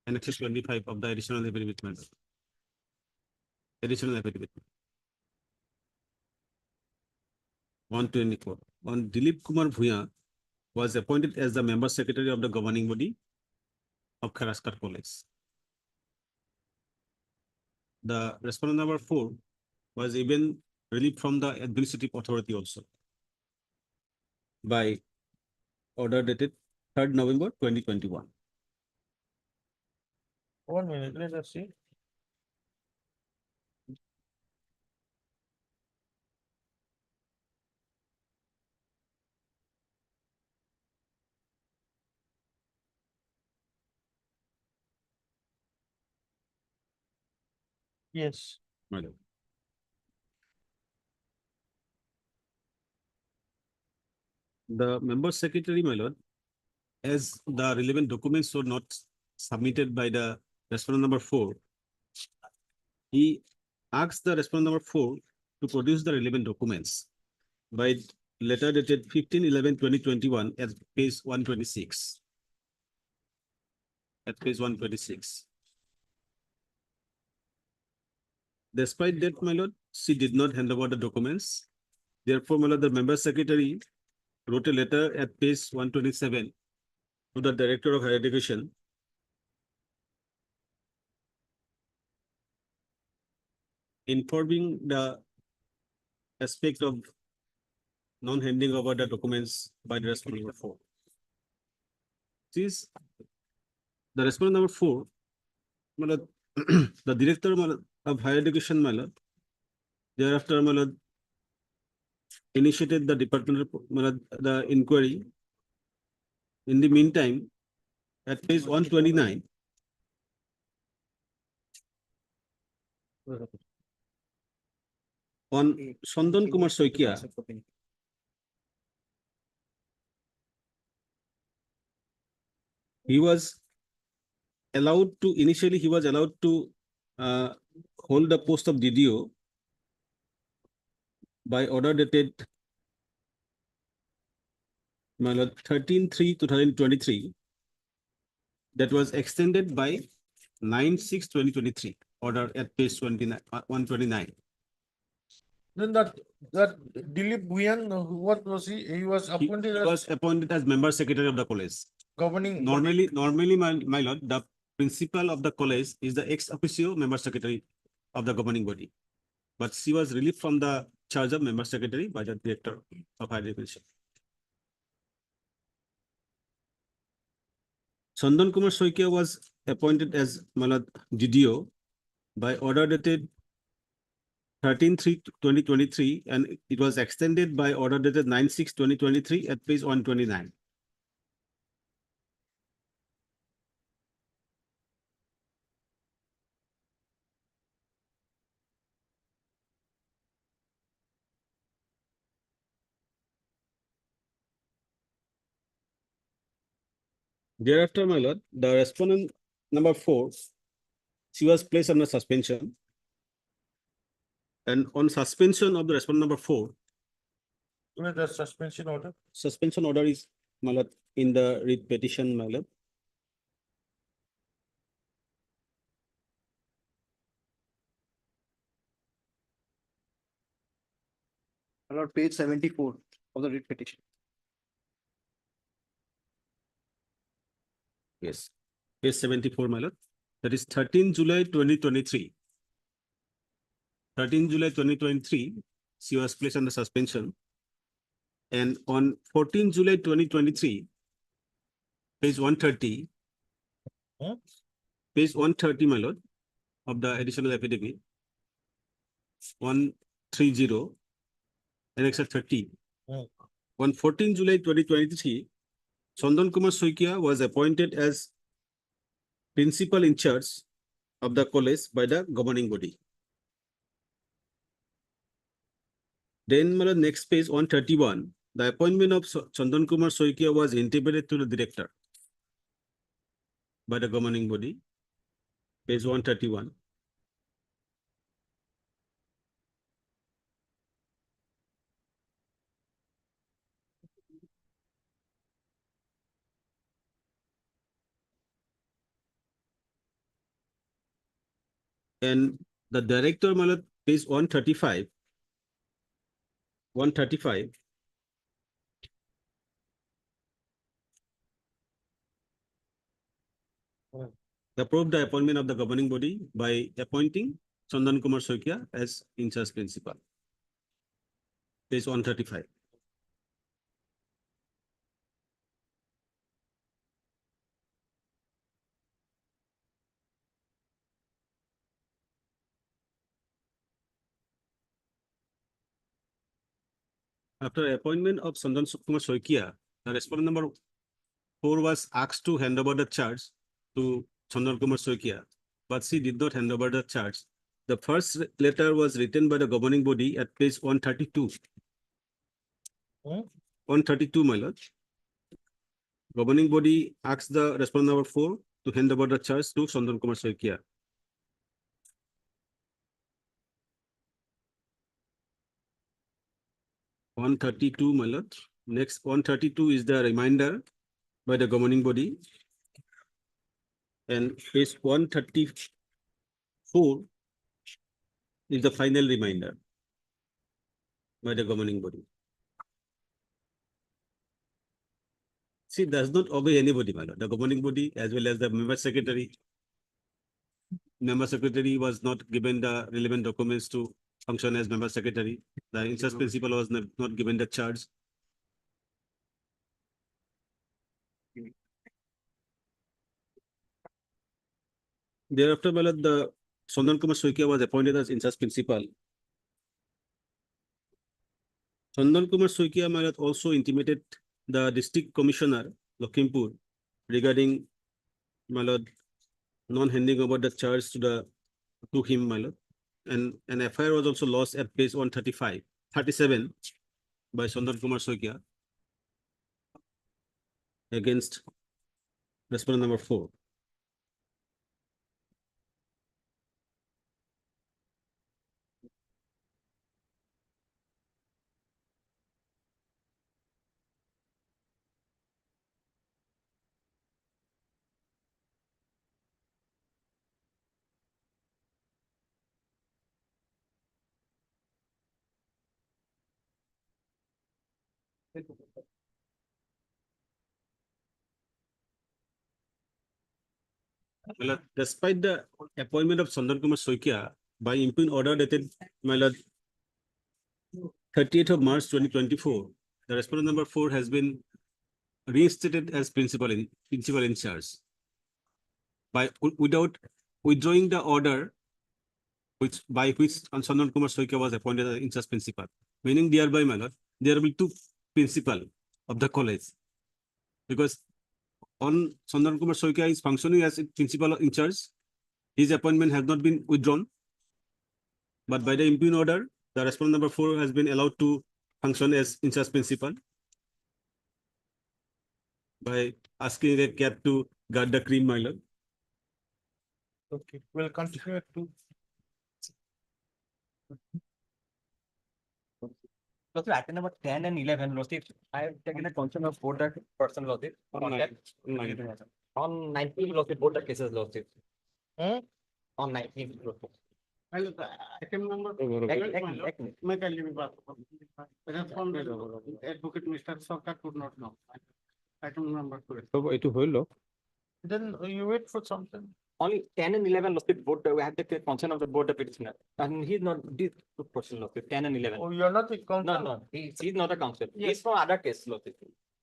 Annexure 25 of the additional affidavit, my lord. Additional affidavit. 124. One Dilip Kumar Bhuya was appointed as the member secretary of the governing body of Karaskar College. The respondent number 4 was even relieved from the administrative authority also by order dated 3rd November 2021. 1 minute, let us see. Yes. My lord. The member secretary, my lord, as the relevant documents were not submitted by the respondent number 4, he asked the respondent number 4 to produce the relevant documents by letter dated 15/11/2021 at page 126. At page 126. Despite that, my lord, she did not hand over the documents Therefore, my lord, the member secretary wrote a letter at page 127 to the Director of Higher Education informing the aspect of non-handing over the documents by the respondent number 4. This the respondent number 4, my lord, the Director of Higher Education, my lord, thereafter, my lord, initiated the department, my lord, the inquiry. In the meantime, at page 129, on Chandan Kumar Soikia, he was allowed to, initially he was allowed to hold the post of DDO by order dated, my lord, 13/3/2023, that was extended by 9/6/2023, order at page 129. Then that Dilip Bhuyan, what was he? He was He appointed as was appointed as member secretary of the college. governing body. Normally, my lord, the principal of the college is the ex officio member secretary of the governing body. But she was relieved from the charge of member secretary by the Director of Higher Education. Chandan Kumar Soikia was appointed as DDO by order dated 13/3/2023, and it was extended by order dated 9/6/2023 at page 129. Thereafter, my lord, the respondent number 4, she was placed under suspension. And on suspension of the respondent number 4, Where the suspension order? suspension order is, my lord, in the writ petition, my lord. Lord, page 74 of the writ petition. Yes, page 74, my lord. That is 13 July 2023. 13 July 2023, she was placed under suspension. And on 14 July 2023, page 130, page 130, my lord, of the additional affidavit, 130, annexure 30. On 14 July 2023, Chandan Kumar Soikia was appointed as principal in charge of the college by the governing body. Then, my lord, next page 131, the appointment of Chandan Kumar Soikia was intimated to the director by the governing body. Page 131. And the director, my lord, page 135. 135. Approved the appointment of the governing body by appointing Chandan Kumar Soikia as in charge principal. Page 135. After appointment of Chandan Kumar Soikia, the respondent number 4 was asked to hand over the charge to Chandan Kumar Soikia, but she did not hand over the charge. The first letter was written by the governing body at page 132. 132, my lord. Governing body asked the respondent number 4 to hand over the charge to Chandan Kumar Soikia. (132), my lord. Next, 132 is the reminder by the governing body. And page 134 is the final reminder. by the governing body. She does not obey anybody, my lord. The governing body as well as the member secretary. Member secretary was not given the relevant documents to function as member secretary. The in-charge principal was not given the charge. Thereafter, my lord, the Sandan Kumar Soikia was appointed as in-charge principal. Sandan Kumar Soikia, my lord, also intimated the district commissioner, Lakhimpur, regarding, my lord, non-handing over the charge to him, my lord. And an FIR was also lost at page 37 by Sandan Kumar Soikia against respondent number 4. Well, despite the appointment of Sandan Kumar Soikia by impugn order dated, my lord, 30th of March 2024, the respondent number 4 has been reinstated as principal in charge without withdrawing the order by which Sandan Kumar Soikia was appointed as in-charge principal. Meaning thereby, my lord, there will be 2 principal of the college, because on Sandan Kumar Soikia is functioning as a principal in charge. His appointment has not been withdrawn, but by the impugn order, the respondent number 4 has been allowed to function as in-charge principal by asking a cat to guard the cream, my lord. Okay, we'll continue at 2. Item number 10 and 11, Lordship, I have taken a concern of both the person, Lordship. On 19, Lordship, both the cases, Lordship. On 19, Lordship. Item number. Advocate Mr. Sarkar could not know. Item number 12. Then you wait for something. Only 10 and 11, Lordship, both we have the concern of the board of petitioner. And he's not this person, Lordship, 10 and 11. Oh, you're not the counsel? No, he's not a counsel. He's from other case, Lordship.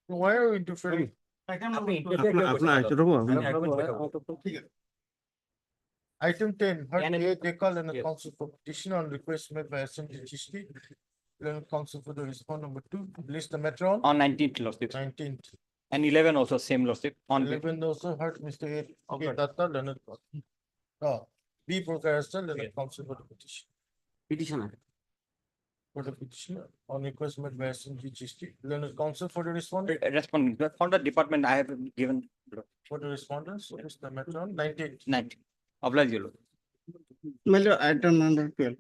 Why are you interfering? Item 10, heard a declared and a counsel for petition on request made by Assembly Chisti. Learned counsel for the respondent number 2. List the matter on 19th, Lordship. 19th. And 11 also same, Lordship. On 11 also heard Mr. A. Datta, learned. B. Prokaraster, learned counsel for the petition. petitioner. For the petitioner on request made by Assembly Chisti. Learned counsel for the respondent. Responding from the department, I have given For the respondents, list the matter on 19th. 90. Oblige you. Item number 12.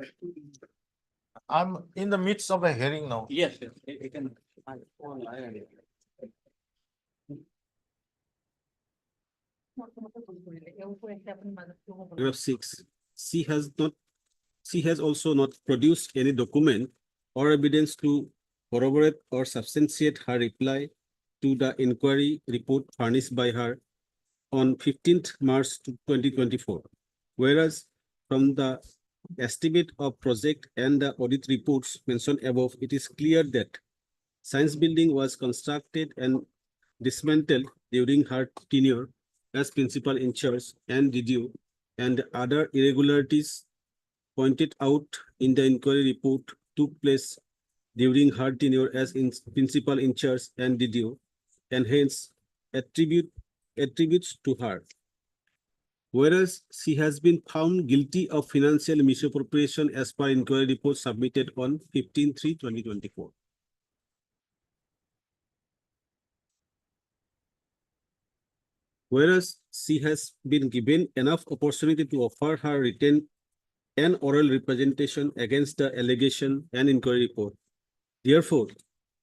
I'm in the midst of a hearing now. Yes, you can. We have 6. She has also not produced any document or evidence to corroborate or substantiate her reply to the inquiry report furnished by her on 15th March 2024. Whereas from the estimate of project and the audit reports mentioned above, it is clear that science building was constructed and dismantled during her tenure as principal in charge, and DDO, and other irregularities pointed out in the inquiry report took place during her tenure as principal in charge and DDO, and hence attributes to her. Whereas she has been found guilty of financial misappropriation as per inquiry report submitted on 15/3/2024. Whereas she has been given enough opportunity to offer her written and oral representation against the allegation and inquiry report. Therefore,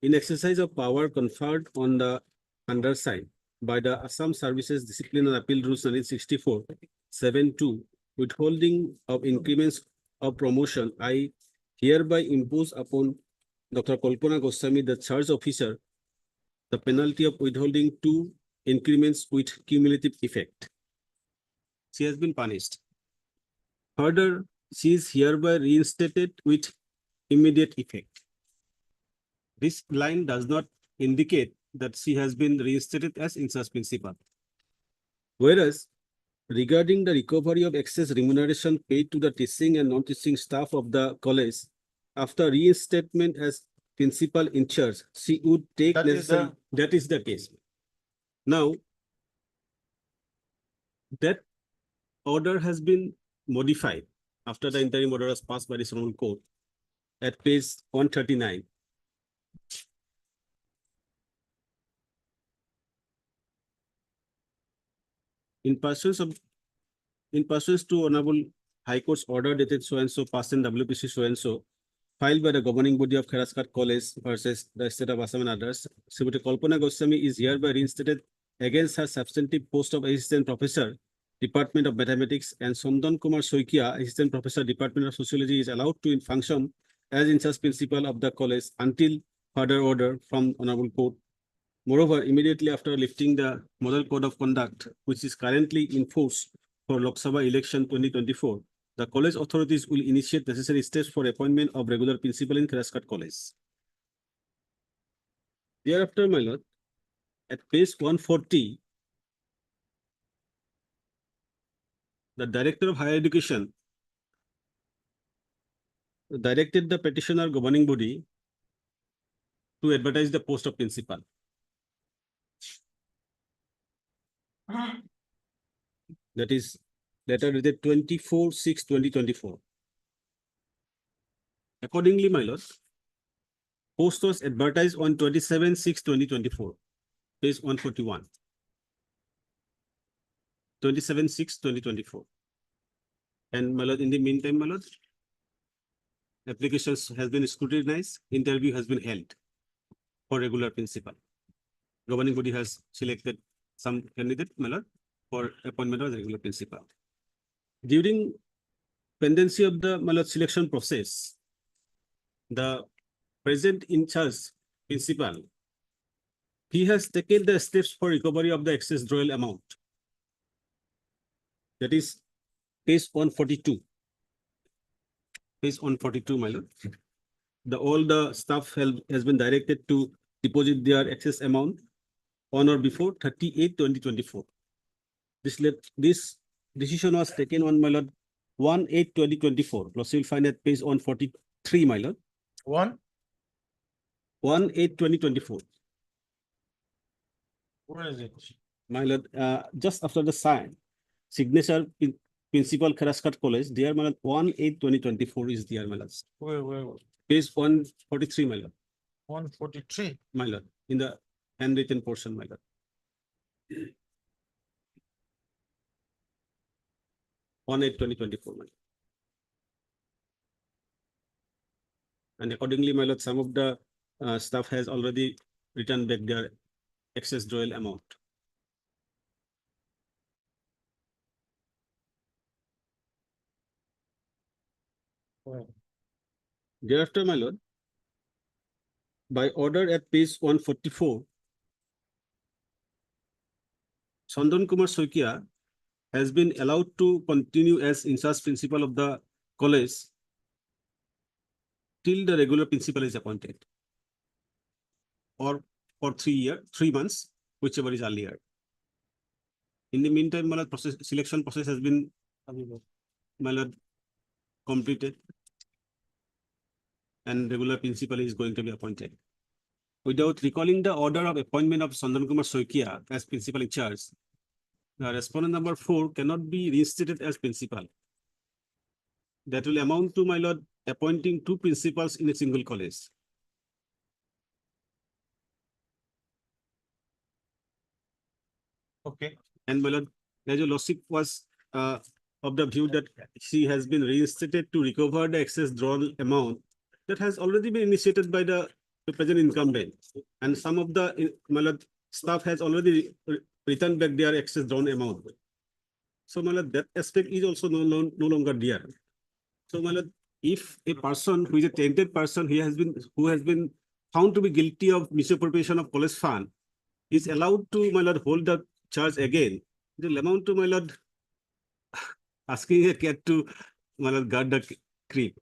in exercise of power conferred on the undersigned by the Assam Services Discipline and Appeal Rules 1964-7(2), withholding of increments of promotion, I hereby impose upon Dr. Kalpana Goswami, the charge officer, the penalty of withholding 2 increments with cumulative effect. She has been punished. Further, she is hereby reinstated with immediate effect. This line does not indicate that she has been reinstated as in-charge principal. Whereas, regarding the recovery of excess remuneration paid to the teaching and non-teaching staff of the college, after reinstatement as principal in charge, she would take That is necessary. That is the case. Now, that order has been modified after the interim order was passed by the Supreme Court at page 139. In pursuance to Honorable High Court's order dated so and so, passed in WPC so and so, filed by the governing body of Kheraskat College versus the state of Assam and others, Srimati Kalpana Goswami is hereby reinstated against her substantive post of assistant professor, Department of Mathematics, and Sondan Kumar Soikia, assistant professor, Department of Sociology, is allowed to function as in-charge principal of the college until further order from Honorable Court. Moreover, immediately after lifting the Model Code of Conduct, which is currently in force for Lok Sabha election 2024, the college authorities will initiate necessary steps for appointment of regular principal in Kheraskat College. Thereafter, my lord, at page 140, the Director of Higher Education directed the petitioner governing body to advertise the post of principal. That is letter dated 24/6/2024. Accordingly, my lord, post was advertised on 27/6/2024, page 141. 27/6/2024. And my lord, in the meantime, my lord, applications has been scrutinized, interview has been held for regular principal. Governing body has selected some candidate, my lord, for appointment as regular principal. During pendency of the, my lord, selection process, the present in charge principal, he has taken the steps for recovery of the excess royal amount. That is page 142. Page 142, my lord. All the staff has been directed to deposit their excess amount on or before 30/8/2024. This decision was taken on, my lord, 1/8/2024. Plus, you'll find at page 143, my lord. 1/8/2024. Where is it? My lord, just after the signature in Principal Kheraskat College, dear my lord, 1/8/2024 is dear my lord. Where? Page 143, my lord. 143. My lord, in the handwritten portion, my lord. 1/8/2024, my lord. And accordingly, my lord, some of the staff has already returned back their excess royal amount. Thereafter, my lord, by order at page 144, Sondan Kumar Soikia has been allowed to continue as in-charge principal of the college till the regular principal is appointed, or for 3 months, whichever is earlier. In the meantime, my lord, selection process has been, my lord, completed, and regular principal is going to be appointed. Without recalling the order of appointment of Sondan Kumar Soikia as principal in charge, the respondent number 4 cannot be reinstated as principal. That will amount to, my lord, appointing 2 principals in a single college. Okay. And my lord, as your lordship was of the view that she has been reinstated to recover the excess drawn amount that has already been initiated by the present incumbent, and some of the, my lord, staff has already returned back their excess drawn amount. So, my lord, that aspect is also no longer there. So, my lord, if a person who is a tainted person, who has been found to be guilty of misappropriation of college fund, is allowed to, my lord, hold the charge again, it will amount to, my lord, asking a cat to, my lord, guard the creep.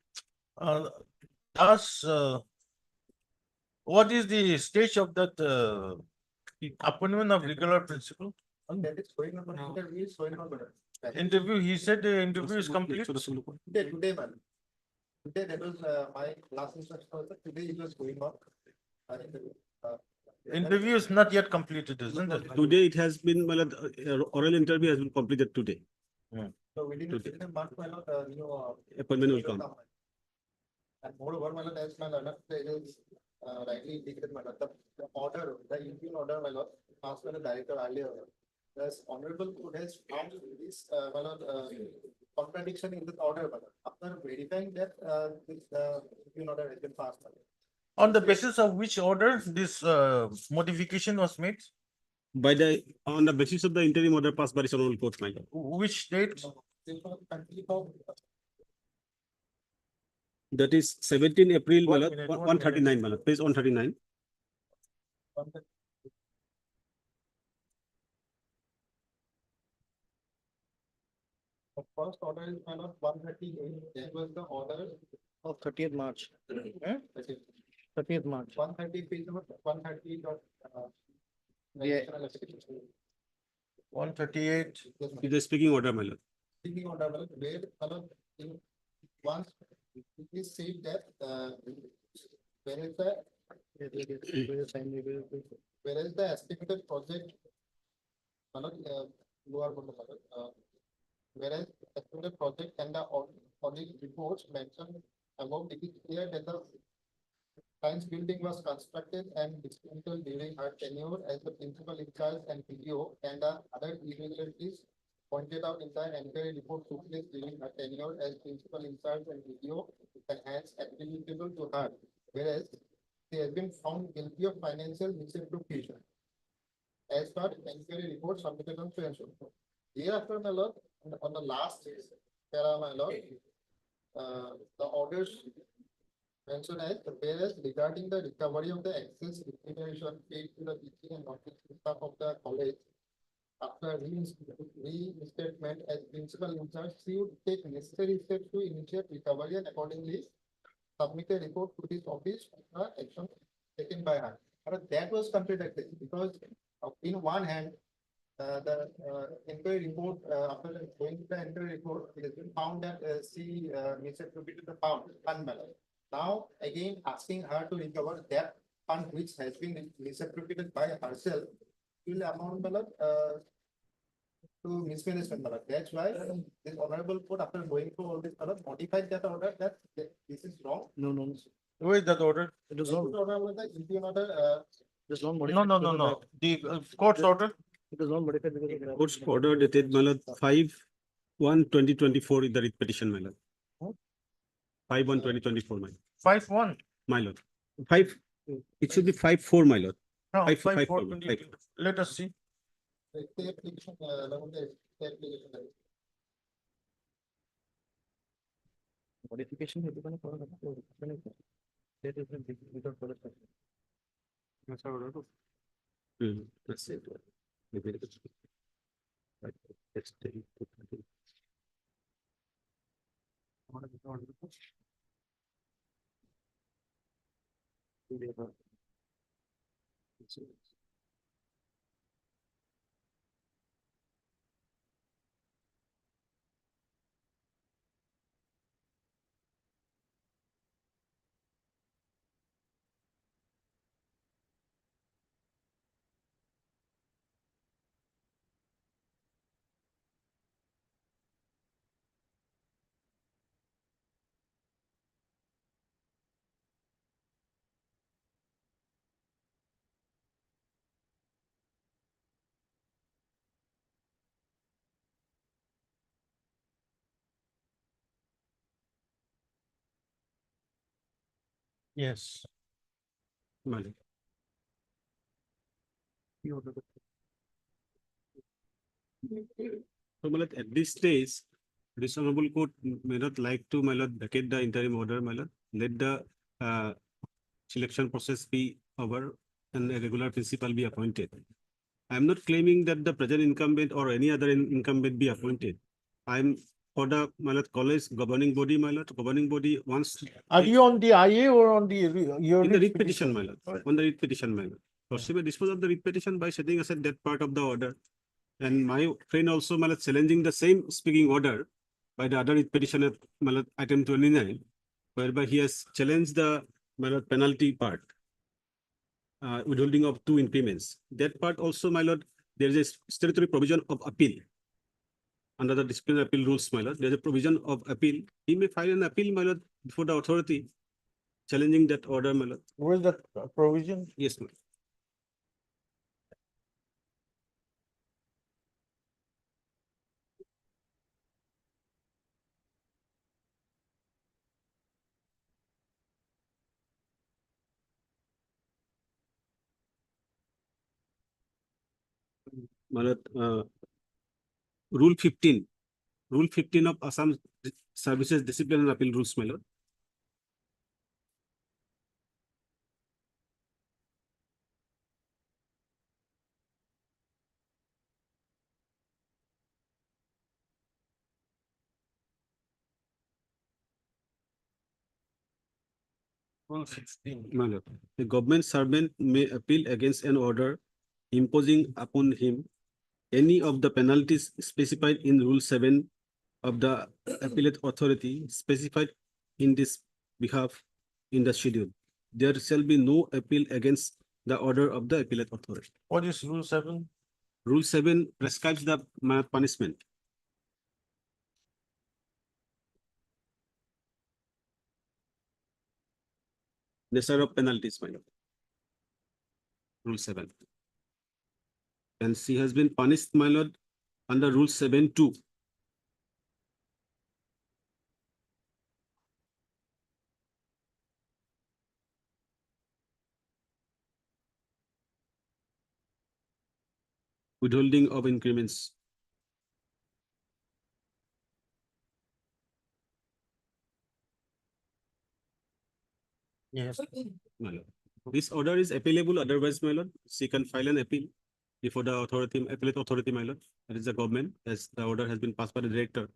What is the stage of that appointment of regular principal? That is going on, interview is going on, madam. Interview, he said the interview is complete. Today, man. Today, that was my last instruction also. Today it was going on. Interview is not yet completed, isn't it? Today it has been, my lord, oral interview has been completed today. So within a month, my lord, Appointment will come. And moreover, my lord, as my lord, it is rightly indicated, my lord, the order, the Indian order, my lord, asked by the director earlier. As honorable court has found this, my lord, contradiction in the order, my lord. After verifying that, this Indian order has been passed, my lord. On the basis of which order this modification was made? On the basis of the interim order passed by the Honorable Court, my lord. Which date? That is 17 April, my One lord, minute, one 139, my lord, page 139. The first order is kind of 138, that was the order of 30th March. 30th March. 130 page number 130 dot. Yeah. 138. It is speaking order, my lord. Speaking order, where, in once it is said that, whereas the estimated project, whereas estimated project and the audit reports mentioned above, it is clear that the science building was constructed and dismantled during her tenure as the principal in charge and PDO, and the other irregularities pointed out in the inquiry report took place during her tenure as principal in charge and PDO, and hence attributable to her, whereas she has been found guilty of financial misappropriation as per inquiry report submitted on so. Thereafter, my lord, on the last para, my lord, the orders mentioned as whereas regarding the recovery of the excess remuneration paid to the teaching and non-teaching staff of the college after reinstatement as principal in charge, she would take necessary steps to initiate recovery and accordingly submit a report to this office for action taken by her. But that was contradicted because in one hand, the inquiry report, after going to the inquiry report, it has been found that she misappropriated the fund balance. Now, again, asking her to recover that fund which has been misappropriated by herself will amount to mismanagement. That's why this honorable court, after going through all this, modified that order that this is wrong. No. Where is that order? It is This order was the Indian order, It is not No, no. The court's order. It is not modified because of that. Court's order dated, my lord, 5/1/2024 in the writ petition, my lord. 5/1/2024, my lord. 5-1. My lord. It should be 5/4, my lord. No, 5/4. 5-4. Let us see. the application, the application. Modification है, तो मैंने कहा था, तो मैंने कहा, that is the without further question. That's our order. That's it. Maybe it's- Right, let's take it. Yes. My lord. So, my lord, at this stage, This honorable court may not like to, my lord, vacate the interim order, my lord. Let the selection process be over and a regular principal be appointed. I am not claiming that the present incumbent or any other incumbent be appointed. I am for the, my lord, college governing body, my lord. Governing body wants. Are you on the IA or on the, your In the writ writ petition, my lord. On the writ petition, my lord. Lordship may dispose of the writ petition by setting aside that part of the order. And my friend also, my lord, challenging the same speaking order by the other writ petitioner, my lord, item 29, whereby he has challenged the, my lord, penalty part. Withholding of 2 increments. That part also, my lord, there is a statutory provision of appeal. Under the disciplinary appeal rules, my lord, there is a provision of appeal. He may file an appeal, my lord, before the authority, challenging that order, my lord. where's that provision? Yes, my lord. My lord, Rule 15. Rule 15 of Assam Services Discipline and Appeal Rules, my lord. Rule 16. My lord, the government servant may appeal against an order imposing upon him any of the penalties specified in Rule 7 of the appellate authority specified in this behalf in the schedule. There shall be no appeal against the order of the appellate authority. What is Rule 7? Rule 7 prescribes the punishment. Nature of penalties, my lord. Rule 7. And she has been punished, my lord, under Rule 7(2). Withholding of increments. Yes. My lord. This order is appealable, otherwise, my lord, she can file an appeal before the authority, appellate authority, my lord. That is the government, as the order has been passed by the director.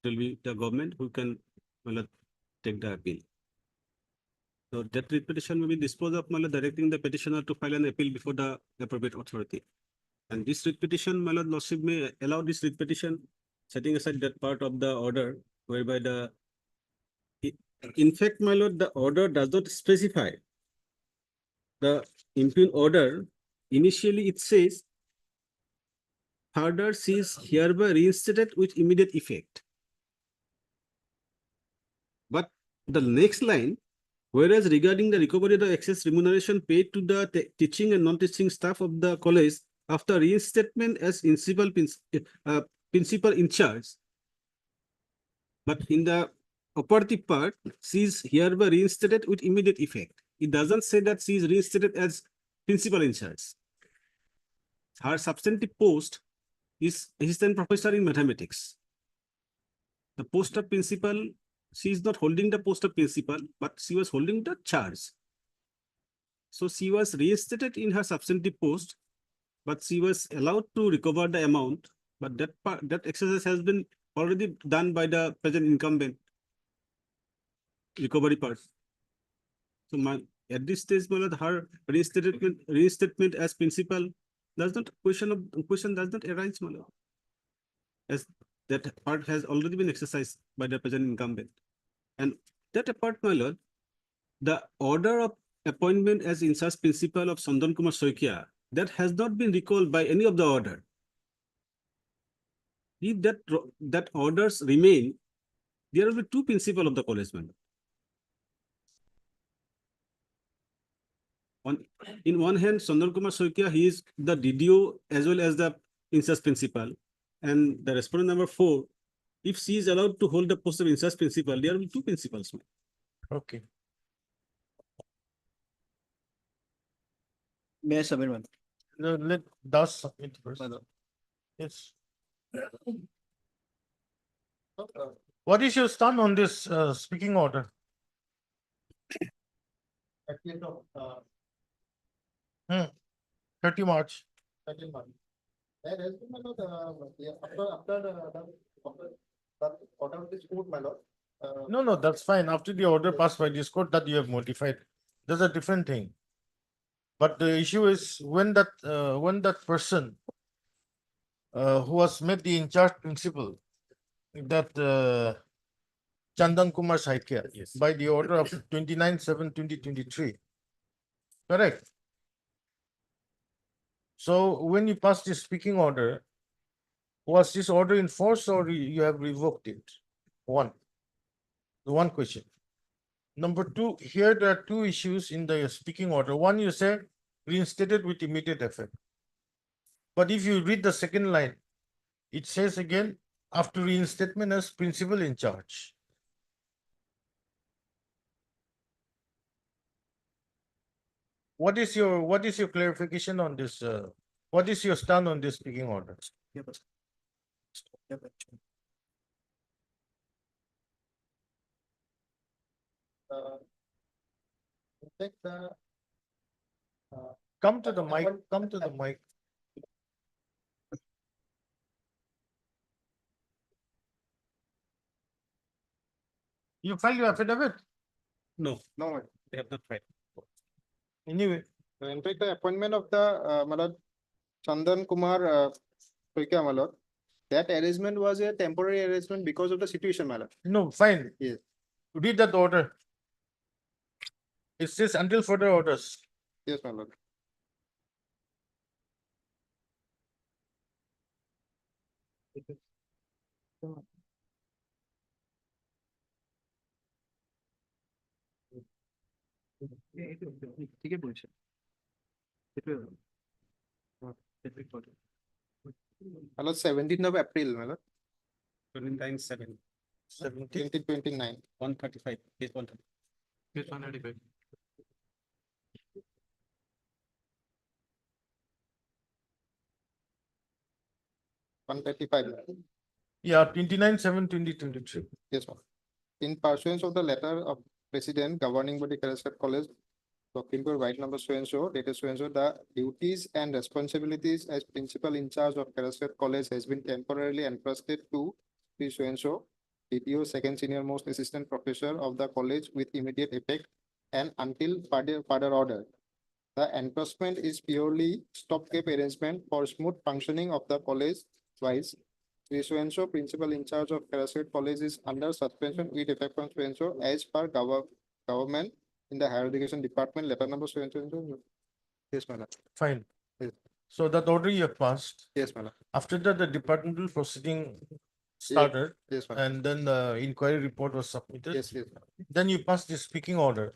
It will be the government who can, my lord, take the appeal. So that writ petition will be disposed of, my lord, directing the petitioner to file an appeal before the appropriate authority. And this writ petition, my lord, lordship may allow this writ petition, setting aside that part of the order whereby the, in fact, my lord, the order does not specify the impugn order. Initially, it says, further she is hereby reinstated with immediate effect. But the next line, whereas regarding the recovery of the excess remuneration paid to the teaching and non-teaching staff of the college after reinstatement as principal in charge. But in the operative part, she is hereby reinstated with immediate effect. It doesn't say that she is reinstated as principal in charge. Her substantive post is assistant professor in mathematics. The post of principal, she is not holding the post of principal, but she was holding the charge. So she was reinstated in her substantive post, but she was allowed to recover the amount. But that exercise has been already done by the present incumbent recovery part. So at this stage, my lord, her reinstatement as principal does not question does not arise, my lord, as that part has already been exercised by the present incumbent. And that apart, my lord, the order of appointment as in charge principal of Chandan Kumar Soikia, that has not been recalled by any of the order. If that orders remain, there will be 2 principal of the college, my lord. In one hand, Chandan Kumar Soikia, he is the DDO as well as the in-charge principal. And the respondent number 4, if she is allowed to hold the post of in-charge principal, there will be 2 principals. Okay. May I submit one? Let Das submit first. Yes. What is your stand on this speaking order? 30 March. No, no, that's fine. After the order passed by this court that you have modified, that's a different thing. But the issue is when that person who was made the in charge principal, that Chandan Kumar Saikia, by the order of 29/7/2023, correct? So when you passed this speaking order, was this order in force or you have revoked it? The one question. Number two, here there are two issues in the speaking order. One, you said reinstated with immediate effect. But if you read the second line, it says again, after reinstatement as principal in charge. What is your clarification on this? What is your stand on this speaking order? Come to the mic. Come to the mic. You filed your affidavit? No, No, they have not tried. Anyway, in fact, the appointment of the Malad Chandan Kumar Soikia, my lord, that arrangement was a temporary arrangement because of the situation, my lord. no, fine. Yes. Read that order. It says until further orders. Yes, my lord. ঠিকই বলছে My lord, 17th of April, my lord, 29/7, 2029. 135, page 135. Page 135. Yeah, 29/7/2023. Yes, ma'am. In pursuance of the letter of President governing body Karaskat College, Lakhimpur, right number so and so, dated so and so, the duties and responsibilities as principal in charge of Karaskat College has been temporarily entrusted to P so and so, DTO, second senior most assistant professor of the college with immediate effect and until further order. The entrustment is purely stopgap arrangement for smooth functioning of the college. Twice, so and so, principal in charge of Karaskat College is under suspension with effect from so and so as per government in the higher education department, letter number so and so. Yes, madam. Fine. Yes. So that order you have passed. Yes, madam. After that, the departmental proceeding started. Yes, madam. And then the inquiry report was submitted. Yes, yes, madam. Then you passed the speaking order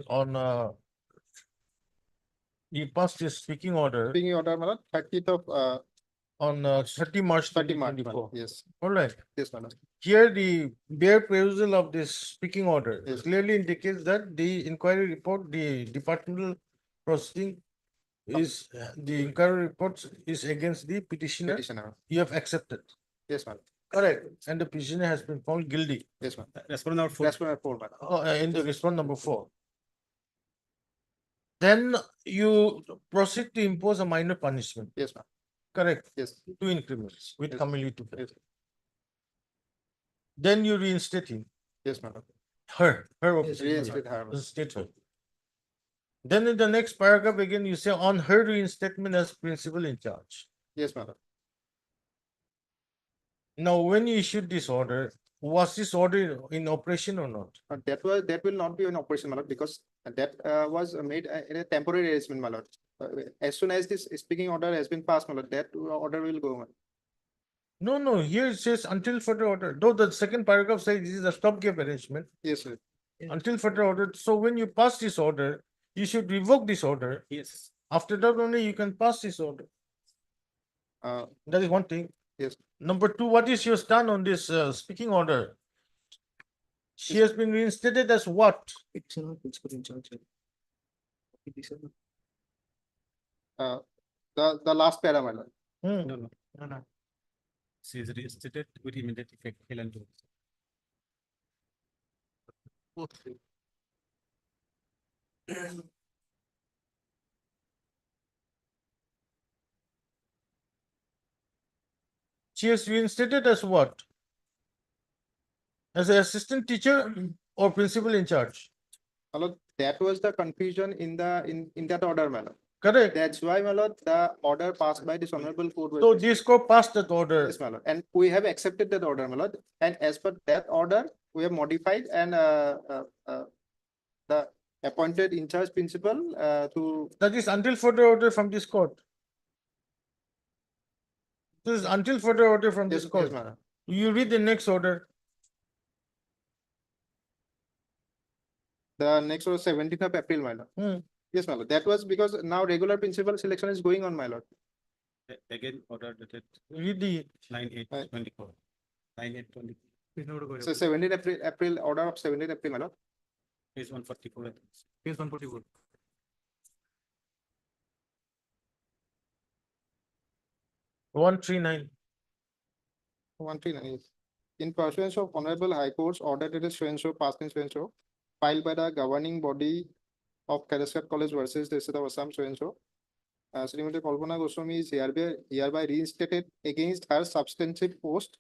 on you passed this speaking order Speaking order, madam, 30th of on 30 March 30 March, 2024. yes, All right. yes, madam. Here, the bare perusal of this speaking order Yes. clearly indicates that the inquiry report, the departmental proceeding is, the inquiry report is against the petitioner. Petitioner. You have accepted. Yes, madam. Correct. And the petitioner has been found guilty. Yes, madam. Respondent number 4. That's what I told, madam. In the response number 4. Then you proceed to impose a minor punishment. Yes, ma'am. Correct. Yes. 2 increments with Yes. cumulative effect. Yes. Then you reinstate him. Yes, madam. Her Yes, reinstate her. reinstate her. Then in the next paragraph again, you say on her reinstatement as principal in charge. Yes, madam. Now, when you issued this order, was this order in operation or not? That will not be an operation, my lord, because that was made in a temporary arrangement, my lord. As soon as this speaking order has been passed, my lord, that order will go on. No, no, here it says until further order. Though the second paragraph says this is a stopgap arrangement. Yes, sir. Until further order. So when you pass this order, you should revoke this order. Yes. After that only you can pass this order. That is one thing. Yes. Number two, what is your stand on this speaking order? She has been reinstated as what? It's not principal in charge. The last para, my lord. Hmm. No, no. She is reinstated with immediate effect. She is reinstated as what? As an assistant teacher or principal in charge? Malad, that was the confusion in that order, Malad. Correct. That's why, Malad, the order passed by this honorable court. So this court passed that order. Yes, Malad. And we have accepted that order, Malad. And as per that order, we have modified and the appointed in charge principal to. That is until further order from this court. This is until further order from this court. Yes, Malad. You read the next order. The next was 17th of April, my lord. Yes, my lord. That was because now regular principal selection is going on, my lord. Again, order dated Read the 9/8/24. 9/8/24. So 17th April, order of 17th April, my lord. Page 144. I think. Page 144. 139. 139. In pursuance of Honorable High Court's order dated so passed in so, filed by the governing body of Kadaskat College versus the state of Assam so, Srimati Kalpana Goswami is hereby reinstated against her substantive post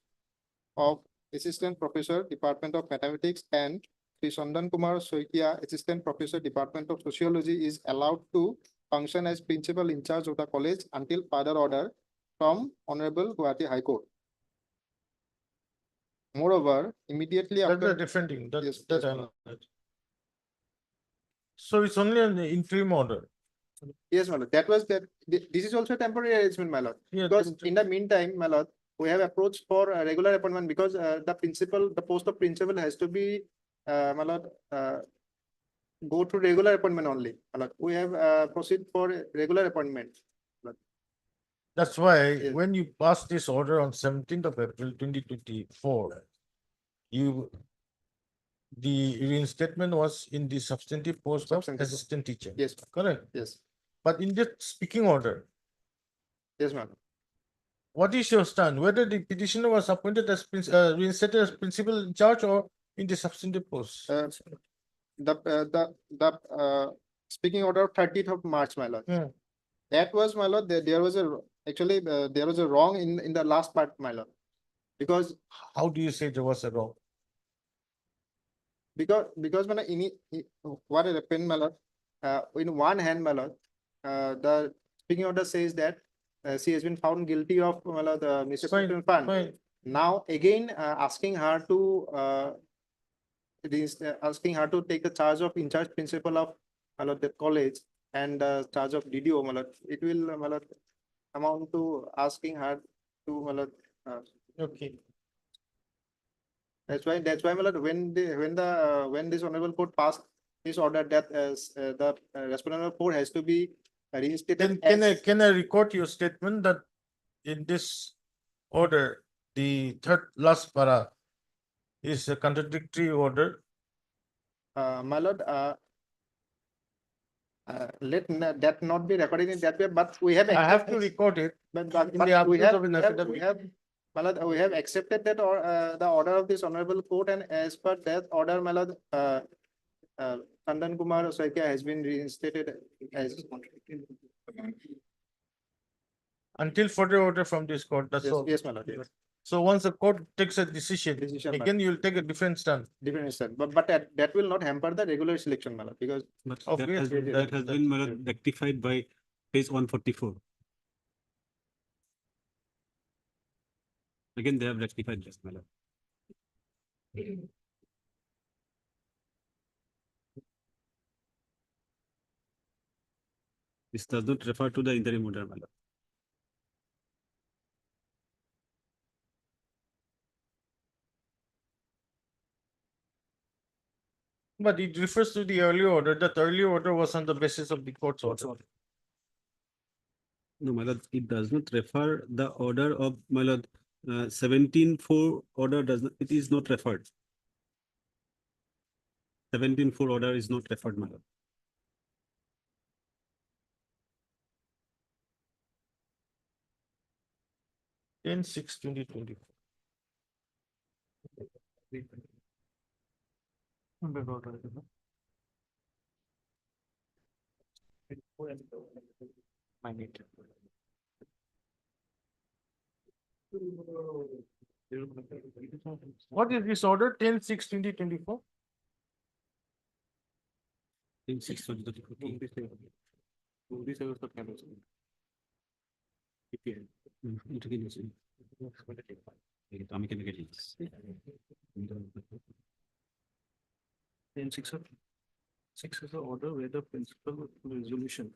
of Assistant Professor, Department of Mathematics, and Sri Sandan Kumar Soikia, Assistant Professor, Department of Sociology, is allowed to function as principal in charge of the college until further order from Honorable Guwahati High Court. Moreover, immediately That's after. a different thing. That, Yes, that yes, I my know. So it's only an interim order. Yes, my lord. That was that. This is also a temporary arrangement, my lord. Yeah, Because in the meantime, my lord, we have approached for a regular appointment because the post of principal has to be, my lord, go to regular appointment only. My lord. We have proceed for a regular appointment. That's why Yes. when you passed this order on 17th of April 2024, the reinstatement was in the substantive post of Substantive. assistant teacher. Yes, Correct. yes, But in this speaking order, yes, madam. what is your stand? Whether the petitioner was appointed as reinstated as principal in charge or in the substantive post? The speaking order of 30th of March, my lord. That was, my lord. There was a wrong in the last part, my lord. Because How do you say there was a wrong? because what happened, my lord, in one hand, my lord, the speaking order says that she has been found guilty of, my lord, the misappropriation fund. Fine. Now again, asking her to take the charge of in charge principal of, my lord, that college and charge of DDO, my lord. It will, my lord, amount to asking her to, my lord, Okay. That's why, my lord, when this honorable court passed this order that the respondent court has to be reinstated. Can I record your statement that in this order, the third last para is a contradictory order? My lord, let that not be recorded in that way, but we have. I have to record it. But in the absence of an affidavit. My lord, we have accepted that or the order of this honorable court, and as per that order, my lord, Sandan Kumar Soikia has been reinstated as. Until further order from this court, that's Yes, all. yes, my lord. Yes. So once the court takes a decision, Decision, again you'll take a different stand. Different stand, but that will not hamper the regular selection, my lord, because. But Obviously, that has been rectified by page 144. Again, they have rectified this, my lord. This does not refer to the interim order, my lord. But it refers to the earlier order. That earlier order was on the basis of the court's order. No, my lord, it does not refer the order of, my lord, 17-4 order does not, it is not referred. 17-4 order is not referred, my lord. 10/6/2024. What is this order? 10/6/2024? আমি কেনেকে দিম? 10/6 is the order where the principal resolution.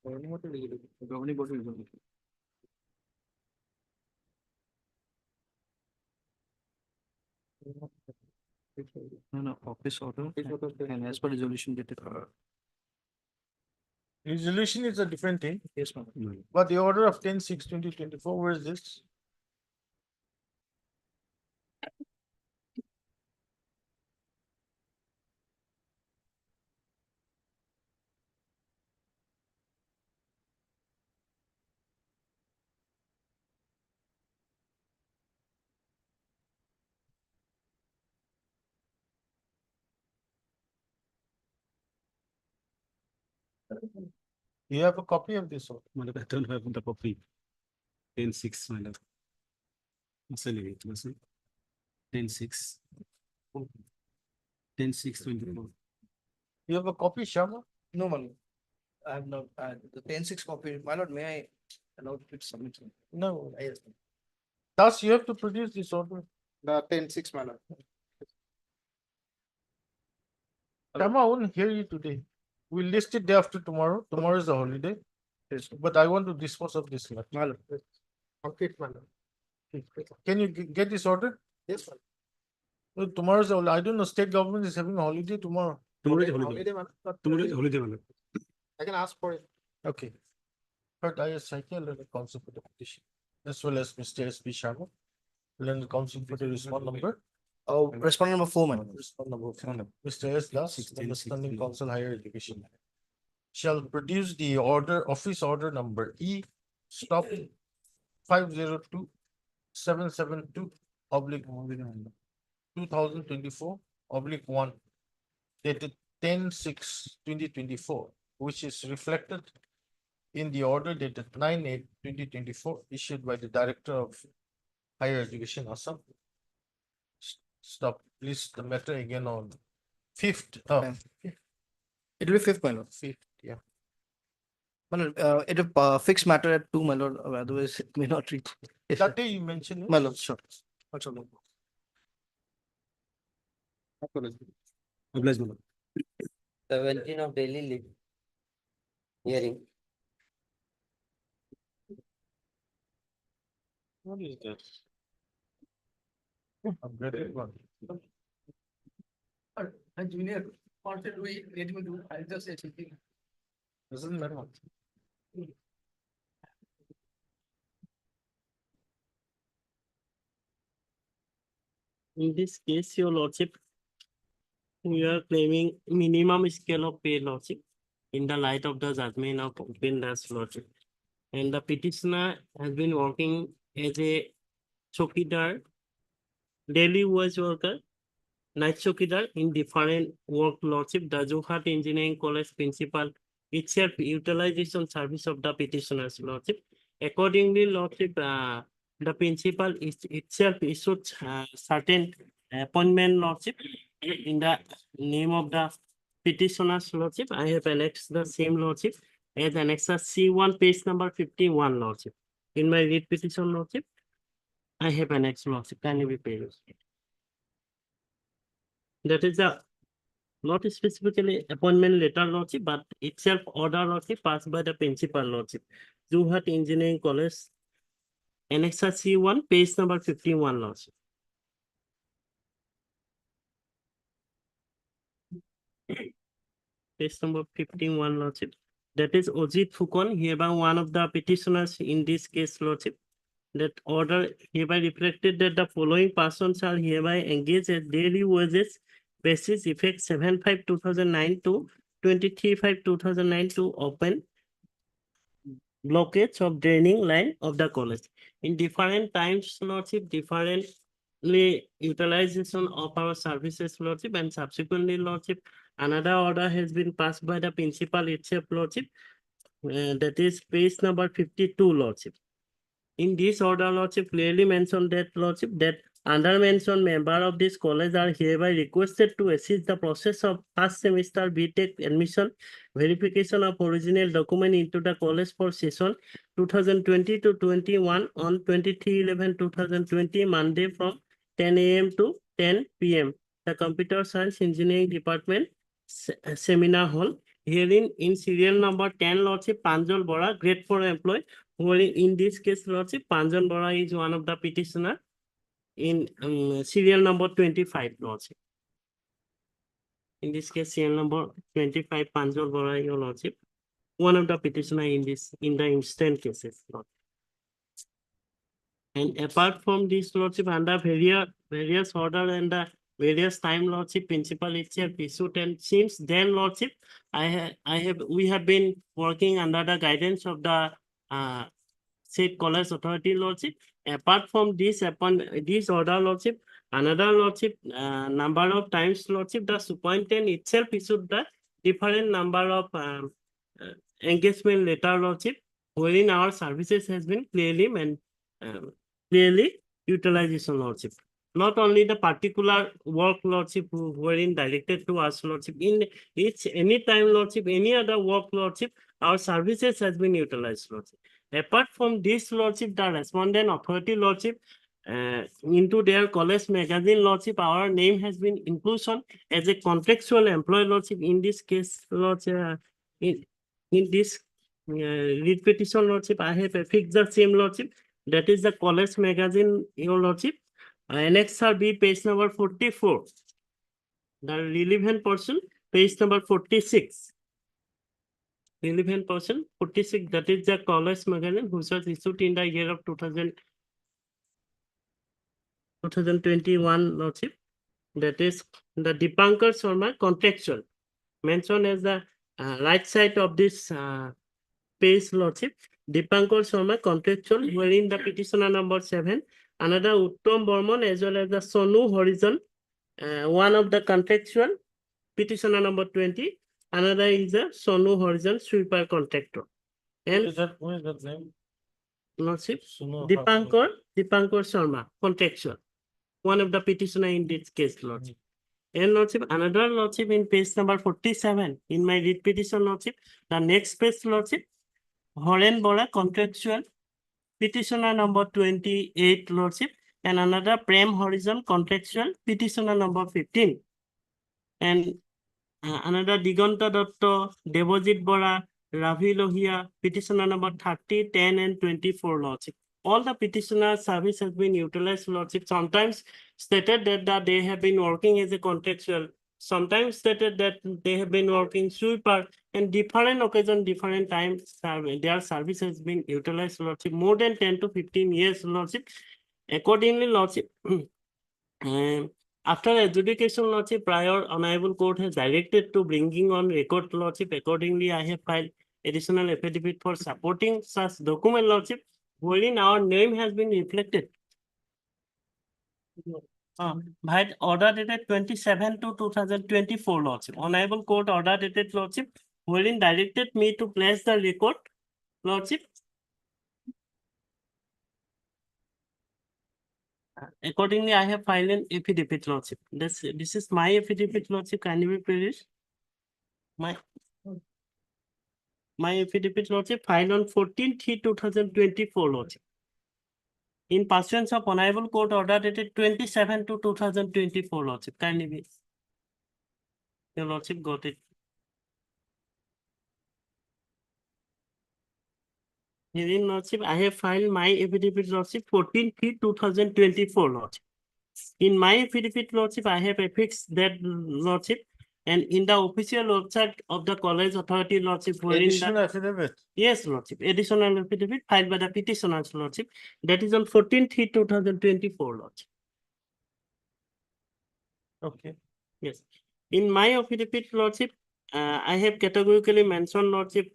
Governing body resolution. No, office order and as per resolution dated. Resolution is a different thing, Yes, ma'am. but the order of 10/6/2024, where is this? You have a copy of this order? I don't have the copy. 10/6, my love. What's the name? 10/6. 10/6/24. You have a copy, Sharma? No, my lord. I have not, the 10/6 copy, my lord, may I allow it to submit? No. Yes. Thus, you have to produce this order. The 10/6, my lord. Sharma, I won't hear you today. We'll list it day after tomorrow. Tomorrow is a holiday. Yes, but I want to dispose of this matter. My lord. Okay, my lord. Can you get this order? Yes, my lord. Well, tomorrow's a I don't know, state government is having a holiday tomorrow. Tomorrow is holiday. Holiday, my lord. Tomorrow is holiday, my lord. I can ask for it. Okay. But I cycle and the council for the petition, as well as Mr. S. P. Sharma. Learn the council for the respond number. Oh, respondent number 4, my lord. Respond number 4. Mr. S. Das, the standing council higher education. Shall produce the order, office order number E stop 502/772/2024/1 dated 10/6/2024, which is reflected in the order dated 9/8/2024 issued by the Director of Higher Education, Assam. Stop, please, the matter again on 5th. It will be 5th, my lord. 5th, yeah. My lord, it is fixed matter at 2, my lord, otherwise it may not reach. Yes, That day you mentioned it. my lord, sure. Also, no. Oblige, my lord. 17 of daily leave. Hearing. What is this? Upgraded one. Junior, what did we let me do? I'll just say something. Doesn't matter. In this case, your lordship, we are claiming minimum scale of pay, lordship, in the light of the judgment of complainant's lordship. And the petitioner has been working as a chokidar, daily wage worker, night chokidar in different work, lordship. The Johat Engineering College principal itself utilization service of the petitioner's lordship. Accordingly, lordship, the principal is itself issued certain appointment, lordship, in the name of the petitioner's lordship. I have annexed the same, lordship, as annexer C1, page number 51, lordship. In my read petition, lordship, I have annexed, lordship. Kindly be paid. That is the not specifically appointment letter, lordship, but itself order, lordship, passed by the principal, lordship. Johat Engineering College, annexer C1, page number 51, lordship. Page number 51, lordship. That is Ojit Fukon, hereby one of the petitioners in this case, lordship. That order hereby reflected that the following persons shall hereby engage at daily wages basis effect 7/5/2009 to 23/5/2009 to open blockage of draining line of the college. In different times, Lordship, differently utilization of our services, Lordship, and subsequently, Lordship, another order has been passed by the principal itself, Lordship, that is page number 52, Lordship. In this order, Lordship clearly mentioned that, Lordship, that under mentioned member of this college are hereby requested to assist the process of first semester BTech admission, verification of original document into the college for session 2020 to 21 on 23/11/2020, Monday from 10 a.m. to 10 p.m. The Computer Science Engineering Department Seminar Hall. Herein in serial number 10, Lordship, Panjal Bora, grade 4 employee, wherein in this case, Lordship, Panjal Bora is one of the petitioner in serial number 25, Lordship. In this case, serial number 25, Panjal Bora, your Lordship, one of the petitioner in the instant cases, Lord. And apart from this, Lordship, under various order and the various time, Lordship, principal itself issued, and since then, Lordship, we have been working under the guidance of the State College Authority, Lordship. Apart from this, upon this order, Lordship, another, Lordship, number of times, Lordship, the superintendent itself issued the different number of engagement letter, Lordship, wherein our services has been clearly utilization, Lordship. Not only the particular work, Lordship, wherein directed to us, Lordship, in any time, Lordship, any other work, Lordship, our services has been utilized, Lordship. Apart from this, Lordship, the respondent authority, Lordship, into their college magazine, Lordship, our name has been inclusion as a contractual employee, Lordship. In this case, Lordship, in this read petition, Lordship, I have affixed the same, Lordship. That is the college magazine, your Lordship. Annexer B, page number 44. The relevant portion, page number 46. Relevant portion 46, that is the college magazine which was issued in the year of 2021, Lordship. That is the Dipankar Sharma contractual, mentioned as the right side of this page, Lordship. Dipankar Sharma contractual, wherein the petitioner number 7, another Uttam Burman as well as the Sonu Horizon, one of the contractual, petitioner number 20, another is the Sonu Horizon sweeper contractor. And What is that name? Lordship, Dipankar Sharma, contractual, one of the petitioner in this case, Lordship. And Lordship, another, Lordship, in page number 47, in my read petition, Lordship, the next page, Lordship, Horen Bora, contractual, petitioner number 28, Lordship, and another Prem Horizon, contractual, petitioner number 15. And another Diganta Dotto, Devojit Bora, Ravi Lohia, petitioner number 30, 10, and 24, Lordship. All the petitioner service has been utilized, Lordship. Sometimes stated that they have been working as a contractual. Sometimes stated that they have been working sweeper, and different occasion, different times, their service has been utilized, Lordship. More than 10 to 15 years, Lordship. Accordingly, Lordship, after adjudication, Lordship, prior honorable court has directed to bringing on record, Lordship. Accordingly, I have filed additional affidavit for supporting such document, Lordship, wherein our name has been reflected. By order dated 27 to 2024, Lordship. Honorable court order dated, Lordship, wherein directed me to place the record, Lordship. Accordingly, I have filed an affidavit, Lordship. This is my affidavit, Lordship. Can you be pleased? My affidavit, Lordship, filed on 14/3/2024, Lordship. In pursuance of honorable court order dated 27 to 2024, Lordship. Kindly be. Your Lordship got it. Herein, Lordship, I have filed my affidavit, Lordship, 14/3/2024, Lordship. In my affidavit, Lordship, I have affixed that, Lordship, and in the official website of the college authority, Lordship, Additional affidavit. Yes, Lordship, additional affidavit filed by the petitioners, Lordship, that is on 14/3/2024, Lordship. Okay. Yes. In my affidavit, Lordship, I have categorically mentioned, Lordship,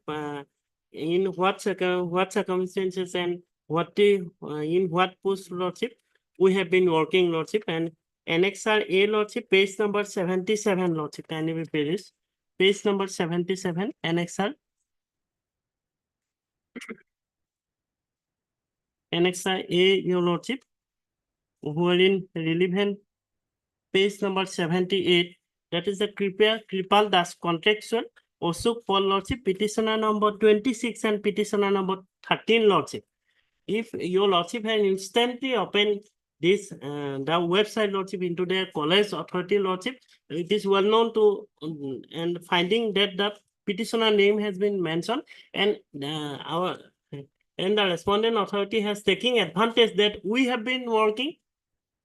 in what circumstances and in what post lordship we have been working lordship, and annexure A lordship, page number 77 lordship, can you be please? Page number 77, annexure. Annexure A, your lordship, wherein relevant page number 78, that is the Kripal Das contractual, Osuk Paul lordship, petitioner number 26 and petitioner number 13 lordship. If your lordship has instantly opened this the website lordship into their college authority lordship, it is well known to and finding that the petitioner name has been mentioned, and the respondent authority has taken advantage that we have been working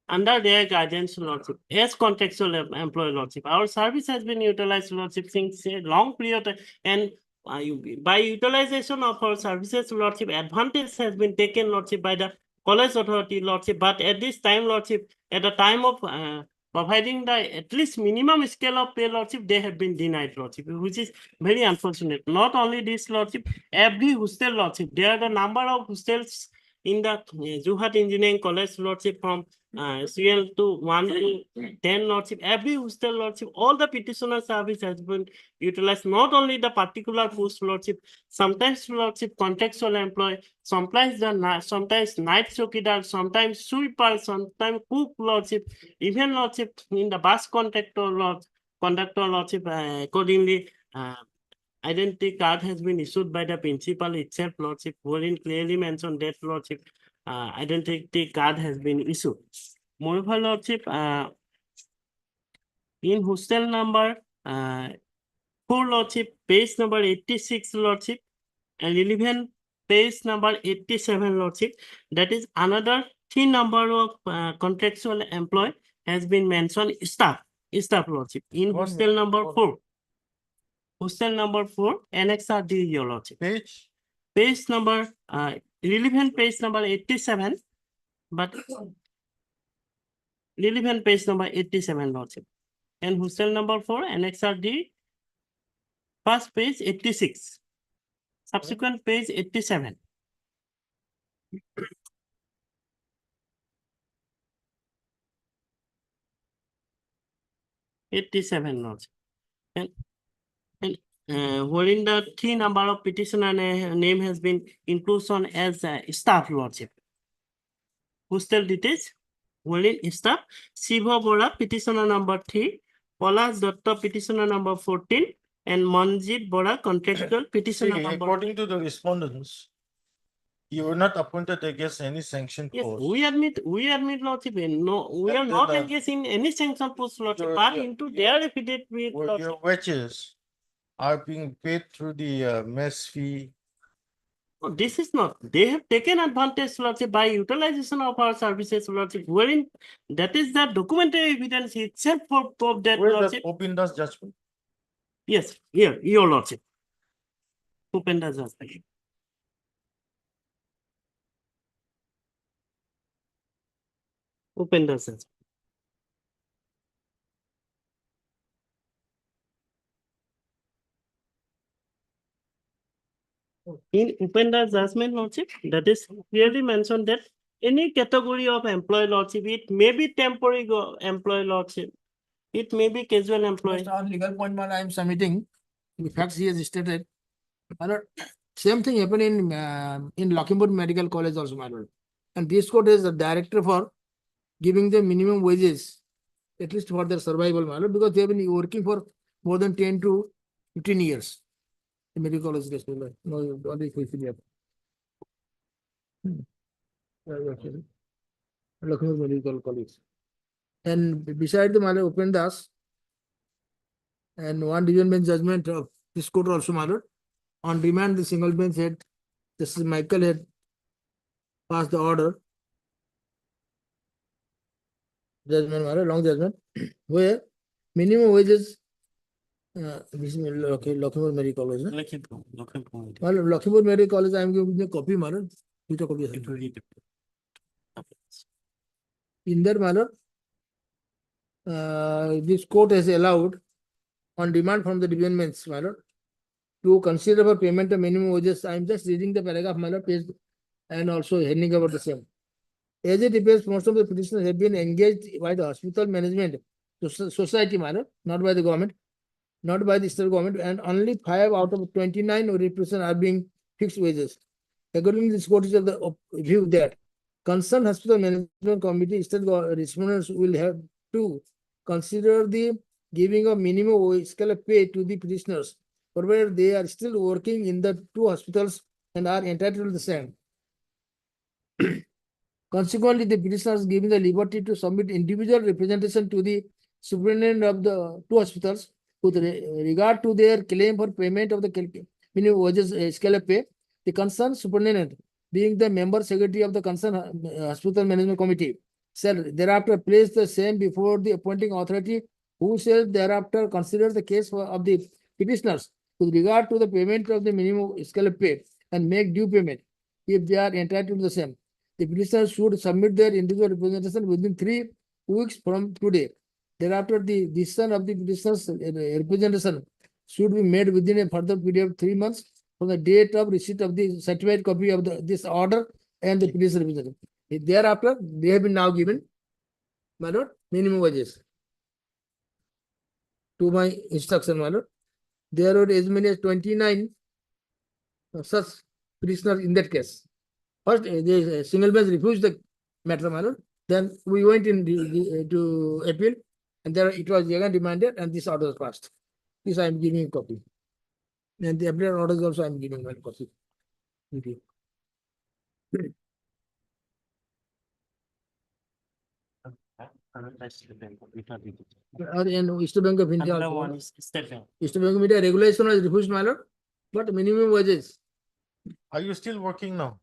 under their guidance lordship as contractual employee lordship. Our service has been utilized lordship since a long period, and by utilization of our services lordship, advantage has been taken lordship by the college authority lordship. But at this time lordship, at the time of providing the at least minimum scale of pay lordship, they have been denied lordship, which is very unfortunate. Not only this lordship, every hostel lordship, there are the number of hostels in the Juhat Engineering College lordship from CL to 1 to 10 lordship, every hostel lordship, all the petitioner service has been utilized, not only the particular post lordship, sometimes lordship contractual employee, sometimes night chokidar, sometimes sweeper, sometimes cook lordship, even lordship in the bus conductor lordship, accordingly identity card has been issued by the principal itself lordship, wherein clearly mentioned that lordship identity card has been issued. Moreover lordship, in hostel number 4 lordship, page number 86 lordship, and 11 page number 87 lordship, that is another 3 number of contractual employee has been mentioned, staff lordship in hostel number 4. Hostel number 4, annexure D, your lordship. Page number, relevant page number 87, but relevant page number 87, lordship. And hostel number 4, annexure D, first page 86, subsequent page 87. Lordship. And wherein the 3 number of petitioner name has been inclusion as staff lordship. Hostel details, wherein staff, Shiva Bora petitioner number 3, Polas Datta petitioner number 14, and Manjit Bora contractual petitioner number. According to the respondents, you were not appointed against any sanctioned Yes, post. we admit lordship. No, we are not engaged in any sanctioned post lordship, but into their affidavit with Your wages are being paid through the mess fee. No, this is not. They have taken advantage lordship by utilization of our services lordship, wherein that is the documentary evidence itself for proof that Where lordship. does Opinda's judgment? Yes, here, your lordship. Upenda's judgment. Upenda's judgment. In Upenda's judgment lordship, that is clearly mentioned that any category of employee lordship, it may be temporary employee lordship, it may be casual employee. Just on legal point, I am submitting the facts he has stated. My lord, same thing happened in Lakhimpur Medical College also, my lord. And this court is the director for giving them minimum wages, at least for their survival, my lord, because they have been working for more than 10 to 15 years. The medical college is no, only Lakhimpur Medical College. And beside the Malay Open Das, and one division bench judgment of this court also, my lord. On remand, the single bench head, Justice Michael had passed the order. Judgment, my lord, long judgment, where minimum wages, this is Lakhimpur Medical College. Lakhimpur Medical College, I am giving a copy, my lord. With a copy. In that manner, this court has allowed on demand from the division bench, my lord, to consider for payment of minimum wages. I am just reading the paragraph, my lord, page, and also heading about the same. As it appears, most of the petitioners have been engaged by the hospital management, society, my lord, not by the government, not by the state government, and only 5 out of 29 representatives are being fixed wages. According to this court is of the view that concerned hospital management committee, state respondents will have to consider the giving of minimum wage scale of pay to the petitioners, provided they are still working in the 2 hospitals and are entitled to the same. Consequently, the petitioners given the liberty to submit individual representation to the superintendent of the 2 hospitals with regard to their claim for payment of the minimum wages scale of pay. The concerned superintendent, being the member secretary of the concerned hospital management committee, shall thereafter place the same before the appointing authority, who shall thereafter consider the case of the petitioners with regard to the payment of the minimum scale of pay and make due payment if they are entitled to the same. The petitioners should submit their individual representation within 3 weeks from today. Thereafter, the decision of the petitioners' representation should be made within a further period of 3 months from the date of receipt of the certified copy of this order and the petition representation. Thereafter, they have been now given, my lord, minimum wages. To my instruction, my lord, there were as many as 29 such prisoners in that case. First, the single bench refused the matter, my lord. Then we went in to appeal, and there it was again remanded, and this order was passed. This I am giving a copy. And the appeal orders also I am giving one copy. Thank you. And East Bank of India Another also. one is State Bank. East Bank of India regulation was refused, my lord, but minimum wages. Are you still working now?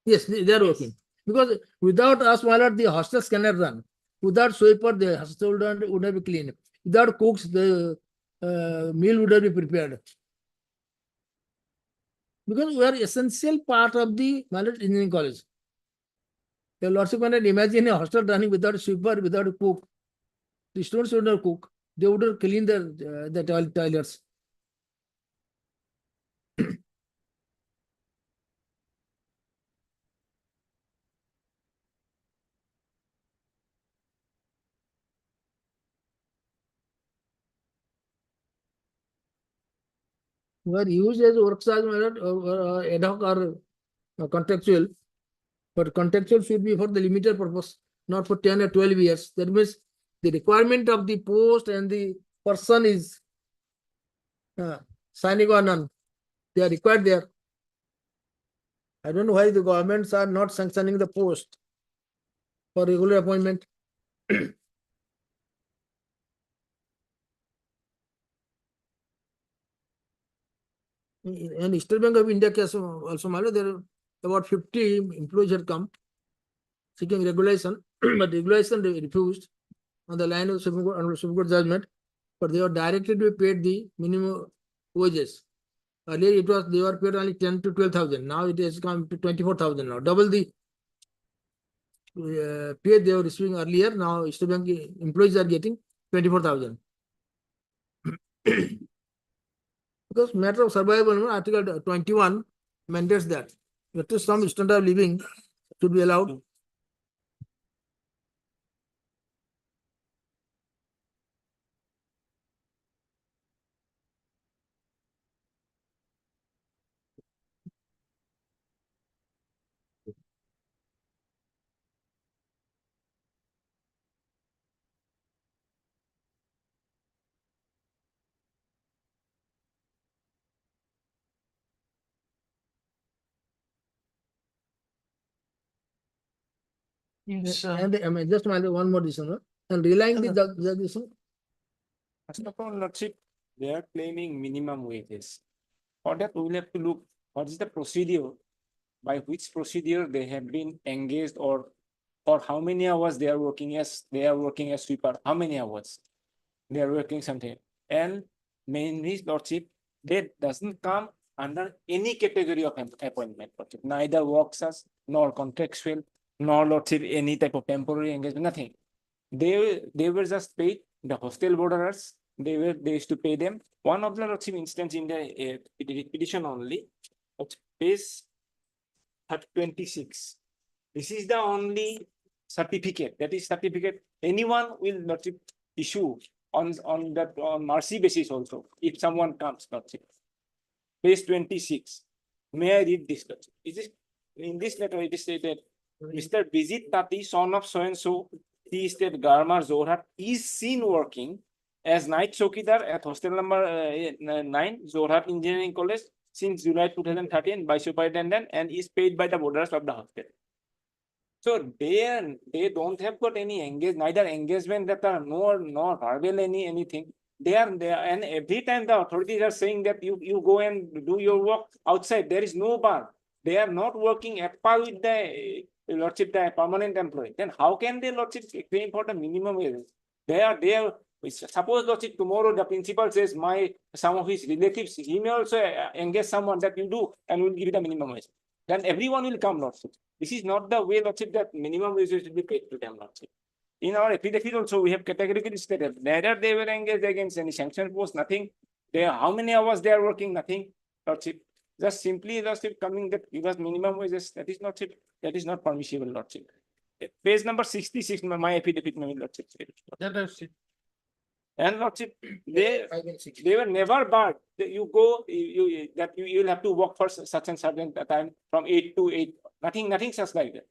Yes, they are working. Because without us, my lord, the hostels cannot run. Without sweeper, the hostel would not be clean. Without cooks, the meal would not be prepared. Because we are essential part of the my lord engineering college. Your lordship cannot imagine a hostel running without a sweeper, without a cook. The students would not cook. They would not clean the toilets. Were used as work charge, my lord, or ad hoc or contractual, but contractual should be for the limited purpose, not for 10 or 12 years. That means the requirement of the post and the person is signing on none. They are required there. I don't know why the governments are not sanctioning the post for regular appointment. In State Bank of India case also, there are about 50 employees had come seeking regulation, but regulation they refused on the line of Supreme Court judgment, but they were directed to be paid the minimum wages. Earlier it was they were paid only 10 to 12,000. Now it has come to 24,000 now, double the pay they were receiving earlier. Now State Bank employees are getting 24,000. Because matter of survival, Article 21 mandates that at least some standard of living should be allowed. Yes, And I mean, just one more decision, and relying the decision. First of all, Lordship, they are claiming minimum wages. For that, we will have to look what is the procedure, by which procedure they have been engaged, or for how many hours they are working as sweeper, how many hours they are working something. And mainly, Lordship, that doesn't come under any category of appointment, Lordship. Neither works as nor contractual, nor Lordship any type of temporary engagement, nothing. They were just paid the hostel borderers they used to pay them. One of the lordship instance in the petition only, page 26. This is the only certificate, that is certificate anyone will lordship issue on that on mercy basis also, if someone comes lordship. Page 26. May I read this lordship? In this letter it is stated, Mr. Bijit Tati, son of so and so, T State Garmar Zorat, is seen working as night chowkidar at hostel number 9, Zorat Engineering College, since July 2013 by superintendent, and is paid by the borders of the hostel. So they don't have got any neither engagement that are nor verbal anything. They are there, and every time the authorities are saying that you go and do your work outside, there is no bar. They are not working at par with the lordship, the permanent employee. Then how can they lordship claim for the minimum wage? They are there. Suppose lordship tomorrow the principal says some of his relatives, he may also engage someone that you do and will give you the minimum wage. Then everyone will come lordship. This is not the way lordship that minimum wage should be paid to them lordship. In our affidavit also, we have categorically stated neither they were engaged against any sanction post, nothing. How many hours they are working, nothing. Lordship, just simply lordship coming that give us minimum wages. That is lordship. That is not permissible lordship. Page number 66, my affidavit, lordship. And lordship, they were never barred. You go, you will have to work for such and certain time from 8 to 8. Nothing such like that.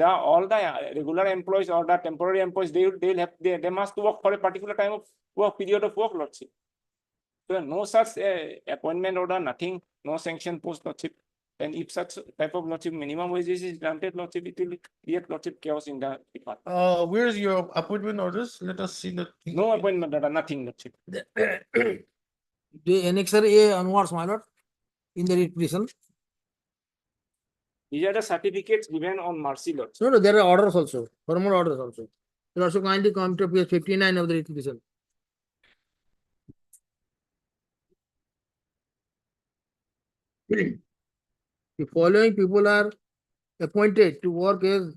All the regular employees or the temporary employees, they must work for a particular time of work, period of work, lordship. So no such appointment order, nothing, no sanction post, lordship. And if such type of lordship minimum wages is granted, lordship, it will create lordship chaos in the department. Where's your appointment orders? Let us see the. No appointment order, nothing, lordship. The annexure A onwards, my lord, in the petition. These are the certificates given on mercy, lord. No, there are orders also, formal orders also. You also kindly come to page 59 of the petition. The following people are appointed to work as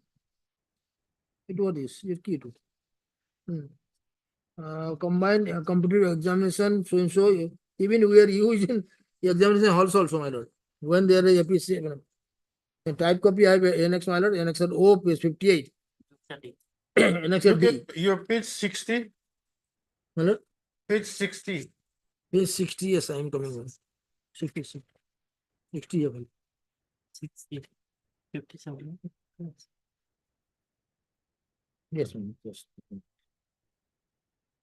it was this key to combined competitive examination, so even we are using examination halls also, my lord. When there is APC, type copy I have annex, my lord, annex O, page 58. Annex D. Your page 60. My lord? Page 60. Page 60, yes, I am coming on. 60. 67. 60. 57. Yes, yes.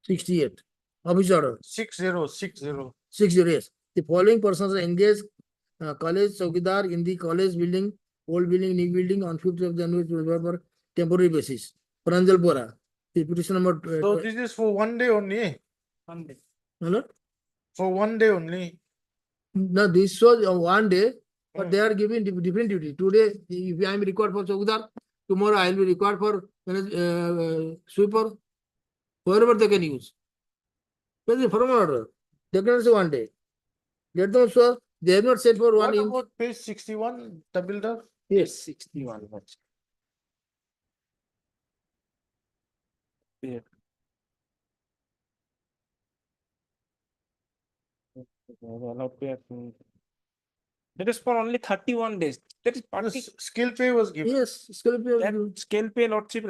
68. Office order. 6060. 60, yes. The following persons are engaged college chowkidar in the college building, old building, new building on 5th of January for temporary basis. Pranjalpura. The petition number. So this is for 1 day only. 1 day. Hello? For 1 day only. No, this was 1 day, but they are giving different duty. Today, if I am required for chowkidar, tomorrow I will be required for sweeper, wherever they can use. That is formal order. They can say 1 day. Let them show. They have not said for one. What about page 61, Tabildar? Yes, 61. Yeah. That is for only 31 days. That is skill pay was given. Yes, skill pay was that given. Scale pay lordship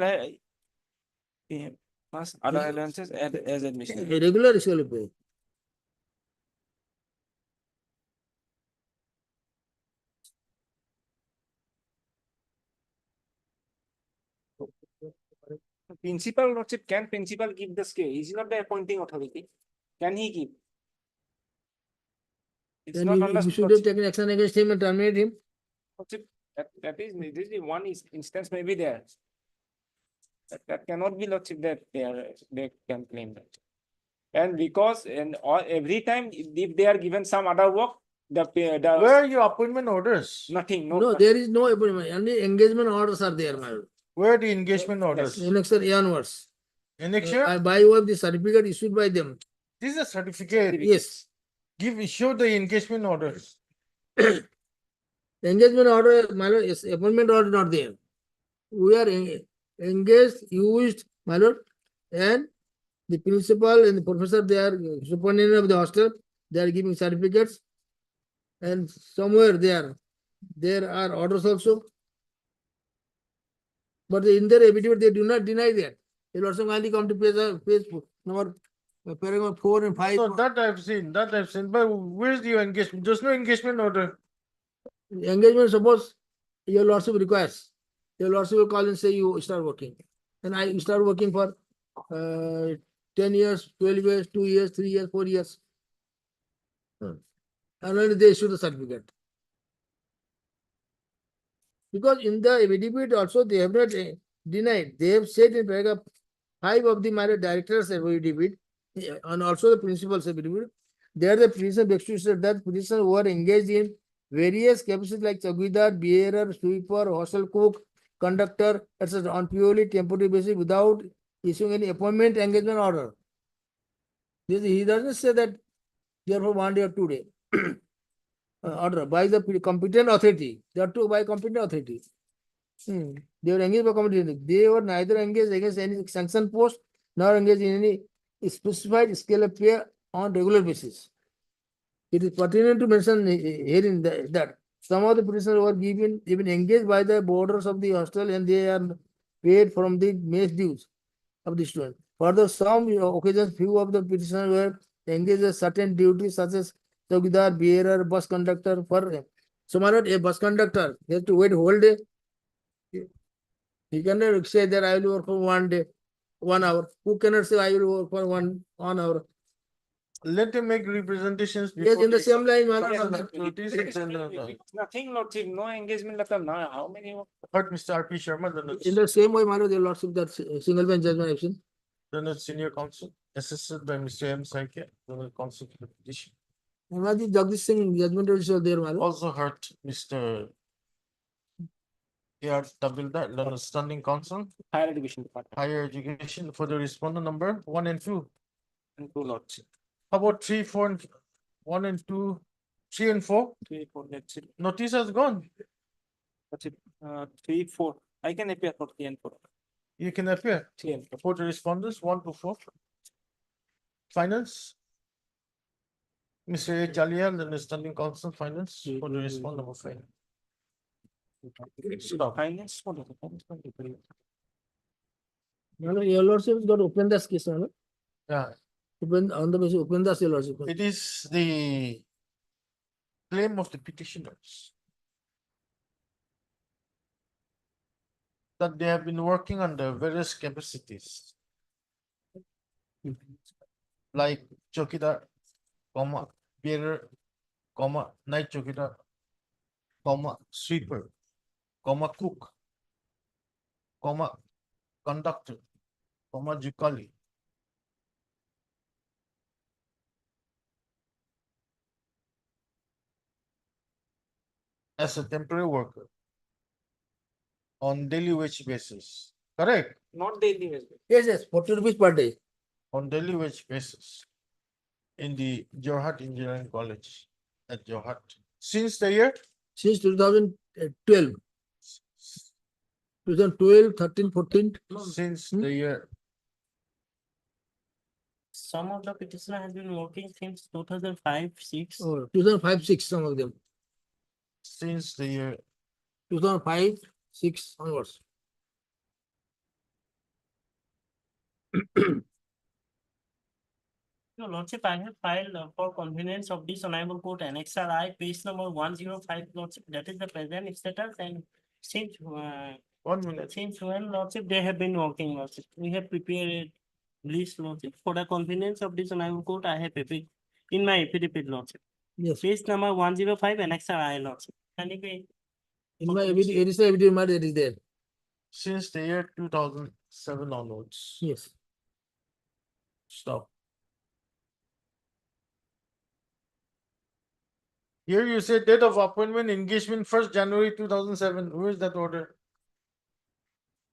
plus other allowances as admission. Regular skill pay. Principal lordship, can principal give the scale? He is not the appointing authority. Can he give? It's Then not you understood. should have taken action against him and terminate him. Lordship, that is this is one instance maybe there. That cannot be lordship that they can claim that. And because every time if they are given some other work, the Where are your appointment orders? nothing. No, there is no appointment. Only engagement orders are there, my lord. Where are the engagement orders? Annexure A onwards. Annexure? By way of the certificate issued by them. This is a certificate. Yes. Show the engagement orders. Engagement order, my lord, yes, appointment order not there. We are engaged, used, my lord, and The principal and the professor, they are superintendent of the hostel, they are giving certificates. And somewhere there are orders also. But in their affidavit, they do not deny that. It also only come to page number paragraph 4 and 5. So that I've seen, but where's your engagement? There's no engagement order. Engagement, suppose your lordship requires, your lordship will call and say you start working. And I start working for 10 years, 12 years, 2 years, 3 years, 4 years. And only they issue the certificate. Because in the affidavit also they have not denied. They have said in paragraph 5 of the matter director's affidavit and also the principal's affidavit, there the petition executed that petitioners were engaged in various capacities like chowkidar, bearer, sweeper, hostel cook, conductor, etc. on purely temporary basis without issuing any appointment engagement order. He doesn't say that therefore 1 day or 2 day. Order by the competent authority. They are to by competent authority. They were engaged by competent. They were neither engaged against any sanction post nor engaged in any specified scale of pay on regular basis. It is pertinent to mention here in that some of the prisoners were even engaged by the boarders of the hostel and they are paid from the mess dues of the student. Further, some occasions few of the petitioners were engaged in certain duties such as chowkidar, bearer, bus conductor. For so my lord, a bus conductor, he has to wait whole day. He cannot say that I will work for 1 day, 1 hour. Who cannot say I will work for 1 hour? Let them make representations. Yes, in the same line, my Yes, lord. nothing, lordship, no engagement letter, now how many? Heard Mr. R.P. Sharma, In the same way, my lord, the lordship that single bench judgment action. then it's senior counsel, assisted by Mr. M. Saike, the counsel for the petition. Imagine Jagdish Singh judgment also there, my lord. Also heard Mr. A.R. Tabildar, the standing counsel, Higher education department. higher education for the respondent number 1 and 2. And 2 lordship. How about 3, 4, and 1 and 2, 3 and 4? 3, 4, that's it. Notice has gone. That's it. 3, 4. I can appear for 3 and 4. You can appear 3 and 4. for the respondents 1 to 4. Finance. Mr. A. Jalia, the standing counsel, finance for the respondent number 5. Finance. Your lordship got open this case, no? Yeah. Open on the basis open the your lordship. It is the claim of the petitioners that they have been working under various capacities, like chokidar, bearer, night chokidar, sweeper, cook, conductor, jukali. As a temporary worker on daily wage basis, correct? Not daily wage. Yes, 40 rupees per day. On daily wage basis in the Jorhat Engineering College at Jorhat. Since the year? Since 2012. 2012, 13, 14. Since the year. Some of the petitioner has been working since 2005, 6. Oh, 2005, 6, some of them. Since the year 2005, 6 onwards. Your lordship, I have filed for convenience of this honorable court annexure I, page number 105, lordship, that is the present status, and since 1 minute. Since when, lordship, they have been working, lordship. We have prepared list, lordship, for the convenience of this honorable court. I have prepared in my affidavit, lordship. Yes. Page number 105, annexure I, lordship. Can you be? In my evidence, it is there. Since the year 2007 onwards. Yes. Stop. Here you say date of appointment engagement 1st January 2007. Where is that order?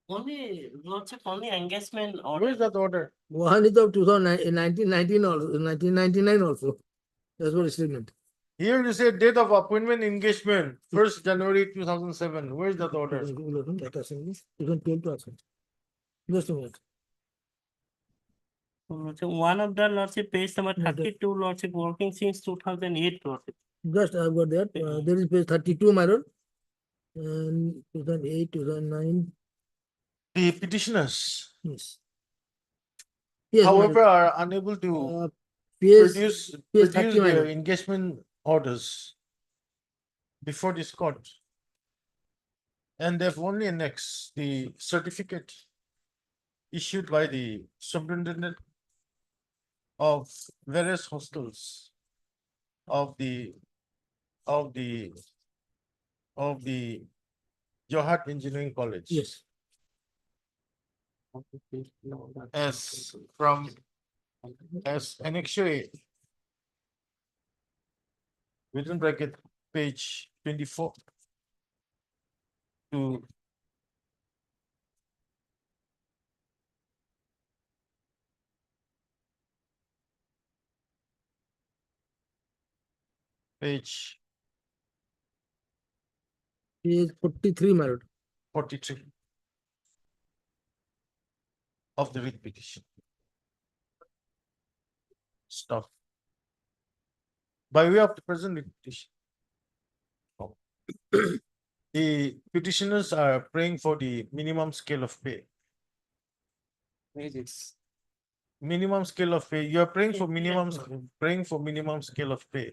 Only, lordship, only engagement Where order. is that order? One is of 1919 also, 1999 also. That's what statement. Here you say date of appointment engagement 1st January 2007. Where is that order? Just a minute. So one of the lordship page number 32 lordship working since 2008 lordship. Just I've got that. There is page 32, my lord. And 2008, 2009. The petitioners, Yes. Yes, my however, lord. are unable to PS produce 30, my their lord. engagement orders before this court. And they've only annexed the certificate issued by the superintendent of various hostels of the of the of the Johat Engineering College. Yes. As annexure A, within bracket page 24 to page Page 43, my lord. 43 of the writ petition. Stop. By way of the present writ petition, the petitioners are praying for the minimum scale of pay. Wages. Minimum scale of pay. You are praying for minimum scale of pay.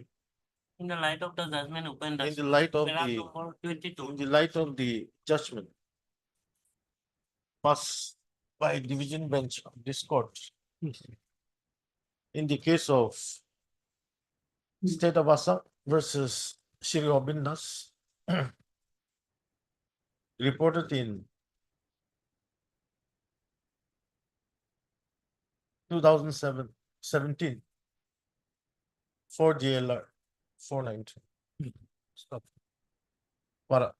In the light of the judgment open. In the light of paragraph number 22. in the light of the judgment passed by division bench of this court. In the case of State of Assam versus Shri Obindas, reported in 2017 for JLR 490. Stop. Para.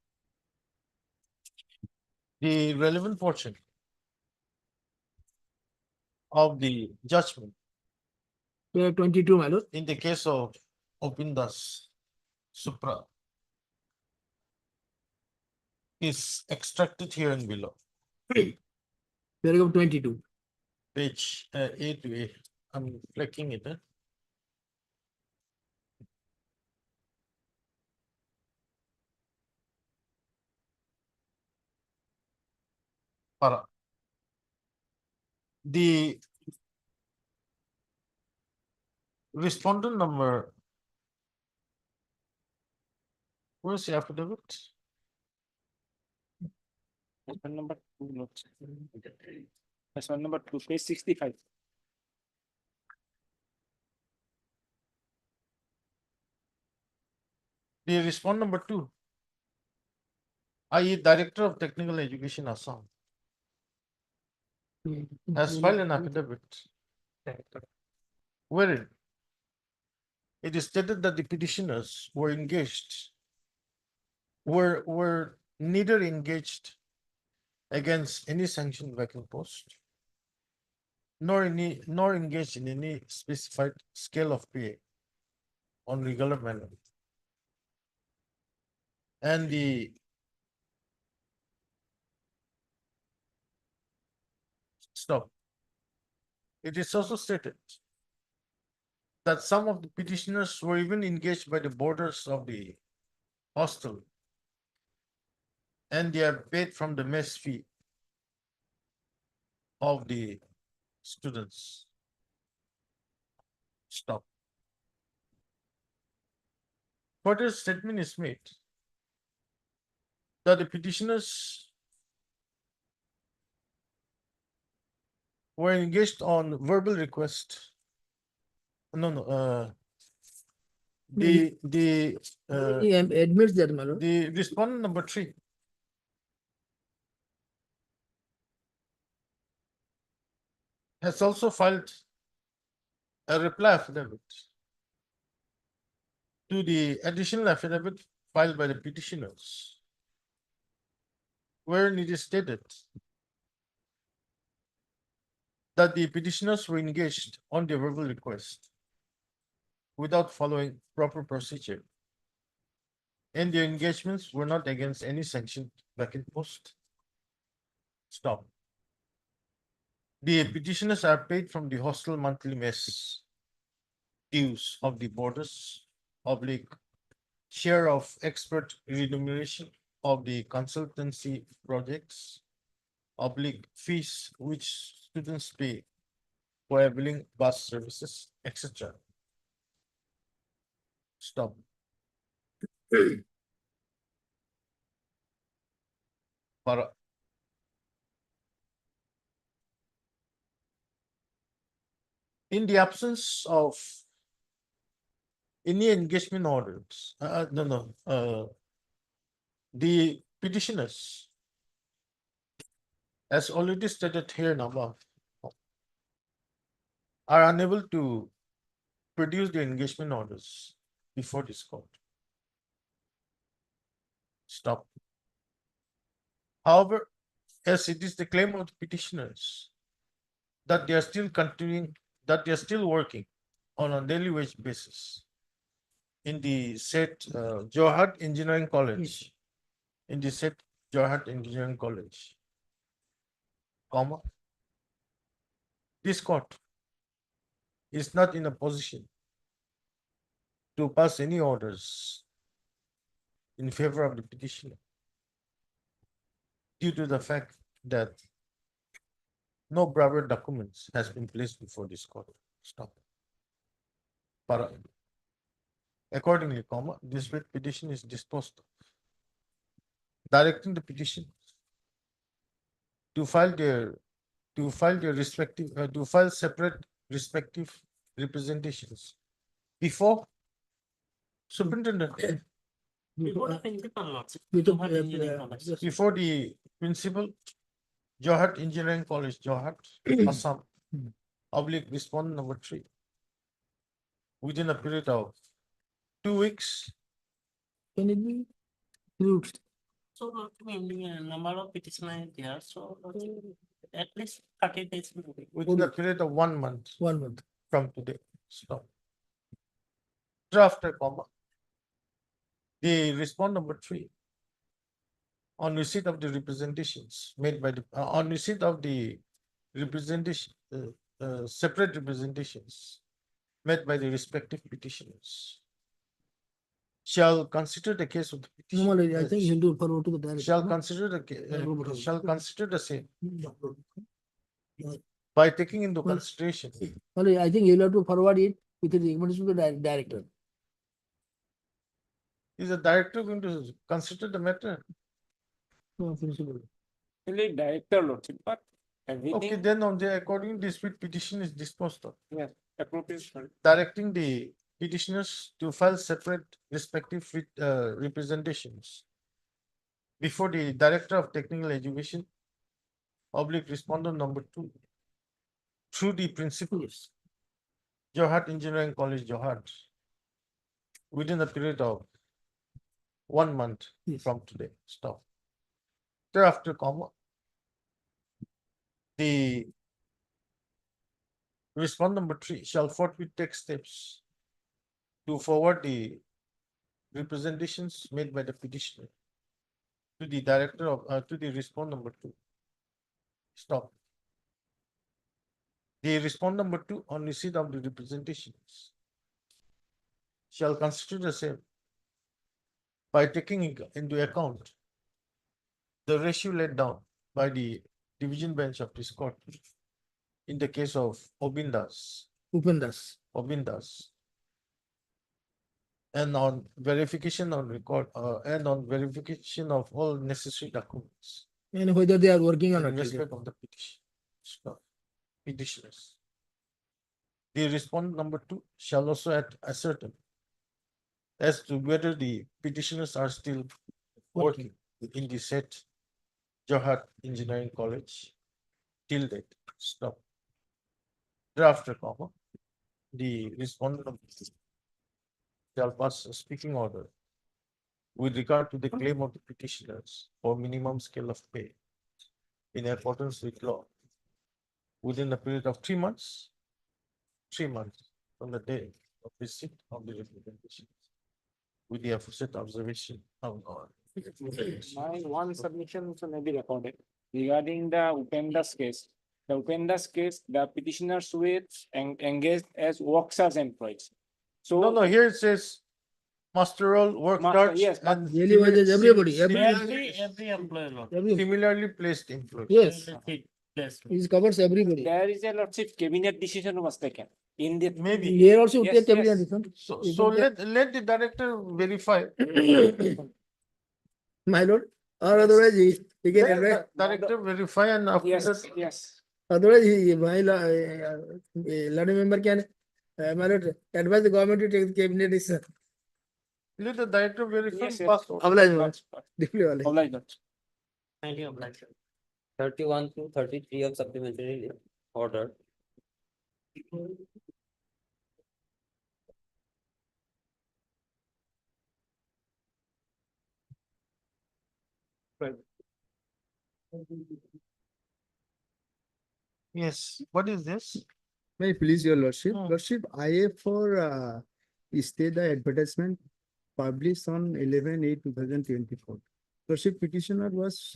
The relevant portion of the judgment Page 22, my lord. in the case of Obindas Supra is extracted here and below. Paragraph 22. Page A to A. I'm flicking it. Para. The respondent number. Where's the affidavit? That's one number 2 notes. That's one number 2, page 65. The respondent number 2, i.e. Director of Technical Education Assam, has filed an affidavit wherein it is stated that the petitioners were neither engaged against any sanctioned vacant post nor engaged in any specified scale of pay on regular manner. And the stop. It is also stated that some of the petitioners were even engaged by the boarders of the hostel and they are paid from the mess fee of the students. Stop. Further statement is made that the petitioners were engaged on verbal request. He admits that, my lord. The respondent number 3 has also filed a reply affidavit to the additional affidavit filed by the petitioners, wherein it is stated that the petitioners were engaged on the verbal request without following proper procedure, and their engagements were not against any sanctioned vacant post. Stop. The petitioners are paid from the hostel monthly mess dues of the boarders, oblique share of expert remuneration of the consultancy projects, oblique fees which students pay for availing bus services, etc. Stop. Para. In the absence of any engagement orders, the petitioners, as already stated here and above, are unable to produce the engagement orders before this court. Stop. However, as it is the claim of the petitioners that they are still continuing, that they are still working on a daily wage basis in the said Jorhat Engineering College, in the said Jorhat Engineering College, comma, this court is not in a position to pass any orders in favor of the petitioner due to the fact that no proper documents has been placed before this court. Stop. Para. Accordingly, comma, this writ petition is disposed of, directing the petition to file their respective to file separate respective representations before superintendent, Before the principal, not before the principal, Jorhat Engineering College, Jorhat, Assam, oblique respondent number 3, within a period of 2 weeks. Can it be approved? So maybe a number of petitioners there, so at least 30 days will be. Within a period of 1 month. 1 month. From today. Stop. Thereafter, comma, the respondent number 3, on receipt of the representations made by the on receipt of the representation separate representations made by the respective petitioners, shall consider the case of the petition. Normally, I think you do forward to the director. Shall consider the same by taking into consideration. Only, I think you'll have to forward it with the recommendation to the director. Is the director going to consider the matter? No, principal. Really director lordship, but everything. Okay, then on the according this writ petition is disposed of. Yes, appropriation. Directing the petitioners to file separate respective representations before the Director of Technical Education, oblique respondent number 2, through the principals, Jorhat Engineering College, Jorhat, within a period of 1 month from today. Stop. Thereafter, comma, the respondent number 3 shall forthwith take steps to forward the representations made by the petitioner to the director of to the respondent number 2. Stop. The respondent number 2, on receipt of the representations, shall consider the same by taking into account the ratio laid down by the division bench of this court in the case of Obindas, and on verification on record and on verification of all necessary documents. And whether they are working on in it. respect of the petitioners. The respondent number 2 shall also ascertain as to whether the petitioners are still working in the said Jorhat Engineering College till date. Stop. Thereafter, comma, the respondent number 2 shall pass a speaking order with regard to the claim of the petitioners for minimum scale of pay in accordance with law within a period of 3 months, 3 months from the day of receipt of the representation, with the aforesaid observation of God. My one submission also may be recorded regarding the Upenda's case. The offender's case, the petitioners were engaged as workers employees. So No, here it says masteral work Master, charge yes, but and Really was everybody, Every employer, Lord. similarly placed employees. Yes, Yes. it covers everybody. there is a lordship cabinet decision was taken in the Maybe. Here also Yes, take yes. cabinet decision. So let the director verify. My lord, or otherwise he can Let advise, the director verify and after yes, that, yes. otherwise lord member can, my lord, advise the government to take the cabinet decision. let the director verify. Yes, yes. pass on. Oblige, my lord. Deeply oblige. Obliged, Lord. Kindly oblige. 31 to 33 of supplementary order. Yes, what is this? May I please your lordship? Hmm. Lordship, IA for stay the advertisement published on 11/8/2024. Lordship, petitioner was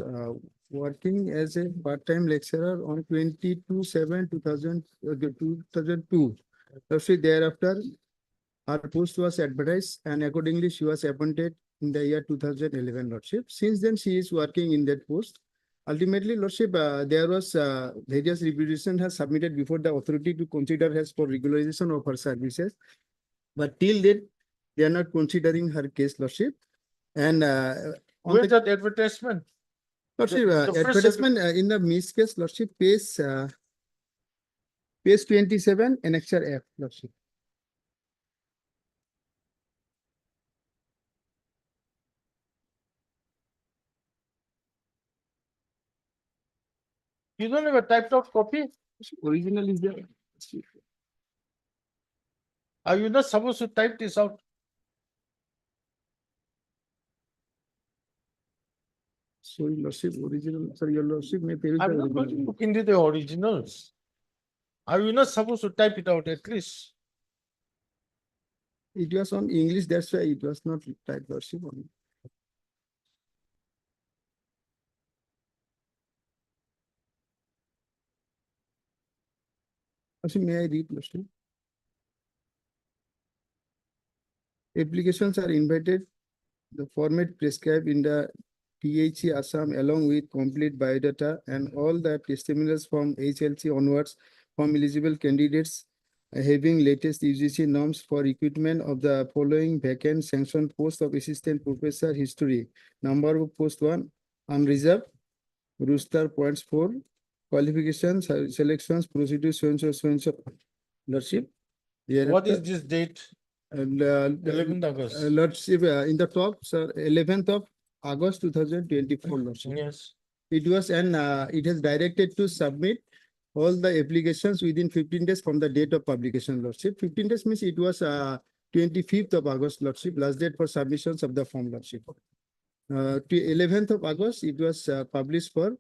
working as a part-time lecturer on 22/7/2002. Lordship, thereafter, her post was advertised and accordingly she was appointed in the year 2011, Lordship. Since then, she is working in that post. Ultimately, Lordship, there was various requisition has submitted before the authority to consider her for regularization of her services. But till date, they are not considering her case, Lordship. And Where's that advertisement? Lordship, the first advertisement in the Miss case, Lordship, page 27, annexure F, Lordship. You don't have a typed out copy? Original is there. Are you not supposed to type this out? Sorry, Lordship, original, sorry, your Lordship may peruse the I'm not going to original. look into the originals. Are you not supposed to type it out at least? It was on English, that's why it was not typed, Lordship. Only. Lordship, may I read, Lordship? Applications are invited. The format prescribed in the THC Assam along with complete biodata and all the testimonials from HLC onwards from eligible candidates having latest UGC norms for recruitment of the following vacant sanctioned post of assistant professor history. Number of post 1, unreserved, rooster points 4, qualifications, selections, procedure, so and so. Lordship. What is this date? 11th August. Lordship, in the top, sir, 11th of August 2024, Lordship. Yes. It was, and it has directed to submit all the applications within 15 days from the date of publication, Lordship. 15 days means it was 25th of August, Lordship, last date for submissions of the form, Lordship. To 11th of August, it was published for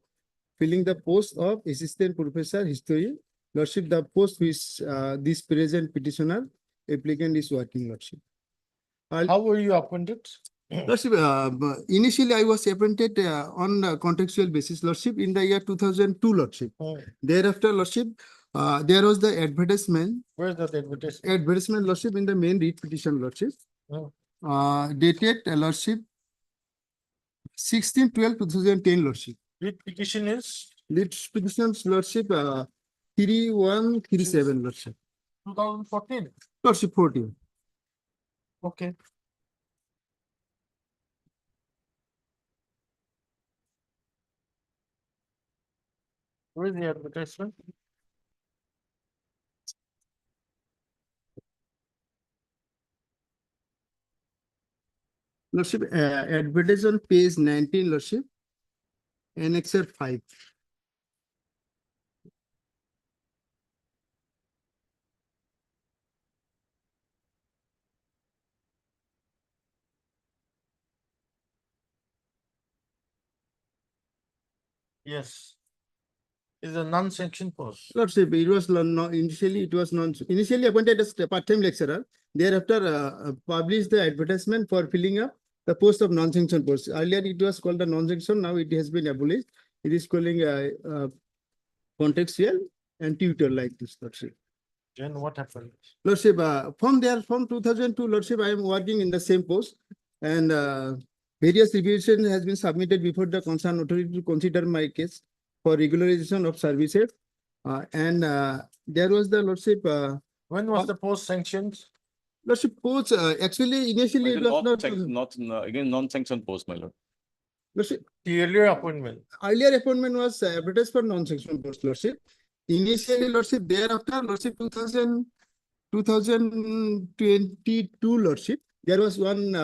filling the post of assistant professor history. Lordship, the post which this present petitioner applicant is working, Lordship. How were you appointed? Lordship, initially I was appointed on a contractual basis, Lordship, in the year 2002, Lordship. Thereafter, Lordship, there was the advertisement. Where's that advertisement? Advertisement, Lordship, in the main read petition, Lordship. Dated, Lordship, 16/12/2010, Lordship. Read petition is? Read petitions, Lordship, 3137, Lordship. 2014. Lordship, 14. Okay. Where is the advertisement? Lordship, advertise on page 19, Lordship, annexure 5. Yes. It's a non-sanctioned post. Lordship, it was initially it was initially appointed as a part-time lecturer. Thereafter, published the advertisement for filling up the post of non-sanctioned post. Earlier it was called the non-sanctioned. Now it has been abolished. It is calling contextual and tutor like this, Lordship. Then what happened? Lordship, from there, from 2002, Lordship, I am working in the same post, and various revision has been submitted before the concerned authority to consider my case for regularization of services. There was the Lordship. When was the post sanctioned? Lordship, post actually initially it was not. Again, non-sanctioned post, my lord. Lordship, The earlier appointment. earlier appointment was advertised for non-sanctioned post, Lordship. Initially, Lordship, thereafter, Lordship, 2022, Lordship, there was one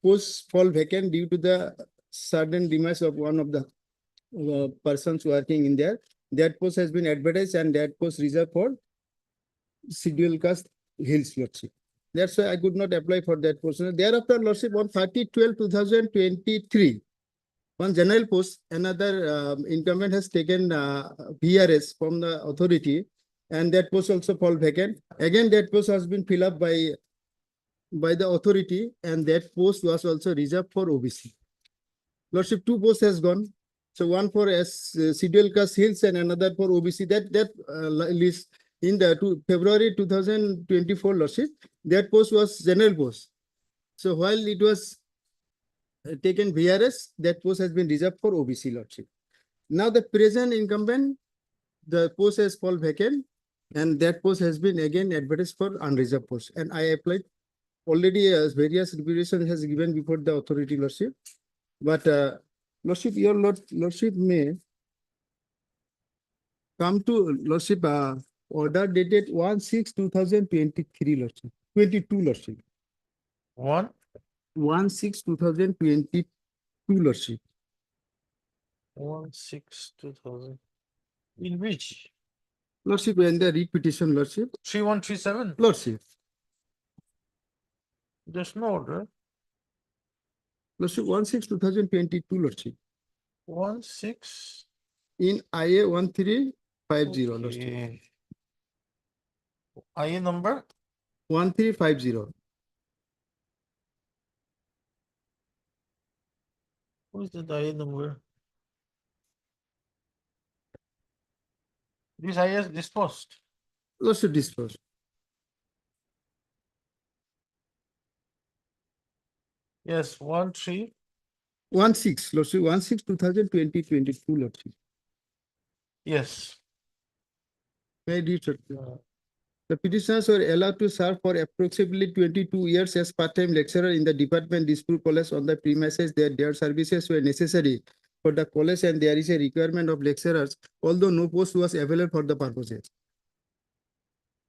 post fall vacant due to the sudden demise of one of the persons working in there. That post has been advertised and that post reserved for scheduled caste hills, Lordship. That's why I could not apply for that post. Thereafter, Lordship, on 30/12/2023, one general post, another incumbent has taken VRS from the authority, and that post also fall vacant. Again, that post has been filled up by the authority, and that post was also reserved for OBC. Lordship, two posts has gone. So one for scheduled caste hills and another for OBC. That list in the February 2024, Lordship, that post was general post. So while it was taken VRS, that post has been reserved for OBC, Lordship. Now the present incumbent, the post has fall vacant, and that post has been again advertised for unreserved post. And I applied already as various reputation has given before the authority, Lordship. But Lordship, your Lordship may come to Lordship order dated 1/6/2023, Lordship. 22, Lordship. 1/6/2022, Lordship. 1/6/2000. In which? Lordship, when the repetition, Lordship. 3137. Lordship. There's no order. Lordship, 1/6/2022, Lordship. 1/6. In IA 1350, Lordship. Okay. IA number? 1350. What is the IA number? This IA is disposed. Lordship, disposed. Yes, 13. 16, Lordship, 1/6/2022, Lordship. Yes. May I read, sir? The petitioners were allowed to serve for approximately 22 years as part-time lecturer in the department Dispur College on the premises that their services were necessary for the college and there is a requirement of lecturers, although no post was available for the purposes.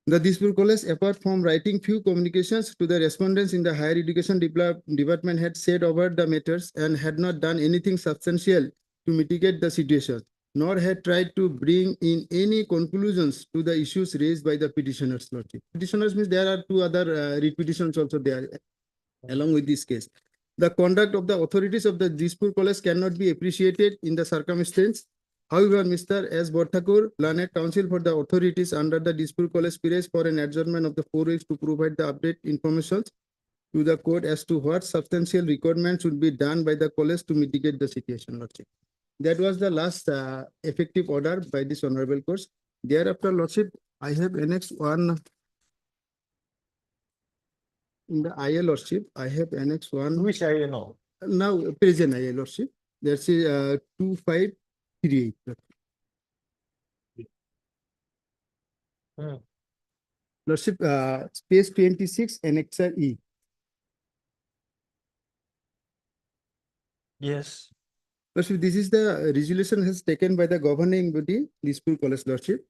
The Dispur College, apart from writing few communications to the respondents in the higher education department, had said over the matters and had not done anything substantial to mitigate the situation, nor had tried to bring in any conclusions to the issues raised by the petitioners. Petitioners means there are two other repetitions also there along with this case. The conduct of the authorities of the Dispur College cannot be appreciated in the circumstance. However, Mr. S. Borthakur, learned counsel for the authorities under the Dispur College, prays for an adjournment of the 4 weeks to provide the update information to the court as to what substantial requirements should be done by the college to mitigate the situation. Lordship. That was the last effective order by this honorable court. Thereafter, Lordship, I have annexed one in the IA, Lordship. I have annexed one. Which IA now? Now, present IA, Lordship. That's 2538. Lordship, space 26, annexer E. Yes. Lordship, this is the resolution has taken by the governing body, Dispur College, Lordship.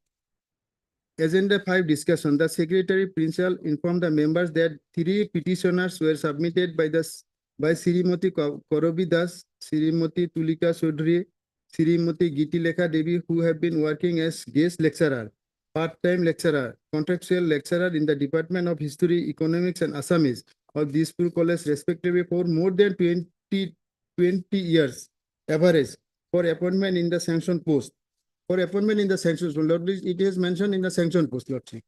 Agenda 5 discussion. The Secretary Principal informed the members that 3 petitioners were submitted by Srimati Korobi Das, Srimati Tulika Chaudhary, Srimati Giti Lekha Devi, who have been working as guest lecturer, part-time lecturer, contractual lecturer in the Department of History, Economics and Assamese of Dispur College, respectively, for more than 20 years average for appointment in the sanctioned post. For appointment in the sanctioned post, Lord, it is mentioned in the sanctioned post, Lordship.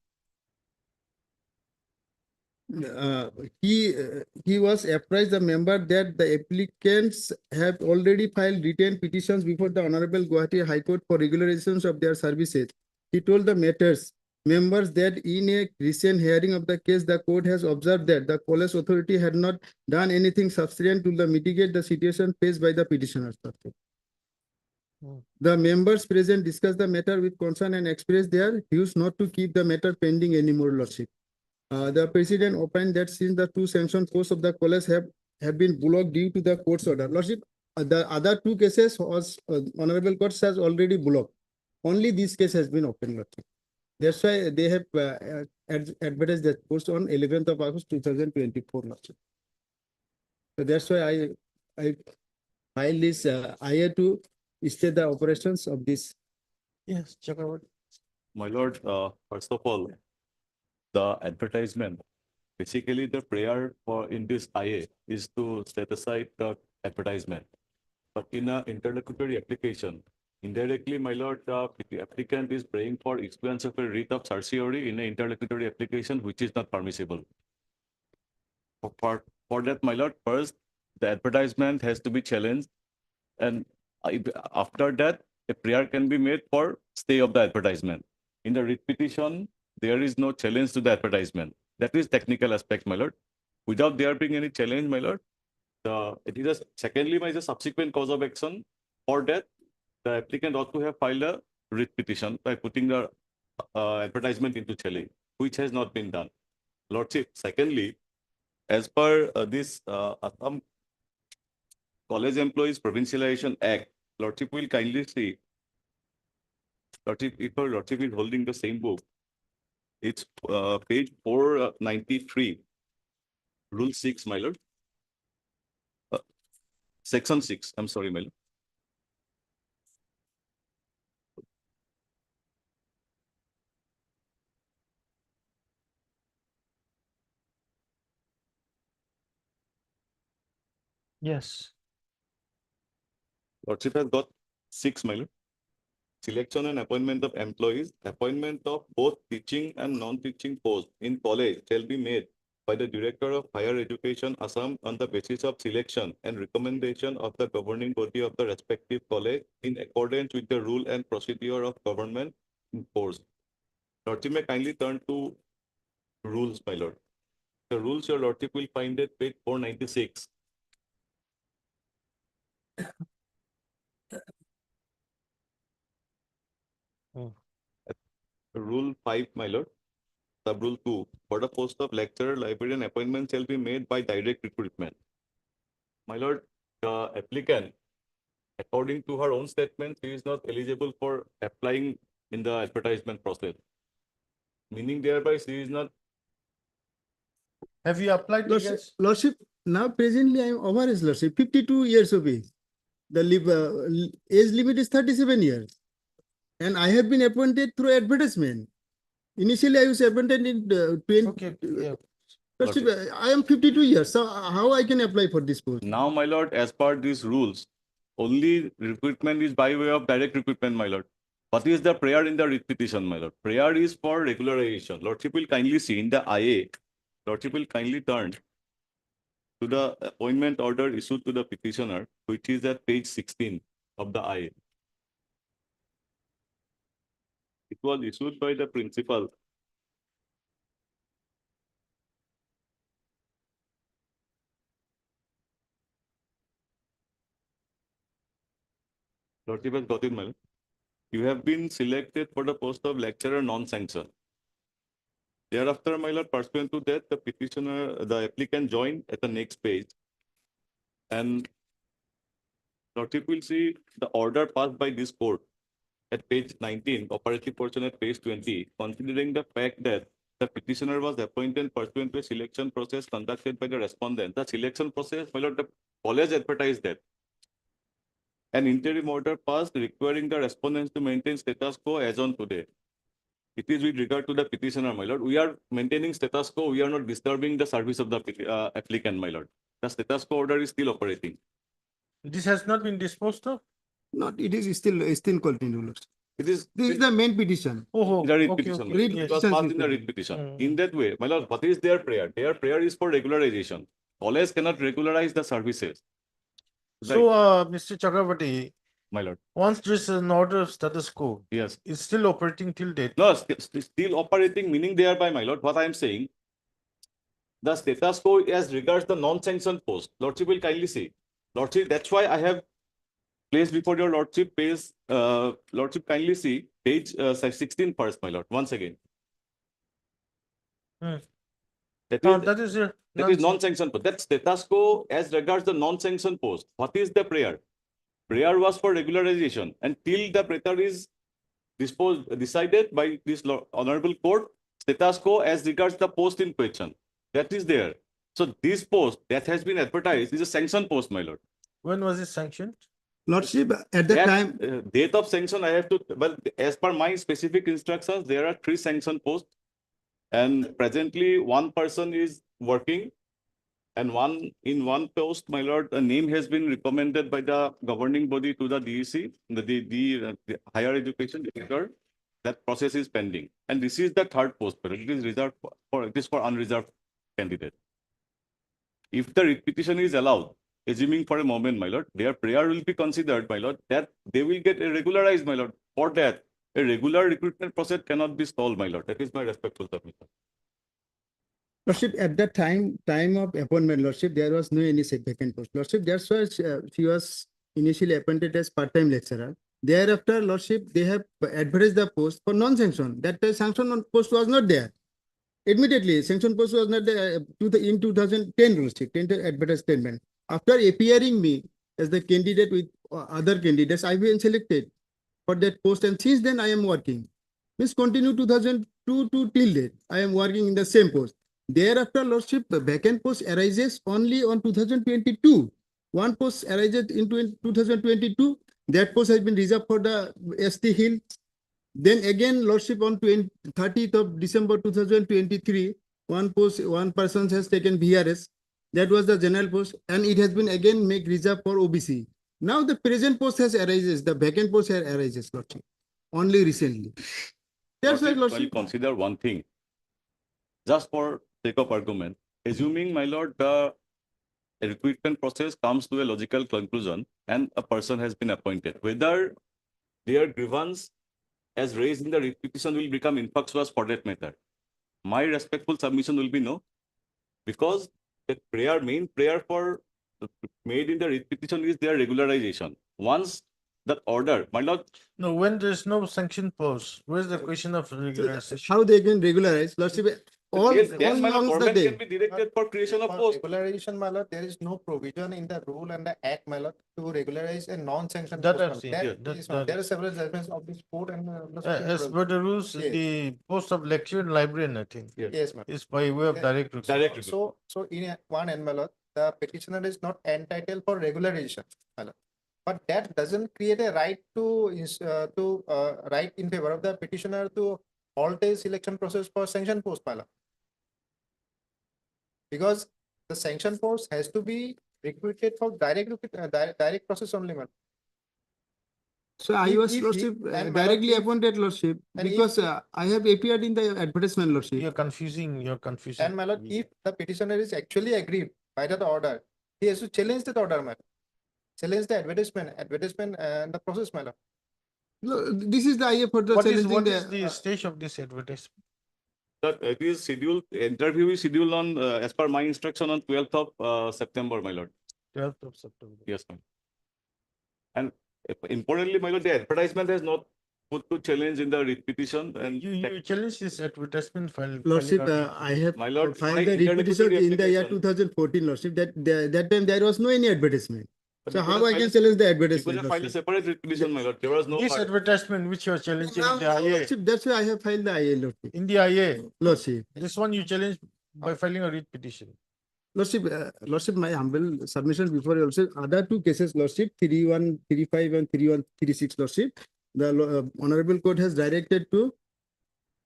he was apprised the member that the applicants have already filed written petitions before the Honorable Guwahati High Court for regularizations of their services. He told the members that in a recent hearing of the case, the court has observed that the college authority had not done anything substantial to mitigate the situation faced by the petitioners. The members present discussed the matter with concern and expressed their views not to keep the matter pending anymore, Lordship. The president opined that since the two sanctioned posts of the college have been blocked due to the court's order, Lordship, the other two cases was Honorable Court has already blocked. Only this case has been opened, Lordship. That's why they have advertised that post on 11th of August 2024, Lordship. So that's why I filed this IA to state the operations of this. Yes, Chakravarti. My lord, first of all, the advertisement, basically the prayer for in this IA is to set aside the advertisement. But in an interlocutory application, indirectly, my lord, the applicant is praying for issuance of a writ of certiorari in an interlocutory application, which is not permissible. For that, my lord, first, the advertisement has to be challenged. And after that, a prayer can be made for stay of the advertisement. In the writ petition, there is no challenge to the advertisement. That is technical aspect, my lord. Without there being any challenge, my lord, it is secondly, my subsequent cause of action. For that, the applicant ought to have filed a writ petition by putting the advertisement into challenge, which has not been done. Lordship, secondly, as per this Assam College Employees Provincialization Act, Lordship will kindly see, Lordship, if our Lordship is holding the same book, it's page 493, Rule 6, my lord. Section 6, I'm sorry, my lord. Yes. Lordship has got 6, my lord. Selection and appointment of employees, appointment of both teaching and non-teaching posts in college shall be made by the Director of Higher Education, Assam, on the basis of selection and recommendation of the governing body of the respective college in accordance with the rule and procedure of government in force. Lordship may kindly turn to rules, my lord. The rules your Lordship will find at page 496. Rule 5, my lord. Sub-rule 2. For the post of lecturer, librarian, appointment shall be made by direct recruitment. My lord, the applicant, according to her own statement, she is not eligible for applying in the advertisement process. Meaning thereby she is not. Have you applied? Lordship, now presently I am over his Lordship, 52 years of age. The age limit is 37 years. And I have been appointed through advertisement. Initially, I was appointed in 20. Okay. Yeah. Lordship, I am 52 years. So how I can apply for this post? Now, my lord, as per these rules, only recruitment is by way of direct recruitment, my lord. What is the prayer in the writ petition, my lord? Prayer is for regularization. Lordship will kindly see in the IA. Lordship will kindly turn to the appointment order issued to the petitioner, which is at page 16 of the IA. It was issued by the principal. Lordship has got it, my lord. You have been selected for the post of lecturer non-sanctioned. Thereafter, my lord, pursuant to that, the petitioner, the applicant joined at the next page. And Lordship will see the order passed by this court at page 19, operative portion at page 20, considering the fact that the petitioner was appointed pursuant to a selection process conducted by the respondent. The selection process, my lord, the college advertised that. An interim order passed requiring the respondents to maintain status quo as on today. It is with regard to the petitioner, my lord. We are maintaining status quo. We are not disturbing the service of the applicant, my lord. The status quo order is still operating. This has not been disposed of? Not, it is still continuing. It is. This is the main petition. Oh, The writ okay, petition. okay. My lord. Writ It was petition passed is in the there. writ petition. In that way, my lord, what is their prayer? Their prayer is for regularization. College cannot regularize the services. So, Mr. Chakravarti, My lord. once there is an order of status quo, Yes. it's still operating till date. No, still operating, meaning thereby, my lord, what I am saying, the status quo as regards the non-sanctioned post. Lordship will kindly see. Lordship, that's why I have placed before your lordship page, lordship kindly see page 16 first, my lord, once again. That is your That is non-sanctioned post. That status quo as regards the non-sanctioned post. What is the prayer? Prayer was for regularization, and till the prayer is decided by this honorable court, status quo as regards the post in question. That is there. So this post that has been advertised is a sanctioned post, my lord. When was it sanctioned? Lordship, at that time, Date of sanction, I have to, well, as per my specific instructions, there are 3 sanctioned posts. And presently, one person is working, and in one post, my lord, a name has been recommended by the governing body to the DEC, the higher education director. That process is pending, and this is the 3rd post. But it is reserved for it is for unreserved candidate. If the repetition is allowed, assuming for a moment, my lord, their prayer will be considered, my lord, that they will get regularized, my lord. For that, a regular recruitment process cannot be stalled, my lord. That is my respectful submission. Lordship, at that time of appointment, Lordship, there was no any vacant post. Lordship, that's why she was initially appointed as part-time lecturer. Thereafter, Lordship, they have advertised the post for non-sanction. That sanction post was not there. Admittedly, sanction post was not there in 2010, Lordship, 10 advertised statement. After appearing me as the candidate with other candidates, I've been selected for that post, and since then I am working. Means continue 2002 to till date. I am working in the same post. Thereafter, Lordship, the vacant post arises only on 2022. One post arises in 2022. That post has been reserved for the ST Hill. Then again, Lordship, on 30th of December 2023, one person has taken VRS. That was the general post, and it has been again made reserved for OBC. Now the present post has arises, the vacant post has arises, Lordship, only recently. That's why, Lordship. I'll consider one thing, just for sake of argument, assuming, my lord, the recruitment process comes to a logical conclusion and a person has been appointed, whether their grievance as raised in the repetition will become infructuous for that matter. My respectful submission will be no, because the main prayer for made in the repetition is their regularization. Once that order, my lord. No, when there's no sanction post, where's the question of regularization? How they can regularize, Lordship? All Government can be directed for creation of post. Regularization, my lord, there is no provision in the rule and the act, my lord, to regularize a non-sanctioned That post. I've seen. There are several judgments of this court and As per the rules, the post of lecturer and librarian, I think, yes, ma'am. is by way of direct recruitment. So in one end, my lord, the petitioner is not entitled for regularization, my lord. But that doesn't create a right to right in favor of the petitioner to halt a selection process for sanction post, my lord. Because the sanction post has to be recruited for direct process only, man. So I was, Lordship, directly appointed, Lordship, because I have appeared in the advertisement, Lordship. You're confusing. And, my lord, if the petitioner is actually aggrieved by that order, he has to challenge that order, man. Challenge the advertisement and the process, my lord. No, this is the IA for the What is the stage of this advertisement? It is scheduled, interview is scheduled on, as per my instruction, on 12th of September, my lord. 12th of September. Yes, ma'am. And importantly, my lord, the advertisement has not put to challenge in the repetition. And you challenge this advertisement file. Lordship, I have my lord, filed the repetition in the year 2014, Lordship. That time there was no any advertisement. So how I can challenge the advertisement? You could have filed a separate repetition, my lord. There was no. This advertisement which you are challenging in the IA. Lordship, that's why I have filed the IA, Lordship. In the IA. Lordship. This one you challenge by filing a writ petition. Lordship, Lordship, my humble submission before you also, other 2 cases, Lordship, 3135 and 3136, Lordship. The Honorable Court has directed to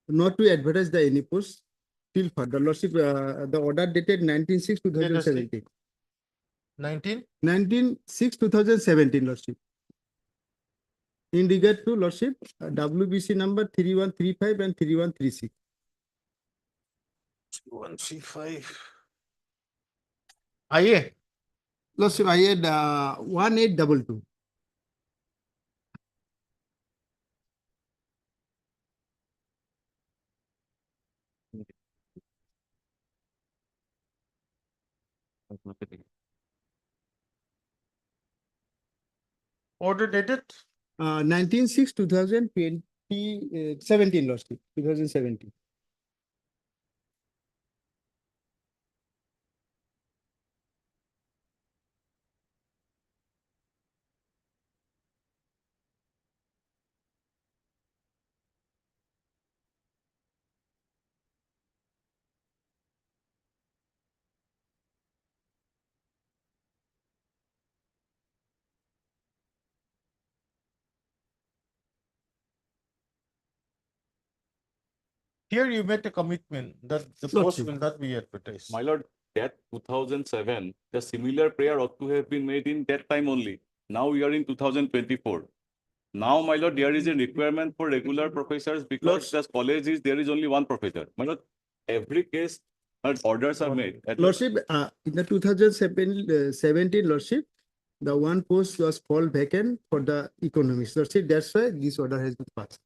not to advertise the any post till further. Lordship, the order dated 19/6/2017. 19/6/2017, Lordship. In regard to Lordship, WBC number 3135 and 3136. 135. IA. Lordship, I had 1822. Order dated? 19/6/2020, 17, Lordship, 2017. Here you made a commitment that the post will not be advertised. My lord, that 2007, the similar prayer ought to have been made in that time only. Now we are in 2024. Now, my lord, there is a requirement for regular professors because the college is, there is only one professor. My lord, every case, orders are made. Lordship, in the 2017, Lordship, the one post was called vacant for the economics. Lordship, that's why this order has been passed.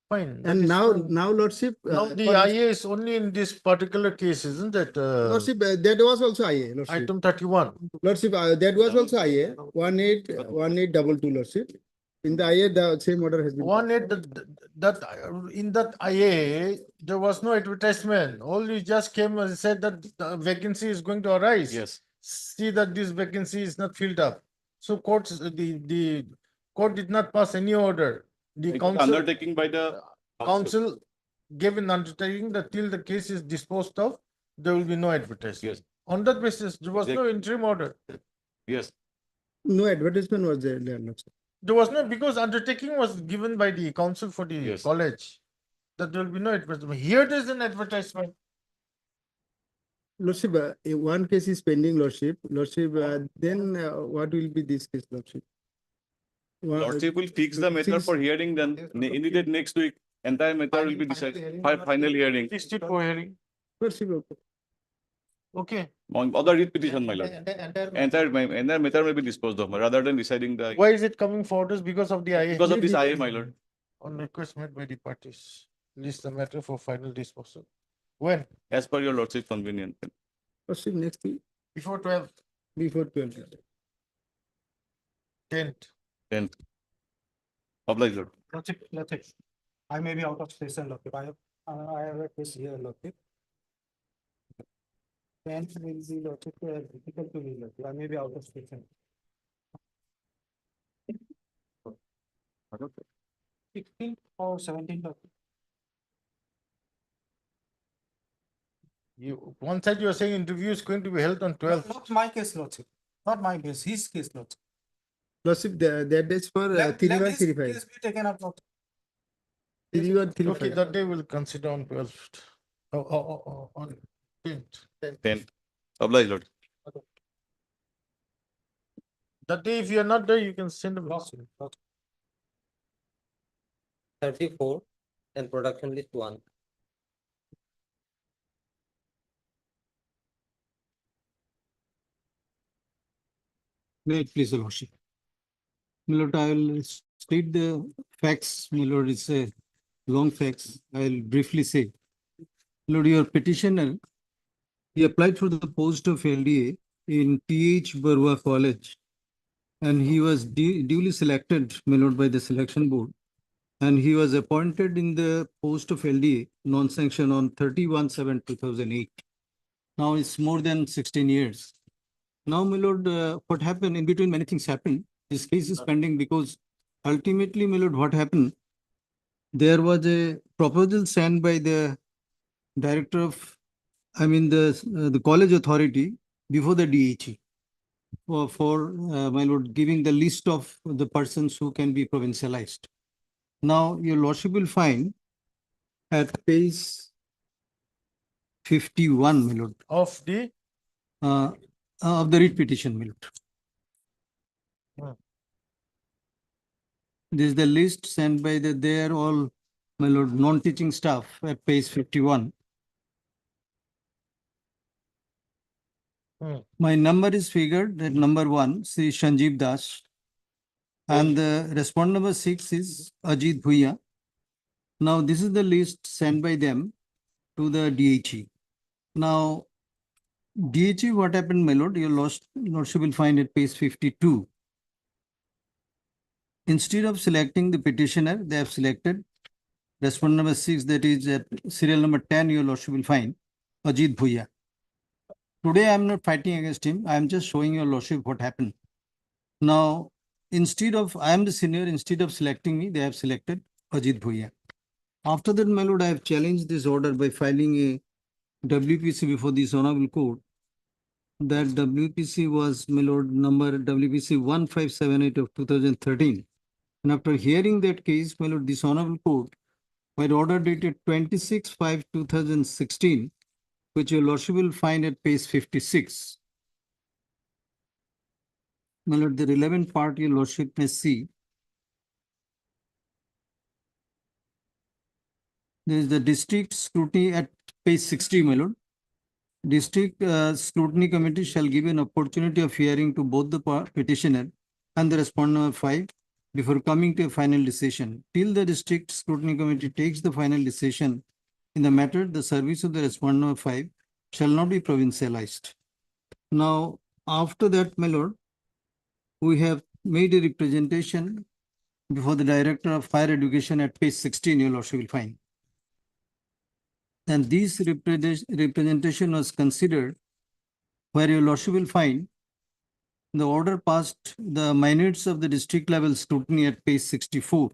Fine. And now, Lordship. Now the IA is only in this particular case, isn't it? Lordship, that was also IA. Lordship. Item 31. Lordship, that was also IA, 1822, Lordship. In the IA, the same order has been. In that IA, there was no advertisement. Only just came and said that the vacancy is going to arise. Yes. See that this vacancy is not filled up. So the court did not pass any order. The council Undertaking by the council gave an undertaking that till the case is disposed of, there will be no advertisement. Yes. On that basis, there was no interim order. Yes. No advertisement was there. There was no, because undertaking was given by the council for the college that there will be no advertisement. Here there is an advertisement. Lordship, one case is pending, Lordship. Lordship, then what will be this case, Lordship? Lordship will fix the matter for hearing, then immediate next week, entire matter will be decided. Final hearing. Fixed it for hearing. Lordship, Okay. On other writ petition, my lord. Entire matter may be disposed of rather than deciding the. Why is it coming forward? Is because of the IA? Because of this IA, my lord. On request made by the parties, list the matter for final disposal. When? As per your lordship convenience. Lordship, next week. Before 12th. Before 12th. 10th. 10th. Oblige, lord. Lordship, I may be out of station, Lordship. I have a case here, Lordship. 10th will be, Lordship, difficult to me, Lordship. I may be out of station. 16th or 17th, Lordship. One side you are saying interview is going to be held on 12th. Not my case, Lordship. Not my case, his case, Lordship. Lordship, that is for 3135. Case be taken up, Lordship. 3135. Okay, that day we'll consider on 12th. On 10th. 10th. Oblige, lord. That day, if you are not there, you can send a message. 34 and production list 1. May it please the lordship. My lord, I will state the facts. My lord, it's a long facts. I will briefly say. My lord, your petitioner, he applied for the post of LDA in T.H. Barua College, and he was duly selected, my lord, by the selection board, and he was appointed in the post of LDA non-sanction on 31/7/2008. Now it's more than 16 years. Now, my lord, what happened in between? Many things happened. This case is pending because ultimately, my lord, what happened? There was a proposal sent by the director of, the college authority before the DHE for my lord, giving the list of the persons who can be provincialized. Now, your lordship will find at page 51, my lord. Of the writ petition, my lord. This is the list sent by they are all, my lord, non-teaching staff at page 51. My number is figured at number 1, Sri Sanjeev Das. And the respondent number 6 is Ajit Bhuya. Now, this is the list sent by them to the DHE. Now, DHE, what happened, my lord? Your lordship will find at page 52. Instead of selecting the petitioner, they have selected respondent number 6, that is at serial number 10, your lordship will find Ajit Bhuya. Today, I am not fighting against him. I am just showing your lordship what happened. Now, instead of, I am the senior, instead of selecting me, they have selected Ajit Bhuya. After that, my lord, I have challenged this order by filing a WPC before this honorable court. That WPC was, my lord, number WPC 1578 of 2013. And after hearing that case, my lord, this honorable court, by order dated 26/5/2016, which your lordship will find at page 56. My lord, the relevant part your lordship may see. There is the district scrutiny at page 60, my lord. District scrutiny committee shall give an opportunity of hearing to both the petitioner and the respondent number 5 before coming to a final decision. Till the district scrutiny committee takes the final decision in the matter, the service of the respondent number 5 shall not be provincialized. Now, after that, my lord, we have made a representation before the Director of Higher Education at page 16, your lordship will find. And this representation was considered, where your lordship will find the order passed the minutes of the district level scrutiny at page 64.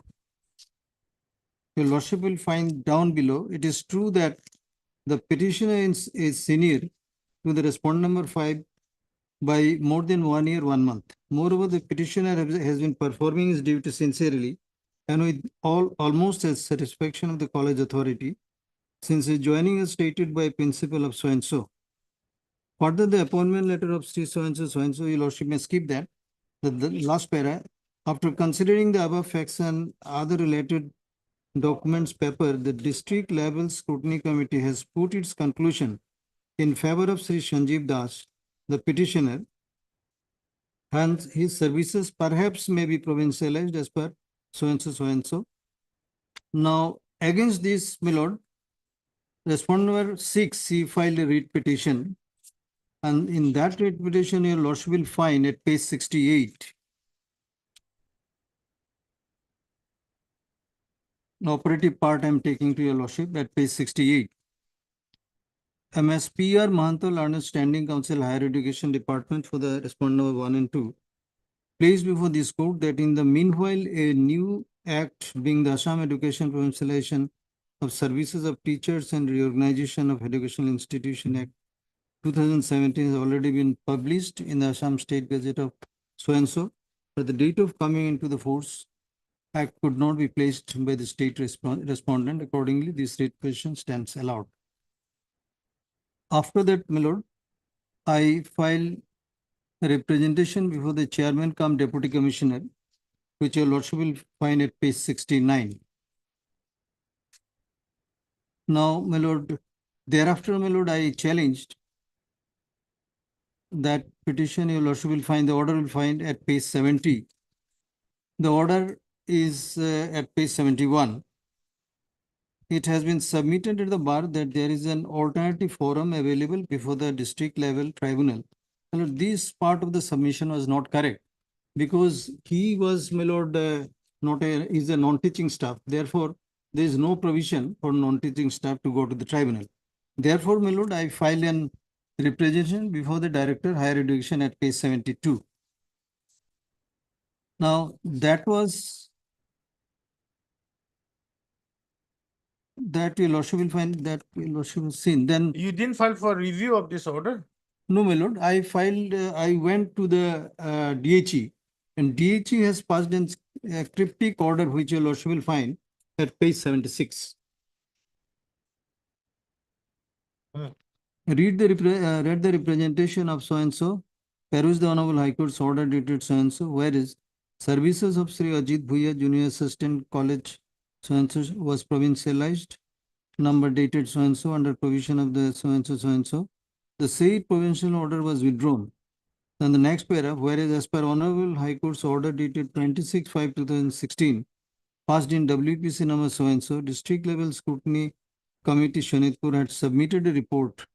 Your lordship will find down below, it is true that the petitioner is senior to the respondent number 5 by more than 1 year, 1 month. Moreover, the petitioner has been performing his duty sincerely and with almost as satisfaction of the college authority, since his joining is stated by principal of so-and-so. Further, the appointment letter of Sri so-and-so, your lordship may skip that. The last para, after considering the above facts and other related documents paper, the district level scrutiny committee has put its conclusion in favor of Sri Sanjeev Das, the petitioner, and his services perhaps may be provincialized as per so-and-so, so-and-so. Now, against this, my lord, respondent number 6, he filed a writ petition. And in that writ petition, your lordship will find at page 68. The operative part I am taking to your lordship at page 68. MSPR Mahanto Learner Standing Council Higher Education Department for the respondent number 1 and 2. Placed before this court that in the meanwhile, a new act being the Assam Education Provincialization of Services of Teachers and Reorganization of Educational Institution Act 2017 has already been published in the Assam State Gazette of so-and-so. At the date of coming into the force, act could not be placed by the state respondent. Accordingly, this writ petition stands allowed. After that, my lord, I file a representation before the chairman cum deputy commissioner, which your lordship will find at page 69. Now, my lord, thereafter, my lord, I challenged that petition. Your lordship will find the order will find at page 70. The order is at page 71. It has been submitted at the bar that there is an alternative forum available before the district level tribunal. My lord, this part of the submission was not correct because he was, my lord, is a non-teaching staff. Therefore, there is no provision for non-teaching staff to go to the tribunal. Therefore, my lord, I filed an representation before the Director Higher Education at page 72. Now, that was that your lordship will find that your lordship has seen. Then You didn't file for review of this order? no, my lord, I filed, I went to the DHE and DHE has passed a cryptic order which your lordship will find at page 76. Read the representation of so-and-so, peruse the Honorable High Court's order dated so-and-so, whereas Services of Sri Ajit Bhuya Junior Assistant College so-and-so was provincialized, number dated so-and-so under provision of the so-and-so so-and-so. The said provincial order was withdrawn. Then the next paragraph, whereas as per Honorable High Court's order dated 26/5/2016, passed in WPC number so-and-so, district level scrutiny committee Shonitpur had submitted a report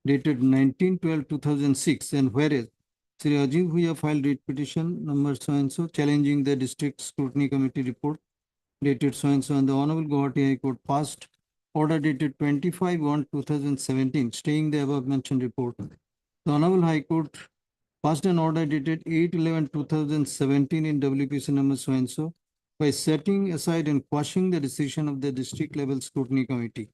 dated 19/12/2006, and whereas Sri Ajit Bhuya filed writ petition number so-and-so challenging the district scrutiny committee report dated so-and-so, and the Honorable Guwahati High Court passed order dated 25/1/2017 staying the above mentioned report. The Honorable High Court passed an order dated 8/11/2017 in WPC number so-and-so by setting aside and quashing the decision of the district level scrutiny committee.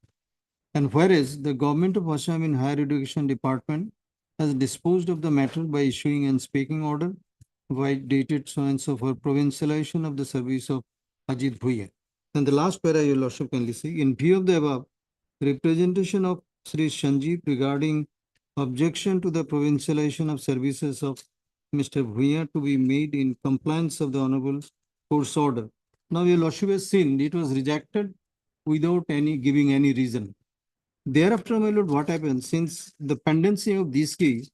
And whereas the government of Assam in Higher Education Department has disposed of the matter by issuing an speaking order by dated so-and-so for provincialization of the service of Ajit Bhuya. And the last para, your lordship kindly see, in view of the above, representation of Sri Sanjeev regarding objection to the provincialization of services of Mr. Bhuya to be made in compliance of the Honorable Court's order. Now, your lordship has seen it was rejected without any giving any reason. Thereafter, my lord, what happens, since the pendency of this case,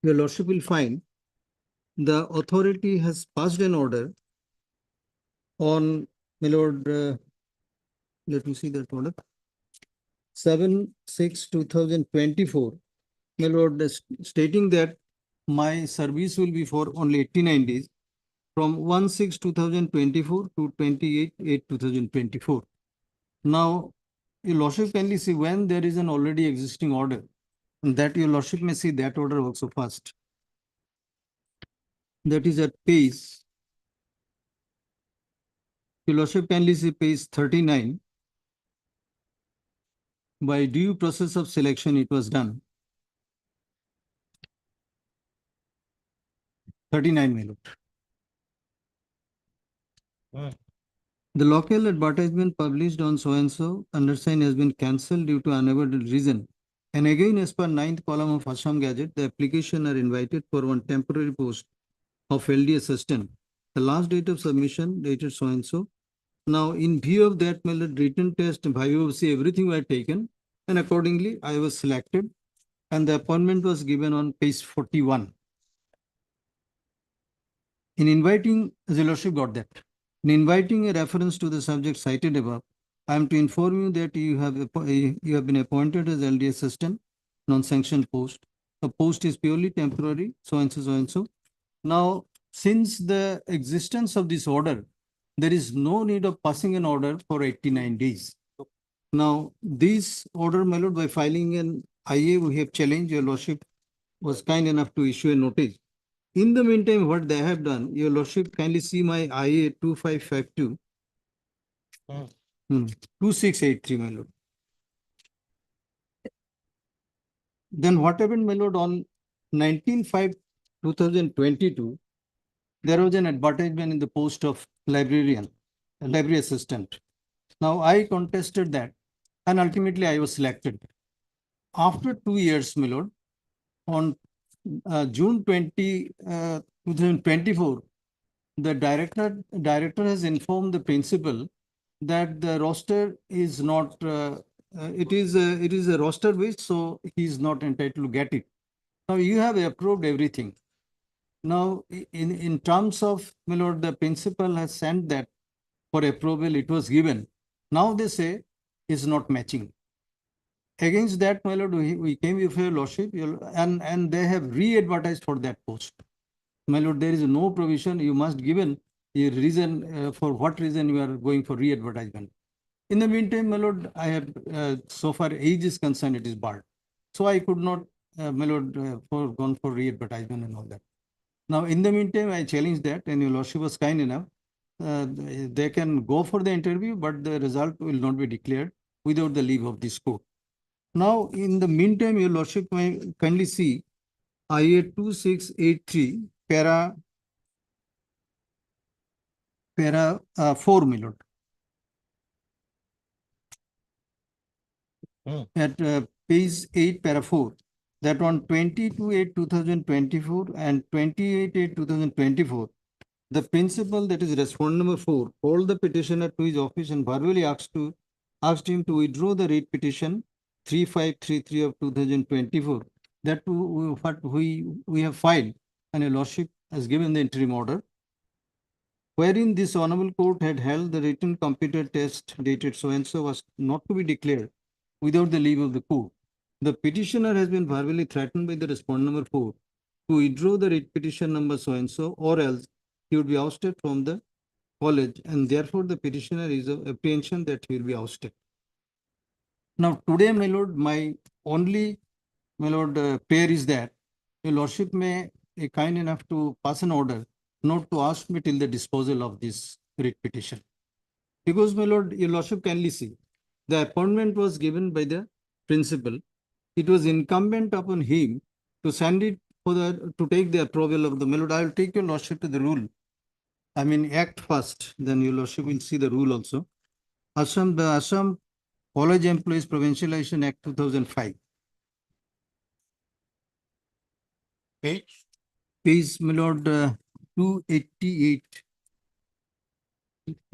your lordship will find the authority has passed an order on, my lord, let me see that order, 7/6/2024, my lord, stating that my service will be for only 89 days from 1/6/2024 to 28/8/2024. Now, your lordship kindly see when there is an already existing order, and that your lordship may see that order also first. That is at page, your lordship kindly see page 39. By due process of selection, it was done. 39, my lord. The local advertisement published on so-and-so undersigned has been cancelled due to unavoidable reason. And again, as per 9th column of Assam Gazette, the application are invited for one temporary post of LD assistant. The last date of submission dated so-and-so. Now, in view of that, my lord, written test, biopsy, everything were taken, and accordingly, I was selected, and the appointment was given on page 41. In inviting, the lordship got that. In inviting a reference to the subject cited above, I am to inform you that you have been appointed as LD assistant, non-sanctioned post. The post is purely temporary, so and so, so and so. Now, since the existence of this order, there is no need of passing an order for 89 days. Now, this order, my lord, by filing an IA, we have challenged. Your lordship was kind enough to issue a notice. In the meantime, what they have done, your lordship kindly see my IA 2552, 2683, my lord. Then what happened, my lord, on 19/5/2022, there was an advertisement in the post of librarian, library assistant. Now, I contested that, and ultimately I was selected. After 2 years, my lord, on June 20, 2024, the director has informed the principal that the roster is not, it is a roster based, so he is not entitled to get it. Now, you have approved everything. Now, in terms of, my lord, the principal has sent that for approval, it was given. Now they say it's not matching. Against that, my lord, we came before your lordship, and they have re-advertised for that post. My lord, there is no provision. You must given a reason for what reason you are going for re-advertisement. In the meantime, my lord, I have, so far age is concerned, it is barred. So I could not, my lord, gone for re-advertisement and all that. Now, in the meantime, I challenged that, and your lordship was kind enough. They can go for the interview, but the result will not be declared without the leave of this court. Now, in the meantime, your lordship may kindly see IA 2683, para 4, my lord. At page 8, para 4, that on 22/8/2024 and 28/8/2024, The principal, that is respondent number 4, called the petitioner to his office and verbally asked him to withdraw the writ petition 3533 of 2024. That what we have filed, and a lordship has given the interim order, wherein this honorable court had held the written computer test dated so and so was not to be declared without the leave of the court. The petitioner has been verbally threatened by the respondent number 4 to withdraw the writ petition number so and so, or else he would be ousted from the college, and therefore the petitioner is of apprehension that he will be ousted. Now today, my lord, my only, my lord, prayer is that your lordship may be kind enough to pass an order not to ask me till the disposal of this writ petition. Because, my lord, your lordship kindly see, the appointment was given by the principal. It was incumbent upon him to send it for to take the approval of the, my lord. I will take your lordship to the rule. I mean, act first, then your lordship will see the rule also. The Assam College Employees Provincialization Act 2005. Page? Page, my lord, 288.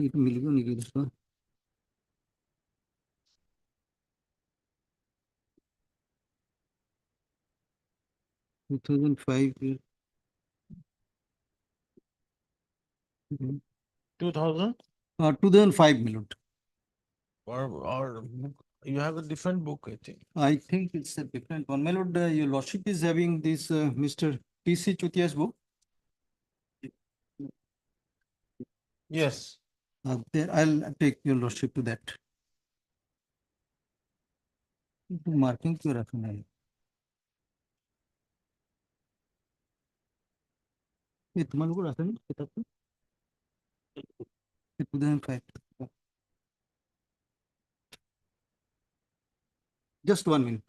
2005. 2000? 2005, my lord. Or you have a different book, I think. I think it's a different one. My lord, your lordship is having this Mr. T.C. Chutia's book. Yes. There, I'll take your lordship to that. Marking क्यों रखना है? ये तुम्हारे को रखना है किताब को? 2005. Just 1 minute.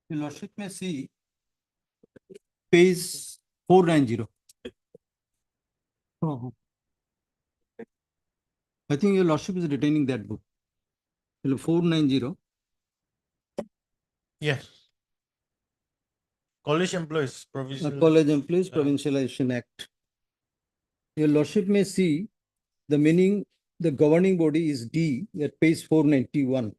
Your lordship may see page 490. Oh. I think your lordship is retaining that book. 490. Yes. College Employees Provincial. College Employees Provincialization Act. Your lordship may see the meaning, the governing body is D at page 491.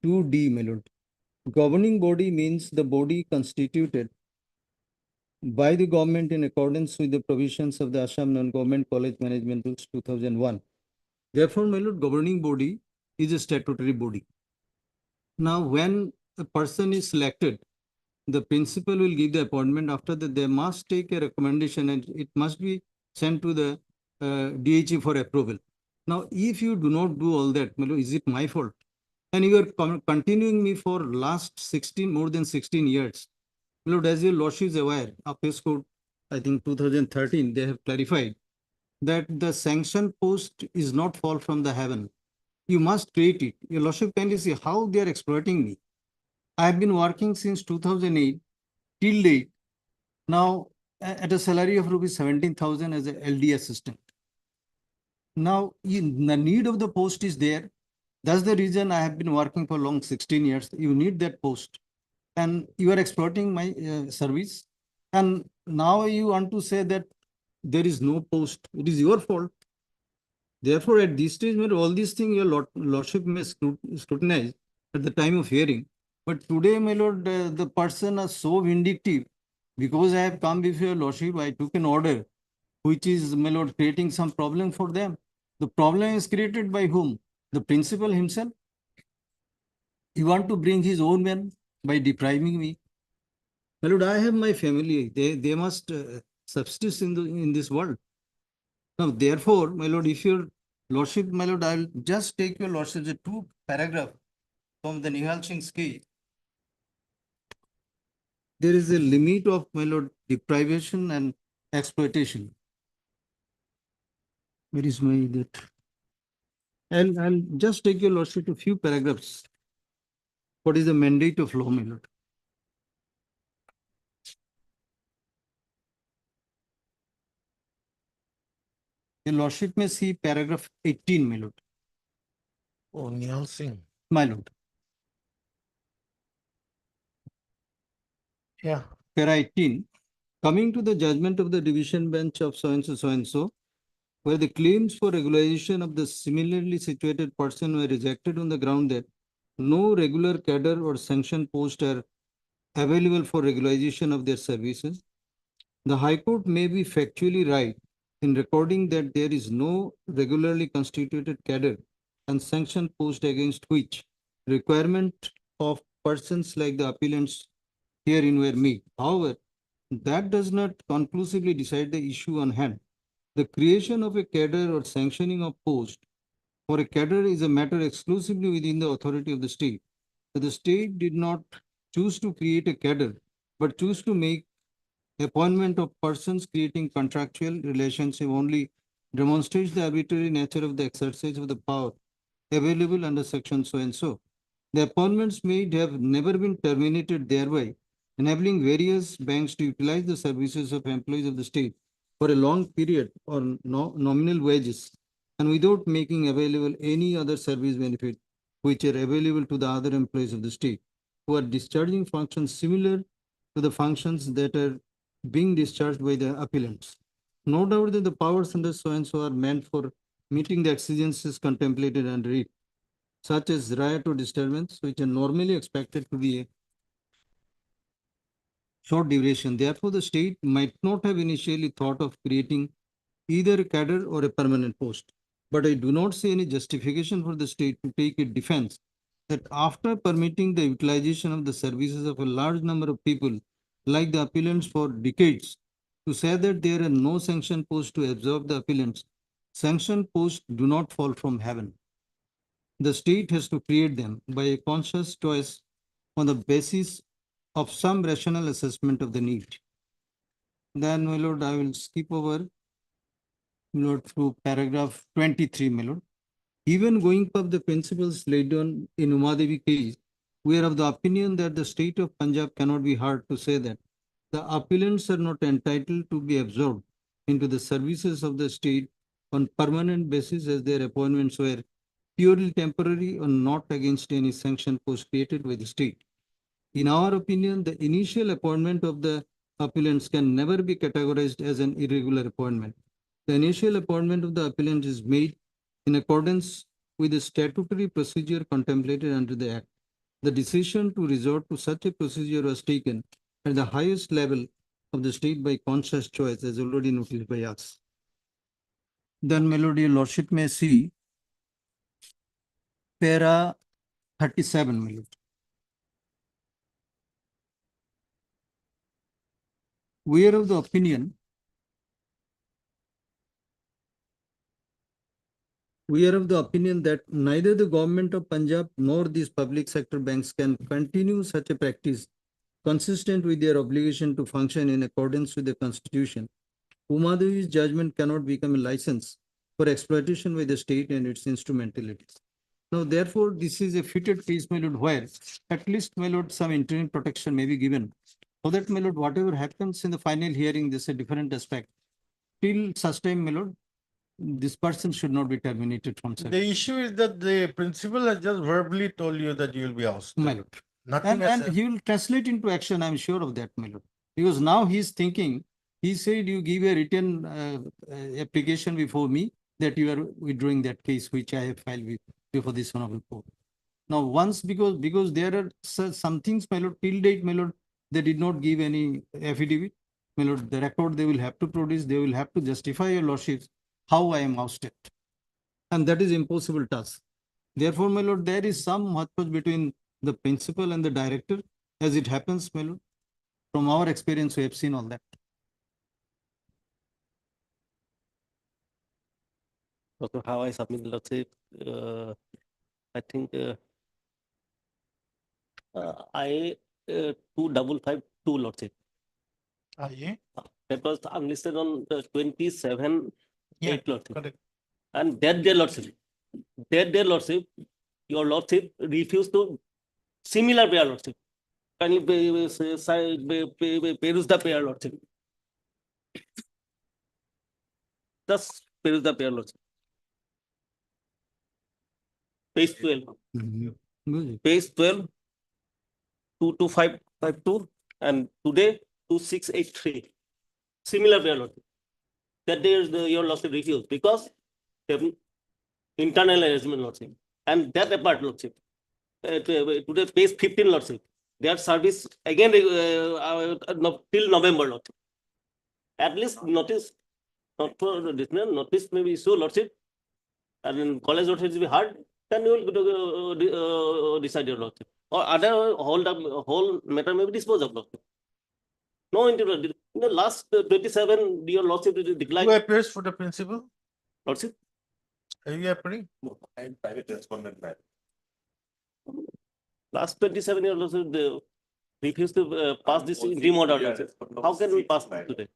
2D, my lord. Governing body means the body constituted by the government in accordance with the provisions of the Assam Non-Government College Management Rules 2001. Therefore, my lord, governing body is a statutory body. Now, when a person is selected, the principal will give the appointment. After that, they must take a recommendation and it must be sent to the DHE for approval. Now, if you do not do all that, my lord, is it my fault? And you are continuing me for last more than 16 years. My lord, as your lordship is aware, Appeals Court, I think 2013, they have clarified that the sanction post is not fall from the heaven. You must create it. Your lordship, kindly see how they are exploiting me. I have been working since 2008 till date. Now at a salary of rupees 17,000 as a LD assistant. Now the need of the post is there. That's the reason I have been working for long 16 years. You need that post, and you are exploiting my service. And now you want to say that there is no post. It is your fault. Therefore, at this stage, all these things your lordship may scrutinize at the time of hearing. But today, my lord, the person is so vindictive. Because I have come before your lordship, I took an order, which is, my lord, creating some problem for them. The problem is created by whom? The principal himself. He want to bring his own man by depriving me. My lord, I have my family. They must subsist in this world. Now, therefore, my lord, if your lordship, my lord, I will just take your lordship the 2 paragraph from the Nihal Singh's case. There is a limit of, my lord, deprivation and exploitation. Where is my that? I'll just take your lordship to a few paragraphs. What is the mandate of law, my lord? Your Lordship may see paragraph 18, my lord. Oh, Nihal Singh. My lord. Yeah. Para 18, coming to the judgment of the division bench of so and so, where the claims for regularization of the similarly situated person were rejected on the ground that no regular cadre or sanctioned post are available for regularization of their services, the High Court may be factually right in recording that there is no regularly constituted cadre and sanctioned post against which requirement of persons like the appellants herein were made. However, that does not conclusively decide the issue on hand. The creation of a cadre or sanctioning of post for a cadre is a matter exclusively within the authority of the state. The state did not choose to create a cadre, but choose to make appointment of persons creating contractual relationship only demonstrates the arbitrary nature of the exercise of the power available under section so and so. The appointments made have never been terminated thereby, enabling various banks to utilize the services of employees of the state for a long period on nominal wages and without making available any other service benefit which are available to the other employees of the state who are discharging functions similar to the functions that are being discharged by the appellants. No doubt that the powers under so and so are meant for meeting the exigencies contemplated under it, such as riot or disturbance, which are normally expected to be a short duration. Therefore, the state might not have initially thought of creating either a cadre or a permanent post. But I do not see any justification for the state to take a defense that after permitting the utilization of the services of a large number of people, like the appellants for decades, to say that there are no sanctioned posts to absorb the appellants. Sanctioned posts do not fall from heaven. The state has to create them by a conscious choice on the basis of some rational assessment of the need. Then, my lord, I will skip over, my lord, through paragraph 23, my lord. Even going up the principles laid down in Umadevi case, we are of the opinion that the state of Punjab cannot be heard to say that the appellants are not entitled to be absorbed into the services of the state on permanent basis as their appointments were purely temporary or not against any sanction post created by the state. In our opinion, the initial appointment of the appellants can never be categorized as an irregular appointment. The initial appointment of the appellant is made in accordance with the statutory procedure contemplated under the Act. The decision to resort to such a procedure was taken at the highest level of the state by conscious choice, as already noticed by us. Then, my lord, your lordship may see para 37, my lord. We are of the opinion that neither the government of Punjab nor these public sector banks can continue such a practice consistent with their obligation to function in accordance with the Constitution. Umadevi's judgment cannot become a license for exploitation by the state and its instrumentalities. Now, therefore, this is a fitted case, my lord, where at least, my lord, some interim protection may be given. So that, my lord, whatever happens in the final hearing, this is a different aspect. Till such time, my lord, this person should not be terminated from service. The issue is that the principal has just verbally told you that you will be ousted. My lord. Nothing And has he will translate into action, I'm sure of that, my lord. Because now he's thinking, he said you give a written application before me that you are withdrawing that case which I have filed with before this honorable court. Now, once because there are some things, my lord, till date, my lord, they did not give any affidavit. My lord, the record they will have to produce, they will have to justify your lordships how I am ousted. And that is impossible task. Therefore, my lord, there is some hodgepodge between the principal and the director, as it happens, my lord. From our experience, we have seen all that. Also, how I submit lordship, I think I 2552 lordship. yeah. That was unlisted on the 27 Yeah, 8 lordship. correct. And that day lordship, your lordship refused to similar prayer lordship. Kindly peruse the prayer lordship. Thus, peruse the prayer, Lordship. Page 12. Page 12, 22552, and today 2683. Similar prayer, Lordship. That day is your Lordship refused because internal arrangement, Lordship. And that apart, Lordship. Today page 15, Lordship. Their service again till November, Lordship. At least notice, not for this, notice maybe issue, Lordship. And in college notice be hard, then you will decide your Lordship. Or other whole matter may be disposed of, Lordship. No interview. In the last 27, your Lordship declined. Who appears for the principal? Lordship. Are you appearing? No, I am private respondent, man. Last 27 years, Lordship, they refused to pass this interim order, Lordship. How can we pass today?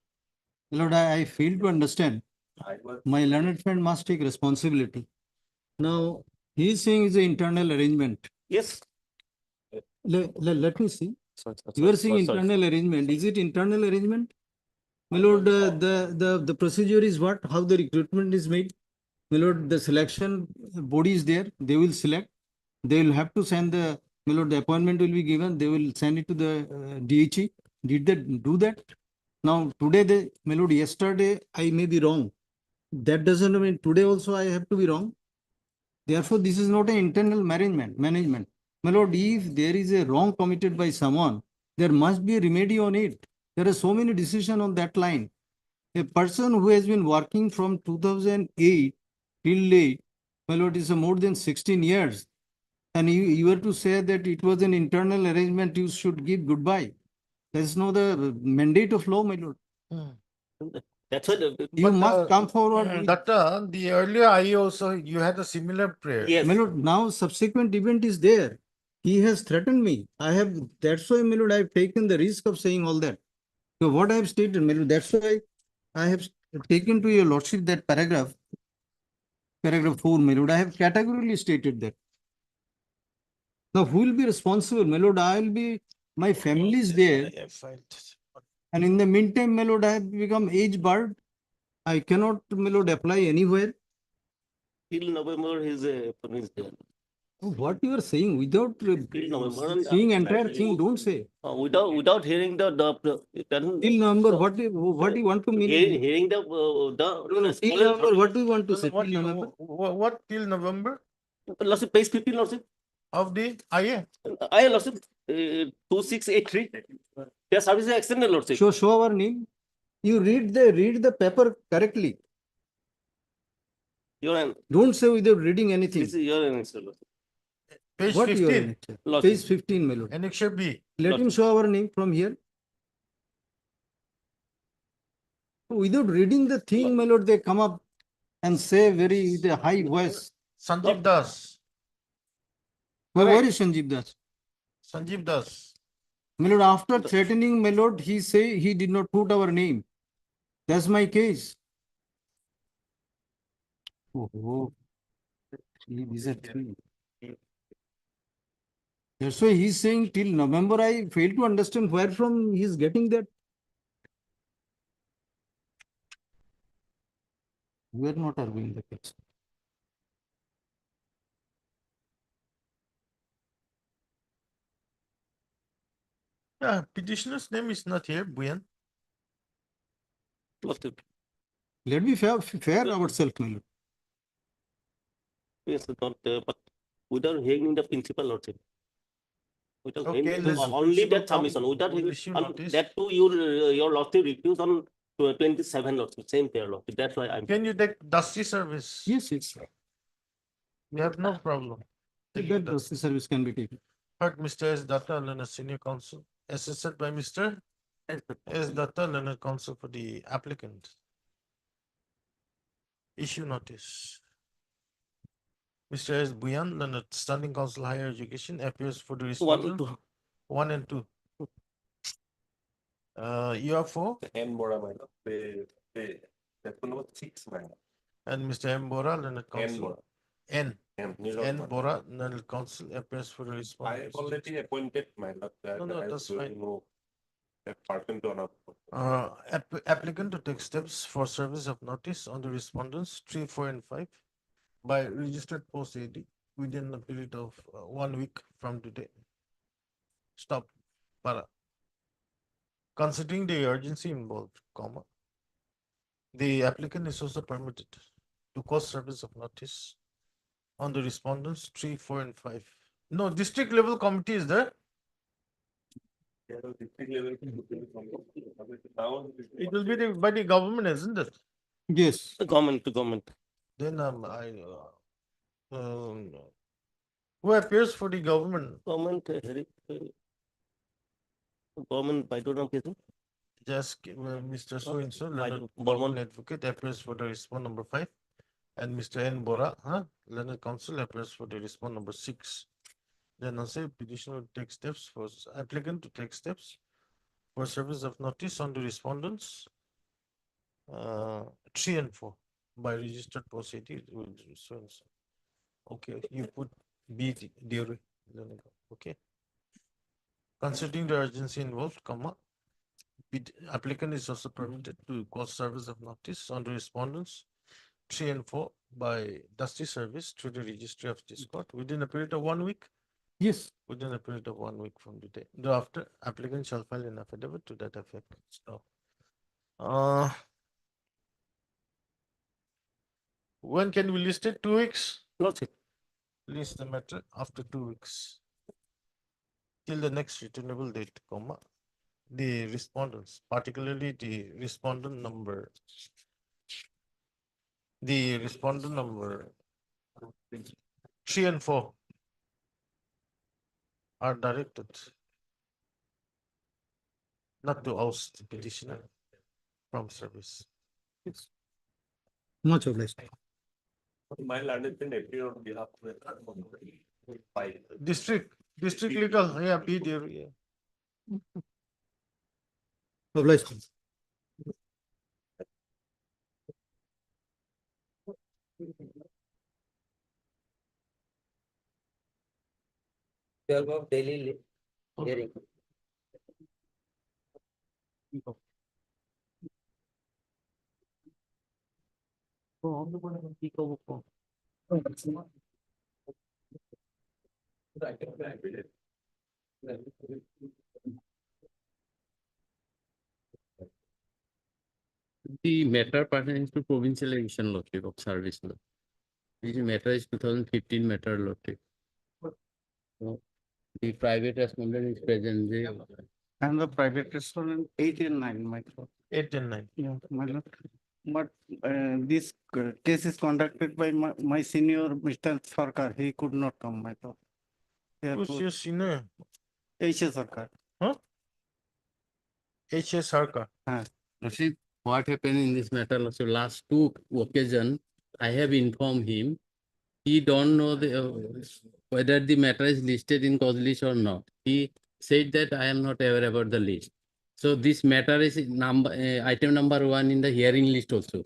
Lord, I fail to understand. My learned friend must take responsibility. Now, he is saying it's an internal arrangement. Yes. Let me see. You are saying internal arrangement. Is it internal arrangement? My lord, the procedure is what? How the recruitment is made? My lord, the selection body is there. They will select. They will have to send the, my lord, the appointment will be given. They will send it to the DHE. Did they do that? Now, today, my lord, yesterday, I may be wrong. That doesn't mean today also I have to be wrong. Therefore, this is not an internal management. My lord, if there is a wrong committed by someone, there must be a remedy on it. There are so many decisions on that line. A person who has been working from 2008 till date, my lord, is more than 16 years. And you were to say that it was an internal arrangement, you should give goodbye. That is not the mandate of law, my lord. That's what You must come forward. Datta, the earlier I also, you had a similar prayer. Yes. My lord, now subsequent event is there. He has threatened me. That's why, my lord, I have taken the risk of saying all that. So what I have stated, my lord, that's why I have taken to your lordship that paragraph 4, my lord. I have categorically stated that. Now, who will be responsible? My lord, I will be, my family is there. And in the meantime, my lord, I have become age barred. I cannot, my lord, apply anywhere. Till November, his is there. What you are saying without November, seeing entire thing, don't say. Without hearing the Till November, what do you want to mean? hearing the Till November, what do you want to say? What, Till November? what till November Lordship, page 15, Lordship. of the IA? I Lordship, 2683. Their service is extended, Lordship. Show our name. You read the paper correctly. Don't say without reading anything. This is your answer, Lordship. Page What 15. your annexure? Page 15, my lord. Annexure B. Let him show our name from here. Without reading the thing, my lord, they come up and say very with a high voice. Sanjeev Das. Where is Sanjeev Das? Sanjeev Das. My lord, after threatening, my lord, he say he did not put our name. That's my case. Oh, these are three. That's why he's saying till November. I fail to understand where from he's getting that. We are not arguing the case. Yeah, petitioner's name is not here, Buyan. Let me fair ourselves, my lord. Yes, not, but without hearing the principal, Lordship. Without Okay, hearing let's- only let's that go submission, from- without hearing, issue and notice. that too, your Lordship refused on 27, Lordship, same pair, Lordship. That's why I'm. Can you take dusty service? Yes. We have no problem. Take That dusty. service can be taken. Heard Mr. S. Datta, Learned Senior Counsel, assisted by Mr. S. Datta, Learned Counsel for the applicant. Issue notice. Mr. S. Buyan, Learned Standing Counsel Higher Education, appears for the respondent. 1 and 2. You are for? N Bora, my lord. That one was 6, my lord. And Mr. M. Bora, Learned Counsel. Bora. N. N. N. Bora, Learned Counsel, appears for the I respondent. have already appointed, my lord. No, that's fine. No Applicant to take steps for service of notice on the respondents 3, 4, and 5 by registered post AD within a period of 1 week from today. Stop. Para. Considering the urgency involved, comma, the applicant is also permitted to cause service of notice on the respondents 3, 4, and 5. No, district level committee is there. It will be by the government, isn't it? Yes. The government to government. Then who appears for the government? Government, government, I don't know. Just Mr. So and so, Leonard Bormon. Bormon advocate appears for the respond number 5, and Mr. N. Bora, Leonard counsel appears for the respond number 6. Then I say petitioner to take steps for applicant to take steps for service of notice on the respondents 3 and 4 by registered post AD so and so. Okay, you put B during. Okay. Considering the urgency involved, comma, applicant is also permitted to cause service of notice on the respondents 3 and 4 by dusty service through the registry of this court within a period of 1 week. Yes. Within a period of 1 week from the day. Thereafter, applicant shall file an affidavit to that effect. Stop. When can we list it? 2 weeks? Lordship. List the matter after 2 weeks. Till the next returnable date, comma. The respondents, particularly the respondent number 3 and 4 are directed not to oust the petitioner from service. Much obliged. District legal, yeah, be there, yeah. Obliged. Of daily hearing. The matter pertains to provincialization lottery of service law. This matter is 2015 matter lottery. So, the private respondent is present. And the private restaurant 8 and 9, my lord. 8 and 9. Yeah, my lord. But this case is conducted by my senior, Mr. Sarkar. He could not come, my lord. Who's your senior? H.A. Sarkar. Huh? H.A. Sarkar. See what happened in this matter. So last 2 occasions, I have informed him. He don't know whether the matter is listed in cause list or not. He said that I am not aware about the list. So this matter is item number 1 in the hearing list also.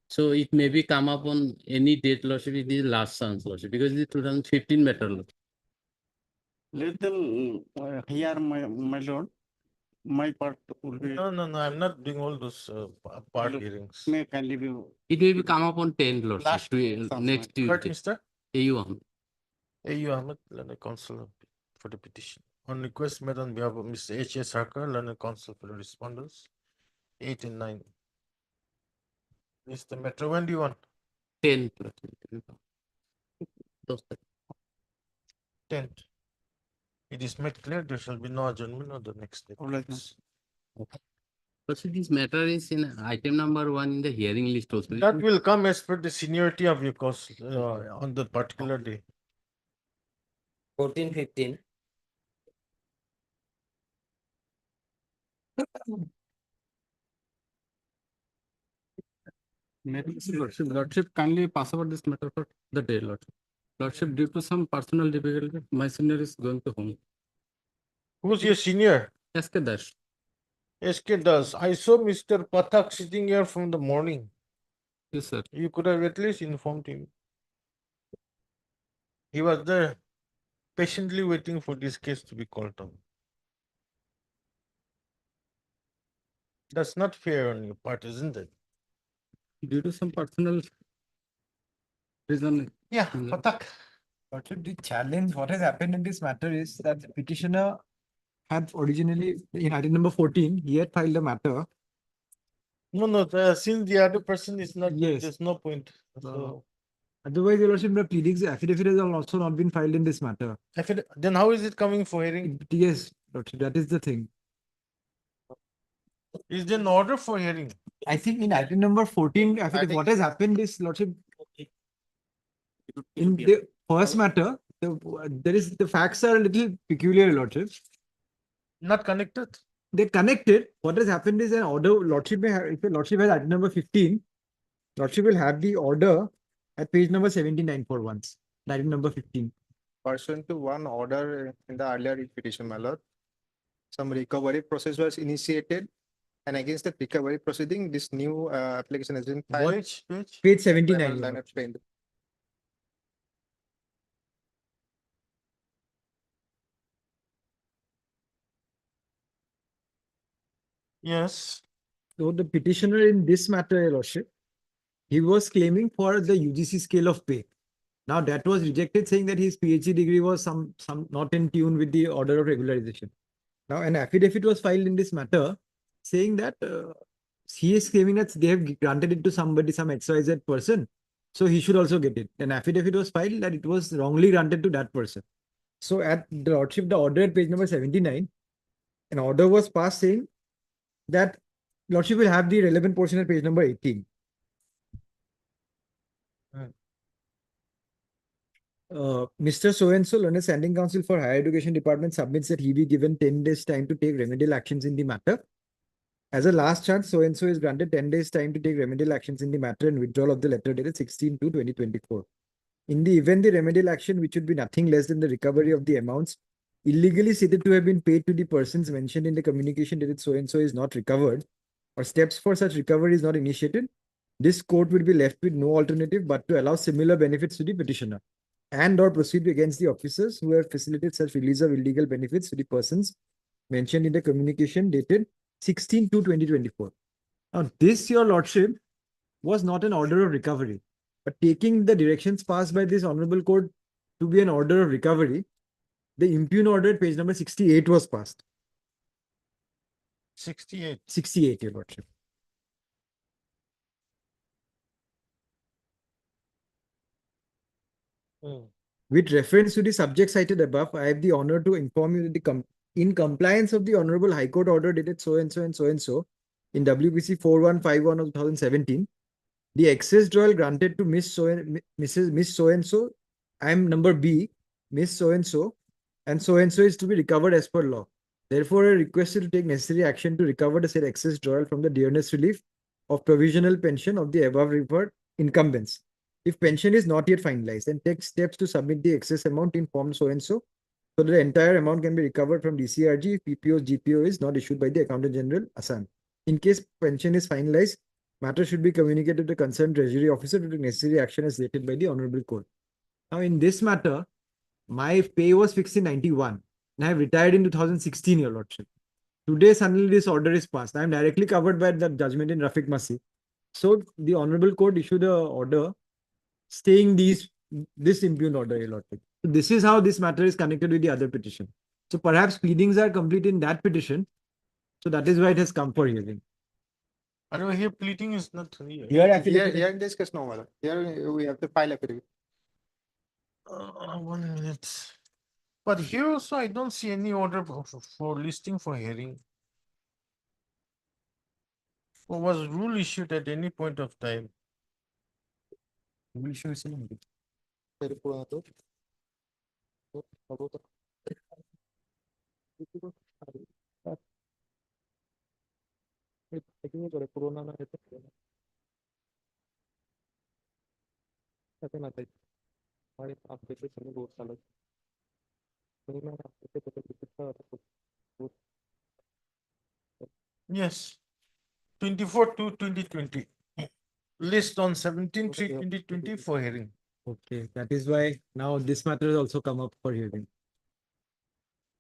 So it may be come up on any date lordship. It is last chance lordship because it is 2015 matter lordship. Let them hear my lord. My part will be. No, I'm not doing all those part hearings. May kindly be. It will be come up on 10 lordship. Last Next Heard, Tuesday. Mr. AU Ahmed. A.U. Ahmed, Learned Counsel for the petition. On request made on behalf of Mr. H.A. Sarkar, Learned Counsel for the respondents 8 and 9. Mr. Metro, when do you want? 10. 10th. It is made clear there shall be no adjournment on the next day. So this matter is in item number 1 in the hearing list also. That will come as per the seniority of your cause on the particular day. 14, 15. Lordship, kindly pass over this matter for the day, Lordship. Lordship, due to some personal difficulty, my senior is going to home. Who's your senior? S.K. Dash. SK does. I saw Mr. Pathak sitting here from the morning. Yes, sir. You could have at least informed him. He was there patiently waiting for this case to be called on. That's not fair on your part, isn't it? Due to some personal reason. Yeah, Mm. Patak. But the challenge, what has happened in this matter is that the petitioner had originally, in item number 14, he had filed a matter. No, since the other person is not, Yes. there's no point. So, Otherwise, your lordship, the pleadings, affidavit has also not been filed in this matter. then how is it coming for hearing? Yes, lordship, that is the thing. Is there an order for hearing? I think in item number 14, affidavit, what has happened is, lordship, in the first matter, the facts are a little peculiar, lordship. Not connected? They connected. What has happened is an order, lordship may have, if the lordship has item number 15, lordship will have the order at page number 79 for once, item number 15. Pursuant to one order in the earlier petition, my lord, some recovery process was initiated, and against the recovery proceeding, this new application has been filed. Which? Page 79. Line explained. Yes. So the petitioner in this matter, your lordship, he was claiming for the UGC scale of pay. Now that was rejected, saying that his PhD degree was some not in tune with the order of regularization. Now an affidavit was filed in this matter, saying that he is claiming that they have granted it to somebody, some XYZ person, so he should also get it. An affidavit was filed that it was wrongly granted to that person. So at the lordship, the order at page number 79, an order was passed saying that lordship will have the relevant portion at page number 18. Mr. So-and-so, learned standing counsel for higher education department, submits that he be given 10 days time to take remedial actions in the matter. As a last chance, so-and-so is granted 10 days time to take remedial actions in the matter and withdrawal of the letter dated 16/2/2024. In the event the remedial action, which would be nothing less than the recovery of the amounts illegally stated to have been paid to the persons mentioned in the communication dated so-and-so is not recovered, or steps for such recovery is not initiated, this court will be left with no alternative but to allow similar benefits to the petitioner and or proceed against the officers who have facilitated such release of illegal benefits to the persons mentioned in the communication dated 16/2/2024. Now, this, your lordship, was not an order of recovery, but taking the directions passed by this honorable court to be an order of recovery, the impugn order at page number 68 was passed. 68. 68, your lordship. With reference to the subject cited above, I have the honor to inform you that in compliance of the Honorable High Court order dated so-and-so and so-and-so in WBC 4151 of 2017, the excess drawal granted to Miss So-and-so, I am number B, Miss So-and-so, and so-and-so is to be recovered as per law. Therefore, I request you to take necessary action to recover the said excess drawal from the dearness relief of provisional pension of the above referred incumbents. If pension is not yet finalized, then take steps to submit the excess amount in form so-and-so, so that the entire amount can be recovered from DCRG if PPO's GPO is not issued by the Accountant General, Assam. In case pension is finalized, matter should be communicated to the concerned Treasury Officer to take necessary action as stated by the Honorable Court. Now, in this matter, my pay was fixed in 91, and I have retired in 2016, your lordship. Today, suddenly this order is passed. I am directly covered by the judgment in Rafiq Masi. So, the Honorable Court issued an order staying this impugned order, your lordship. So this is how this matter is connected with the other petition. So perhaps pleadings are complete in that petition. So that is why it has come for hearing. Here pleading is not here. Here in this case, no, madam. Here we have to file affidavit. 1 minute. But here also I don't see any order for listing for hearing. Or was rule issued at any point of time? Rule issue is in Yes. 24/2/2020. List on 17/3/2020 for hearing. Okay, that is why now this matter has also come up for hearing.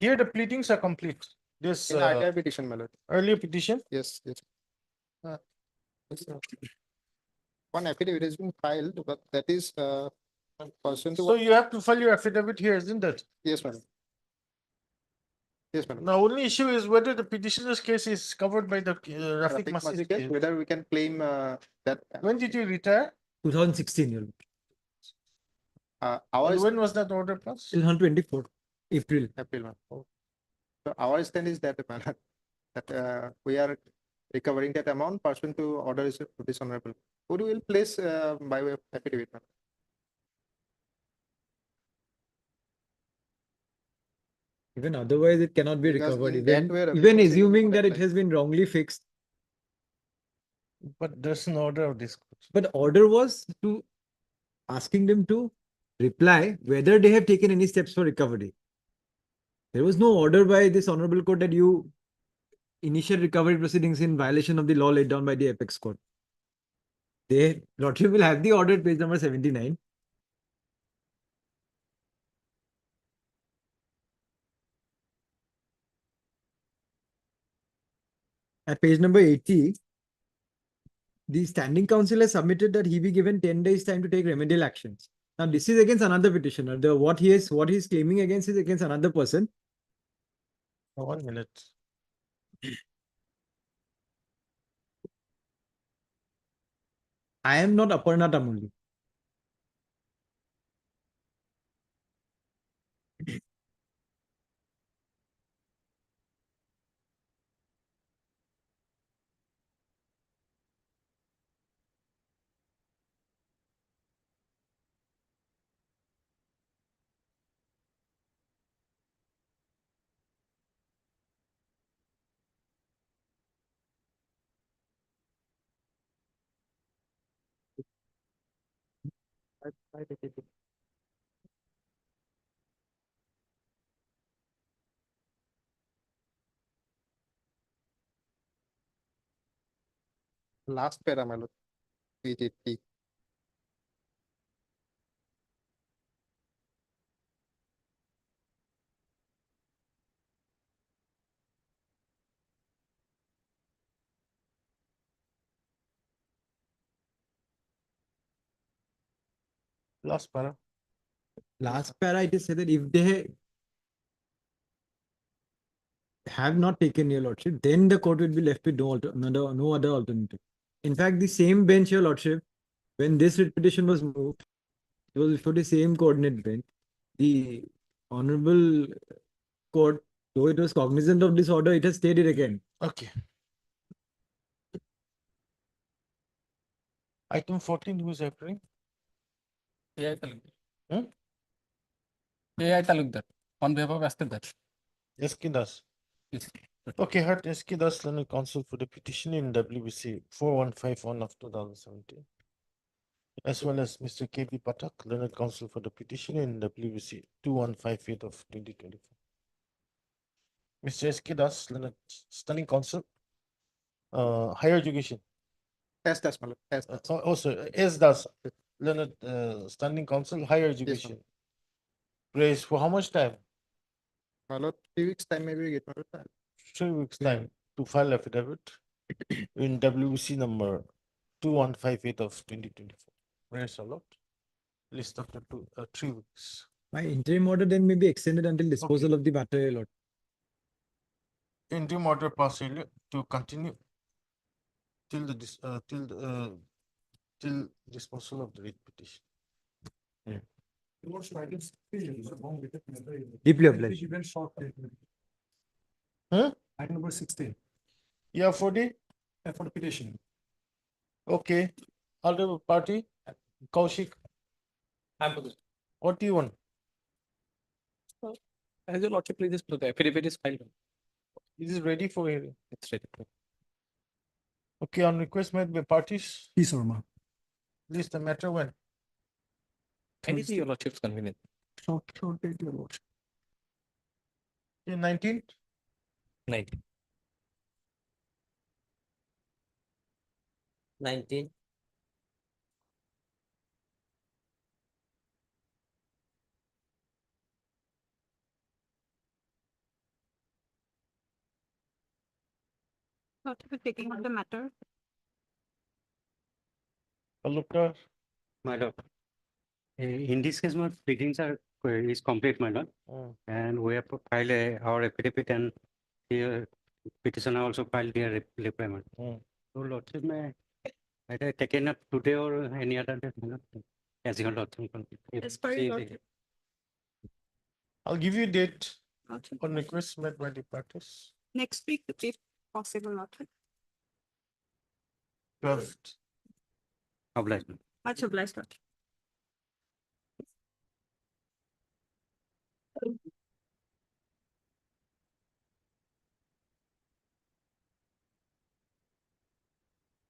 Here the pleadings are complete. This In earlier petition, my lord. earlier petition? Yes, yes. One affidavit has been filed, but that is pursuant to So what? you have to file your affidavit here, isn't it? Yes, madam. Yes, madam. The only issue is whether the petitioner's case is covered by the Rafiq Rafiq Masih Masih case, case. whether we can claim that. When did you retire? 2016, Your And Our when was that order passed? 2024, April. April, ma'am. So our stand is that, madam, that we are recovering that amount pursuant to orders of this honorable. Would you will place by way of affidavit, ma'am? Even otherwise, it cannot be Because recovered. in that Even, way, Rafiq even Masih assuming would that it apply. has been wrongly fixed. But there's an order of this. But order was to asking them to reply whether they have taken any steps for recovery. There was no order by this honorable court that you initiate recovery proceedings in violation of the law laid down by the apex court. They, Lordship will have the order at page number 79. At page number 80, the standing council has submitted that he be given 10 days time to take remedial actions. Now, this is against another petitioner. What he is claiming against is against another person. 1 minute. I am not Aparna Tamuli. Last para, my lord. Page 80. Last para. Last para, it is said that if they have not taken your lordship, then the court will be left with no other alternative. In fact, the same bench, your lordship, when this writ petition was moved, it was before the same coordinate bench. The honorable court, though it was cognizant of this order, it has stayed it again. Okay. Item 14, who is appearing? AI Talukdar. Hmm? AI Talukdar, on behalf of Astar. SK Das. Yes. Okay, heard SK Das, learned counsel for the petition in WBC 4151 of 2017. As well as Mr. KB Patak, learned counsel for the petition in WBC 2158 of 2024. Mr. SK Das, learned standing counsel, higher education. S das, my lord. S. Also, S Das, learned standing counsel, higher education. Praise for how much time? My lord, 3 weeks time maybe we get, my lord. 3 weeks time to file affidavit in WBC number 2158 of 2024. Praise a lot. List of the 3 weeks. My interim order then may be extended until disposal of the matter, your lord. Interim order passed earlier to continue till the till disposal of the writ petition. Deeply obliged. Huh? Item number 16. Yeah, for the petition. okay. Other party, Kaushik. What do you want? As your lordship, please, the affidavit is filed. Is it ready for hearing? It's ready. Okay, on request made by parties, Yes, Sharma. list the matter when? Anything your lordship's convenient. Short date, your lordship. In 19th? 19. 19. Lordship is taking up the matter. Talukdar. My lord. In this case, my pleadings are is complete, my lord, and we have filed our affidavit, and the petitioner also filed their repayment. So, lordship, may I taken up today or any other day, my lord, as your lordship. As per your lordship. I'll give you a date Okay. on request made by the parties. Next week, if possible, lordship. 12th. Obliged. Much obliged, lordship.